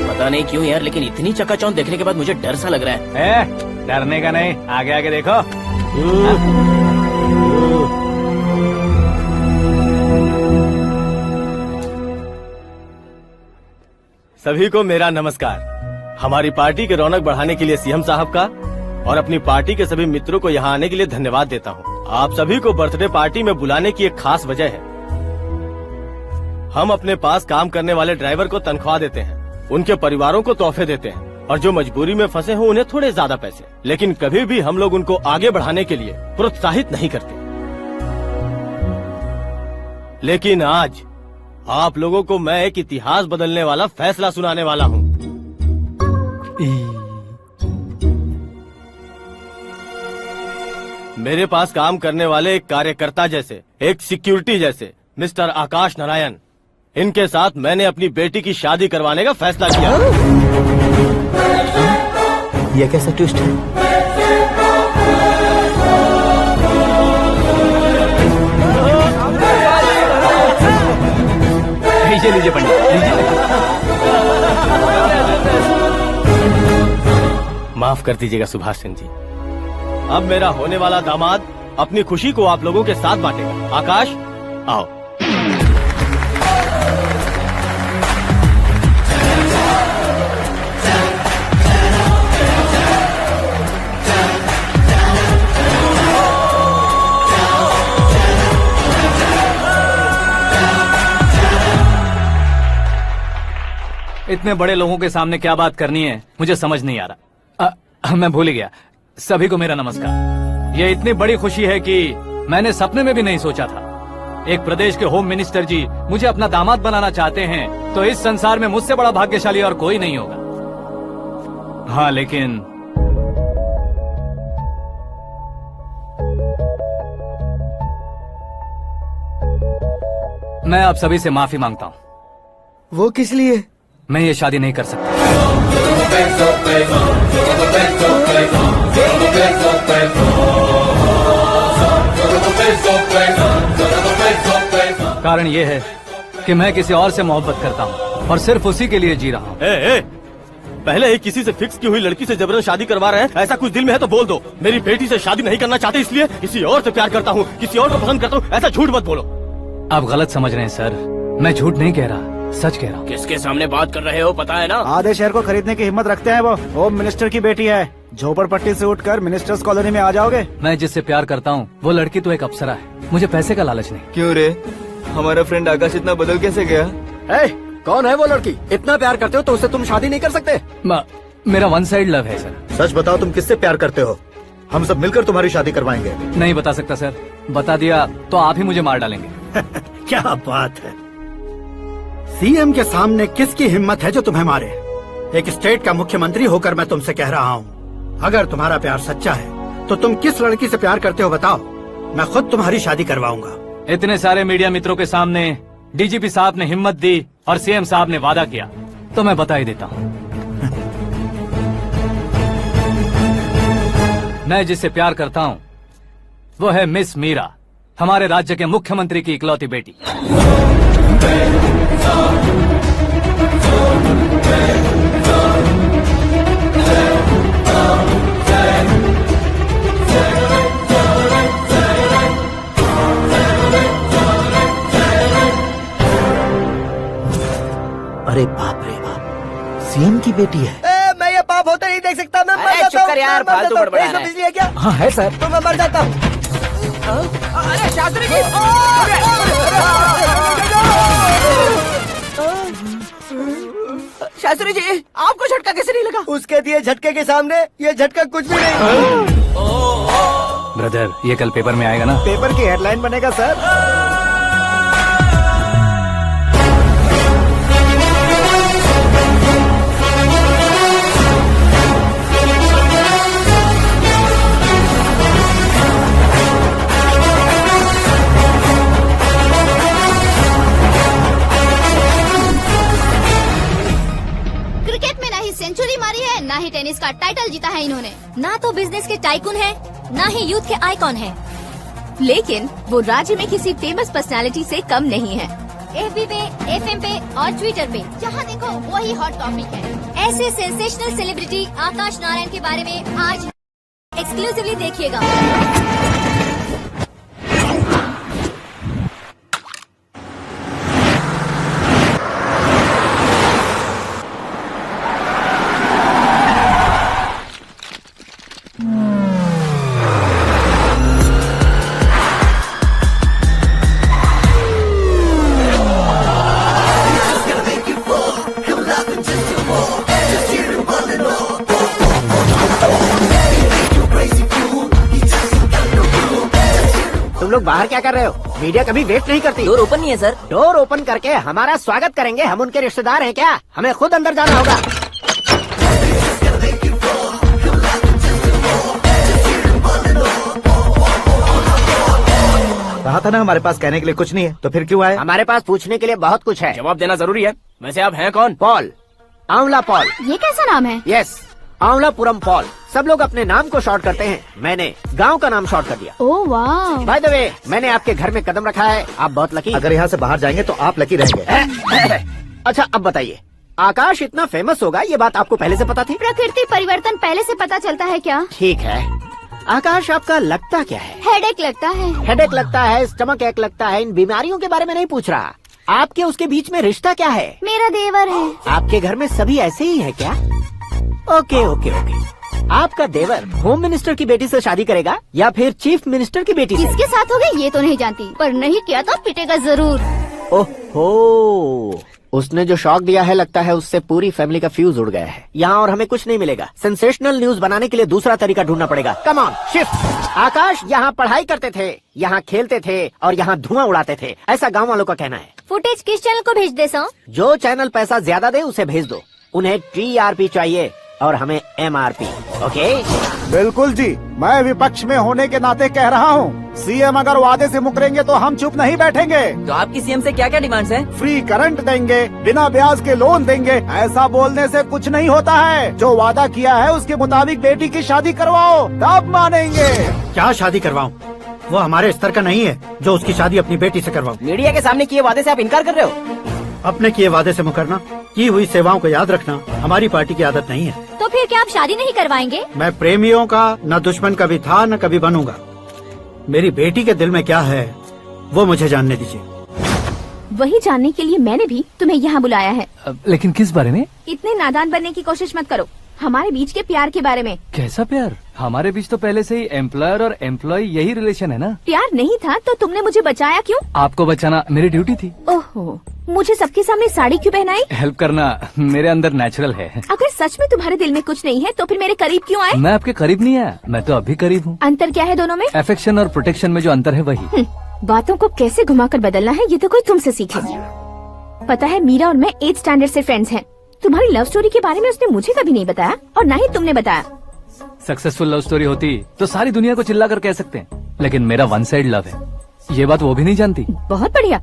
पता नहीं क्यों यार, लेकिन इतनी चकाचौंध देखने के बाद मुझे डर सा लग रहा है। डरने का नहीं, आगे आगे देखो। सभी को मेरा नमस्कार। हमारी पार्टी की रौनक बढ़ाने के लिए सीएम साहब का और अपनी पार्टी के सभी मित्रों को यहाँ आने के लिए धन्यवाद देता हूँ। आप सभी को बर्थडे पार्टी में बुलाने की एक खास वजह है। हम अपने पास काम करने वाले ड्राइवर को तनख्वाह देते हैं, उनके परिवारों को तोहफे देते हैं और जो मजबूरी में फंसे हो उन्हें थोड़े ज्यादा पैसे, लेकिन कभी भी हम लोग उनको आगे बढ़ाने के लिए प्रोत्साहित नहीं करते। लेकिन आज आप लोगों को मैं एक इतिहास बदलने वाला फैसला सुनाने वाला हूँ। मेरे पास काम करने वाले एक कार्यकर्ता जैसे, एक सिक्योरिटी जैसे मिस्टर आकाश नारायण, इनके साथ मैंने अपनी बेटी की शादी करवाने का फैसला किया। यह कैसा ट्विस्ट है? लीजिए पंडित, माफ कर दीजिएगा सुभाष सिंह जी। अब मेरा होने वाला दामाद अपनी खुशी को आप लोगों के साथ बांटेगा। आकाश, आओ। इतने बड़े लोगों के सामने क्या बात करनी है मुझे समझ नहीं आ रहा। मैं भूल गया। सभी को मेरा नमस्कार। ये इतनी बड़ी खुशी है कि मैंने सपने में भी नहीं सोचा था। एक प्रदेश के होम मिनिस्टर जी मुझे अपना दामाद बनाना चाहते हैं तो इस संसार में मुझसे बड़ा भाग्यशाली और कोई नहीं होगा। हाँ लेकिन मैं आप सभी से माफी मांगता हूँ। वो किस लिए? मैं ये शादी नहीं कर सकता। कारण ये है कि मैं किसी और से मोहब्बत करता हूँ और सिर्फ उसी के लिए जी रहा हूँ। पहले ही किसी से फिक्स की हुई लड़की से जबरन शादी करवा रहे हैं, ऐसा कुछ दिल में है तो बोल दो। मेरी बेटी से शादी नहीं करना चाहते इसलिए किसी और से प्यार करता हूँ, किसी और को पसंद करता हूँ, ऐसा झूठ मत बोलो। आप गलत समझ रहे हैं सर, मैं झूठ नहीं कह रहा, सच कह रहा हूँ। किसके सामने बात कर रहे हो पता है ना? आधे शहर को खरीदने की हिम्मत रखते हैं वो। होम मिनिस्टर की बेटी है, झोपड़पट्टी से उठकर मिनिस्टर्स कॉलोनी में आ जाओगे। मैं जिससे प्यार करता हूँ वो लड़की तो एक अप्सरा है, मुझे पैसे का लालच नहीं। क्यों रे, हमारा फ्रेंड आकाश इतना बदल कैसे गया? कौन है वो लड़की? इतना प्यार करते हो तो उससे तुम शादी नहीं कर सकते? मेरा वन साइड लव है सर। सच बताओ, तुम किससे प्यार करते हो? हम सब मिलकर तुम्हारी शादी करवाएंगे। नहीं बता सकता सर, बता दिया तो आप ही मुझे मार डालेंगे। क्या बात है, सीएम के सामने किसकी हिम्मत है जो तुम्हें मारे? एक स्टेट का मुख्यमंत्री होकर मैं तुमसे कह रहा हूँ, अगर तुम्हारा प्यार सच्चा है तो तुम किस लड़की से प्यार करते हो बताओ, मैं खुद तुम्हारी शादी करवाऊंगा। इतने सारे मीडिया मित्रों के सामने डीजीपी साहब ने हिम्मत दी और सीएम साहब ने वादा किया, तो मैं बता ही देता हूँ। मैं जिससे प्यार करता हूँ वो है मिस मीरा, हमारे राज्य के मुख्यमंत्री की इकलौती बेटी। अरे बाप रे बाप, सीएम की बेटी है। मैं ये पाप होते नहीं देख सकता। मैं मर जाता हूँ। यार, फालतू बड़बड़ा रहा है। बिजली है क्या? हाँ है सर। तो मैं मर जाता हूँ। अरे शास्त्री जी, शास्त्री जी, आपको झटका कैसे नहीं लगा? उसके दिए झटके के सामने ये झटका कुछ भी नहीं। ब्रदर, ये कल पेपर में आएगा ना? पेपर की हेडलाइन बनेगा सर। सेंचुरी मारी है, ना ही टेनिस का टाइटल जीता है इन्होंने। ना तो बिजनेस के टाइकून है, ना ही यूथ के आइकॉन है। लेकिन वो राज्य में किसी फेमस पर्सनालिटी से कम नहीं है। FB पे, FM पे और ट्विटर पे जहाँ देखो वही हॉट टॉपिक है। ऐसे सेंसेशनल सेलिब्रिटी आकाश नारायण के बारे में आज एक्सक्लूसिवली देखिएगा। तुम लोग बाहर क्या कर रहे हो? मीडिया कभी वेट नहीं करती। डोर ओपन नहीं है सर। डोर ओपन करके हमारा स्वागत करेंगे? हम उनके रिश्तेदार हैं क्या? हमें खुद अंदर जाना होगा। कहा था ना हमारे पास कहने के लिए कुछ नहीं है, तो फिर क्यों आए? हमारे पास पूछने के लिए बहुत कुछ है। जवाब देना जरूरी है। वैसे आप हैं कौन? पॉल, आंवला पॉल। ये कैसा नाम है? Yes, Aanwalapuram Paul. सब लोग अपने नाम को शॉर्ट करते हैं, मैंने गांव का नाम शॉर्ट कर दिया। ओह वाह। बाय द वे, मैंने आपके घर में कदम रखा है, आप बहुत लकी। अगर यहाँ से बाहर जाएंगे तो आप लकी रहेंगे। अच्छा अब बताइए, आकाश इतना फेमस होगा ये बात आपको पहले से पता थी? प्रकृति परिवर्तन पहले से पता चलता है क्या? ठीक है, आकाश आपका लगता क्या है? हेडेक लगता है। हेडेक लगता है, स्टमक एक लगता है, इन बीमारियों के बारे में नहीं पूछ रहा। आपके उसके बीच में रिश्ता क्या है? मेरा देवर है। आपके घर में सभी ऐसे ही है क्या? Okay okay okay. आपका देवर होम मिनिस्टर की बेटी से शादी करेगा या फिर चीफ मिनिस्टर की बेटी से? किसके साथ होगा ये तो नहीं जानती, पर नहीं किया तो पिटेगा जरूर। ओहो, उसने जो शॉक दिया है लगता है उससे पूरी फैमिली का फ्यूज उड़ गया है। यहाँ और हमें कुछ नहीं मिलेगा। सेंसेशनल न्यूज बनाने के लिए दूसरा तरीका ढूंढना पड़ेगा। Come on shift. आकाश यहाँ पढ़ाई करते थे, यहाँ खेलते थे और यहाँ धुआं उड़ाते थे, ऐसा गाँव वालों का कहना है। फुटेज किस चैनल को भेज दे सो? जो चैनल पैसा ज्यादा दे उसे भेज दो। उन्हें TRP चाहिए और हमें MRP। ओके? बिल्कुल जी, मैं विपक्ष में होने के नाते कह रहा हूँ, सीएम अगर वादे से मुकरेंगे तो हम चुप नहीं बैठेंगे। तो आपकी सीएम से क्या क्या डिमांड्स हैं? फ्री करंट देंगे, बिना ब्याज के लोन देंगे। ऐसा बोलने से कुछ नहीं होता है। जो वादा किया है उसके मुताबिक बेटी की शादी करवाओ, तब मानेंगे। क्या शादी करवाऊं? वो हमारे स्तर का नहीं है जो उसकी शादी अपनी बेटी से करवाऊं। मीडिया के सामने किए वादे से आप इनकार कर रहे हो? अपने किए वादे से मुकरना, की हुई सेवाओं को याद रखना हमारी पार्टी की आदत नहीं है। तो फिर क्या आप शादी नहीं करवाएंगे? मैं प्रेमियों का न दुश्मन कभी था न कभी बनूंगा। मेरी बेटी के दिल में क्या है वो मुझे जानने दीजिए। वही जानने के लिए मैंने भी तुम्हें यहाँ बुलाया है। लेकिन किस बारे में? इतने नादान बनने की कोशिश मत करो। हमारे बीच के प्यार के बारे में। कैसा प्यार? हमारे बीच तो पहले से ही एम्प्लॉयर और एम्प्लॉय यही रिलेशन है ना। प्यार नहीं था तो तुमने मुझे बचाया क्यों? आपको बचाना मेरी ड्यूटी थी। ओहो, मुझे सबके सामने साड़ी क्यों पहनाई? हेल्प करना मेरे अंदर नेचुरल है। अगर सच में तुम्हारे दिल में कुछ नहीं है तो फिर मेरे करीब क्यों आए? मैं आपके करीब नहीं आया, मैं तो अभी करीब हूँ। अंतर क्या है दोनों में? अफेक्शन और प्रोटेक्शन में जो अंतर है वही। बातों को कैसे घुमाकर बदलना है ये तो कोई तुमसे सीखे। पता है, मीरा और मैं 8th स्टैंडर्ड से फ्रेंड्स हैं। तुम्हारी लव स्टोरी के बारे में उसने मुझे कभी नहीं बताया और न ही तुमने बताया। सक्सेसफुल लव स्टोरी होती तो सारी दुनिया को चिल्ला कर कह सकते हैं, लेकिन मेरा वन साइड लव है, ये बात वो भी नहीं जानती। बहुत बढ़िया।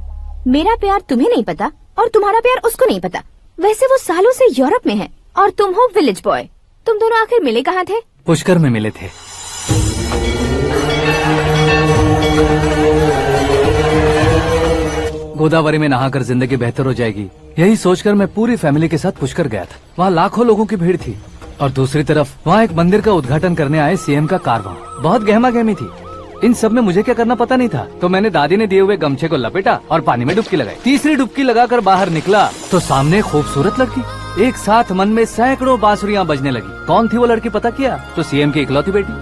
मेरा प्यार तुम्हें नहीं पता और तुम्हारा प्यार उसको नहीं पता। वैसे वो सालों से यूरोप में है और तुम हो विलेज बॉय। तुम दोनों आखिर मिले कहाँ थे? पुष्कर में मिले थे। गोदावरी में नहाकर जिंदगी बेहतर हो जाएगी, यही सोचकर मैं पूरी फैमिली के साथ पुष्कर गया था। वहाँ लाखों लोगों की भीड़ थी और दूसरी तरफ वहाँ एक मंदिर का उद्घाटन करने आए सीएम का कारवां। बहुत गहमा गहमी थी। इन सब में मुझे क्या करना पता नहीं था, तो मैंने दादी ने दिए हुए गमछे को लपेटा और पानी में डुबकी लगाई। तीसरी डुबकी लगाकर बाहर निकला तो सामने खूबसूरत लड़की। एक साथ मन में सैकड़ों बांसुरियां बजने लगी। कौन थी वो लड़की पता किया? तो सीएम की इकलौती बेटी।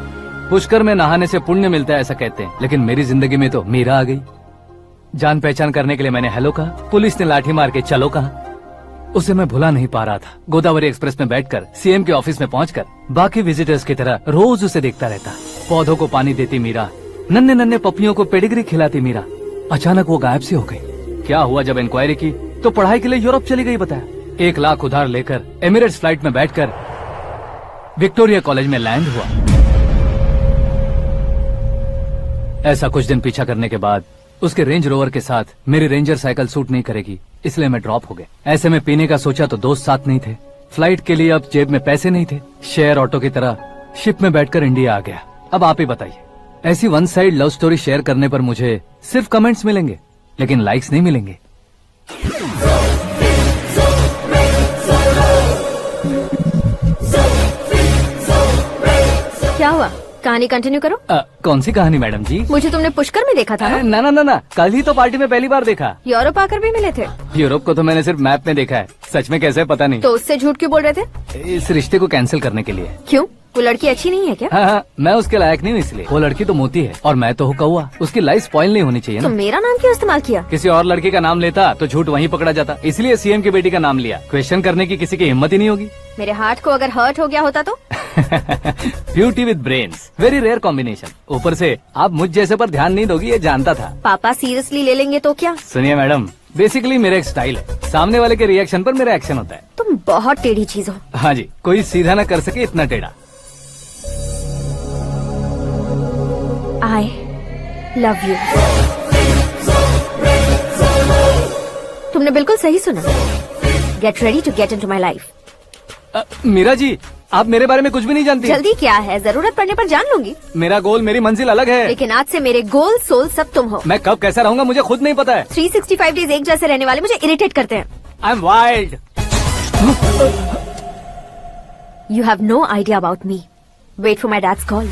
पुष्कर में नहाने से पुण्य मिलता है ऐसा कहते हैं, लेकिन मेरी जिंदगी में तो मीरा आ गई। जान पहचान करने के लिए मैंने हेलो कहा, पुलिस ने लाठी मार के चलो कहा। उसे मैं भुला नहीं पा रहा था। गोदावरी एक्सप्रेस में बैठकर सीएम के ऑफिस में पहुंचकर बाकी विजिटर्स की तरह रोज उसे देखता रहता। पौधों को पानी देती मीरा, नन्हे नन्हे पपियों को पेडिग्री खिलाती मीरा। अचानक वो गायब सी हो गई। क्या हुआ? जब इंक्वायरी की तो पढ़ाई के लिए यूरोप चली गई बताया। 1 लाख उधार लेकर एमिरेट्स फ्लाइट में बैठकर विक्टोरिया कॉलेज में लैंड हुआ। ऐसा कुछ दिन पीछा करने के बाद उसके रेंज रोवर के साथ मेरी रेंजर साइकिल सूट नहीं करेगी, इसलिए मैं ड्रॉप हो गया। ऐसे में पीने का सोचा तो दोस्त साथ नहीं थे। फ्लाइट के लिए अब जेब में पैसे नहीं थे। शेयर ऑटो की तरह शिप में बैठकर इंडिया आ गया। अब आप ही बताइए, ऐसी one side love story share करने पर मुझे सिर्फ कमेंट्स मिलेंगे, लेकिन लाइक्स नहीं मिलेंगे। क्या हुआ? कहानी कंटिन्यू करो। कौन सी कहानी मैडम जी? मुझे तुमने पुष्कर में देखा था ना? ना, कल ही तो पार्टी में पहली बार देखा। यूरोप आकर भी मिले थे? यूरोप को तो मैंने सिर्फ मैप में देखा है, सच में कैसे पता नहीं। तो उससे झूठ क्यों बोल रहे थे? इस रिश्ते को कैंसिल करने के लिए। क्यों? वो लड़की अच्छी नहीं है क्या? हाँ, मैं उसके लायक नहीं हूँ इसलिए। वो लड़की तो मोती है और मैं तो हूँ कौवा। उसकी लाइफ स्पॉइल नहीं होनी चाहिए ना। तो मेरा नाम क्यों इस्तेमाल किया? किसी और लड़की का नाम लेता तो झूठ वहीं पकड़ा जाता, इसलिए सीएम की बेटी का नाम लिया। क्वेश्चन करने की किसी की हिम्मत ही नहीं होगी। मेरे हार्ट को अगर हर्ट हो गया होता तो? Beauty with brains, very rare combination. ऊपर से आप मुझ जैसे पर ध्यान नहीं दोगी ये जानता था। पापा सीरियसली ले लेंगे तो क्या? सुनिए मैडम, बेसिकली मेरा एक स्टाइल है, सामने वाले के रिएक्शन पर मेरा एक्शन होता है। तुम बहुत टेढ़ी चीज हो। हाँ जी, कोई सीधा न कर सके इतना टेढ़ा। I love you। तुमने बिल्कुल सही सुना। Get ready to get into my life। Meera ji, आप मेरे बारे में कुछ भी नहीं जानती। जल्दी क्या है, जरूरत पड़ने पर जान लूंगी। मेरा गोल, मेरी मंजिल अलग है। लेकिन आज से मेरे गोल सोल सब तुम हो। मैं कब कैसा रहूंगा मुझे खुद नहीं पता है। 365 डेज एक जैसे रहने वाले मुझे इरिटेट करते हैं। I am wild. You have no idea about me। Wait for my dad's call।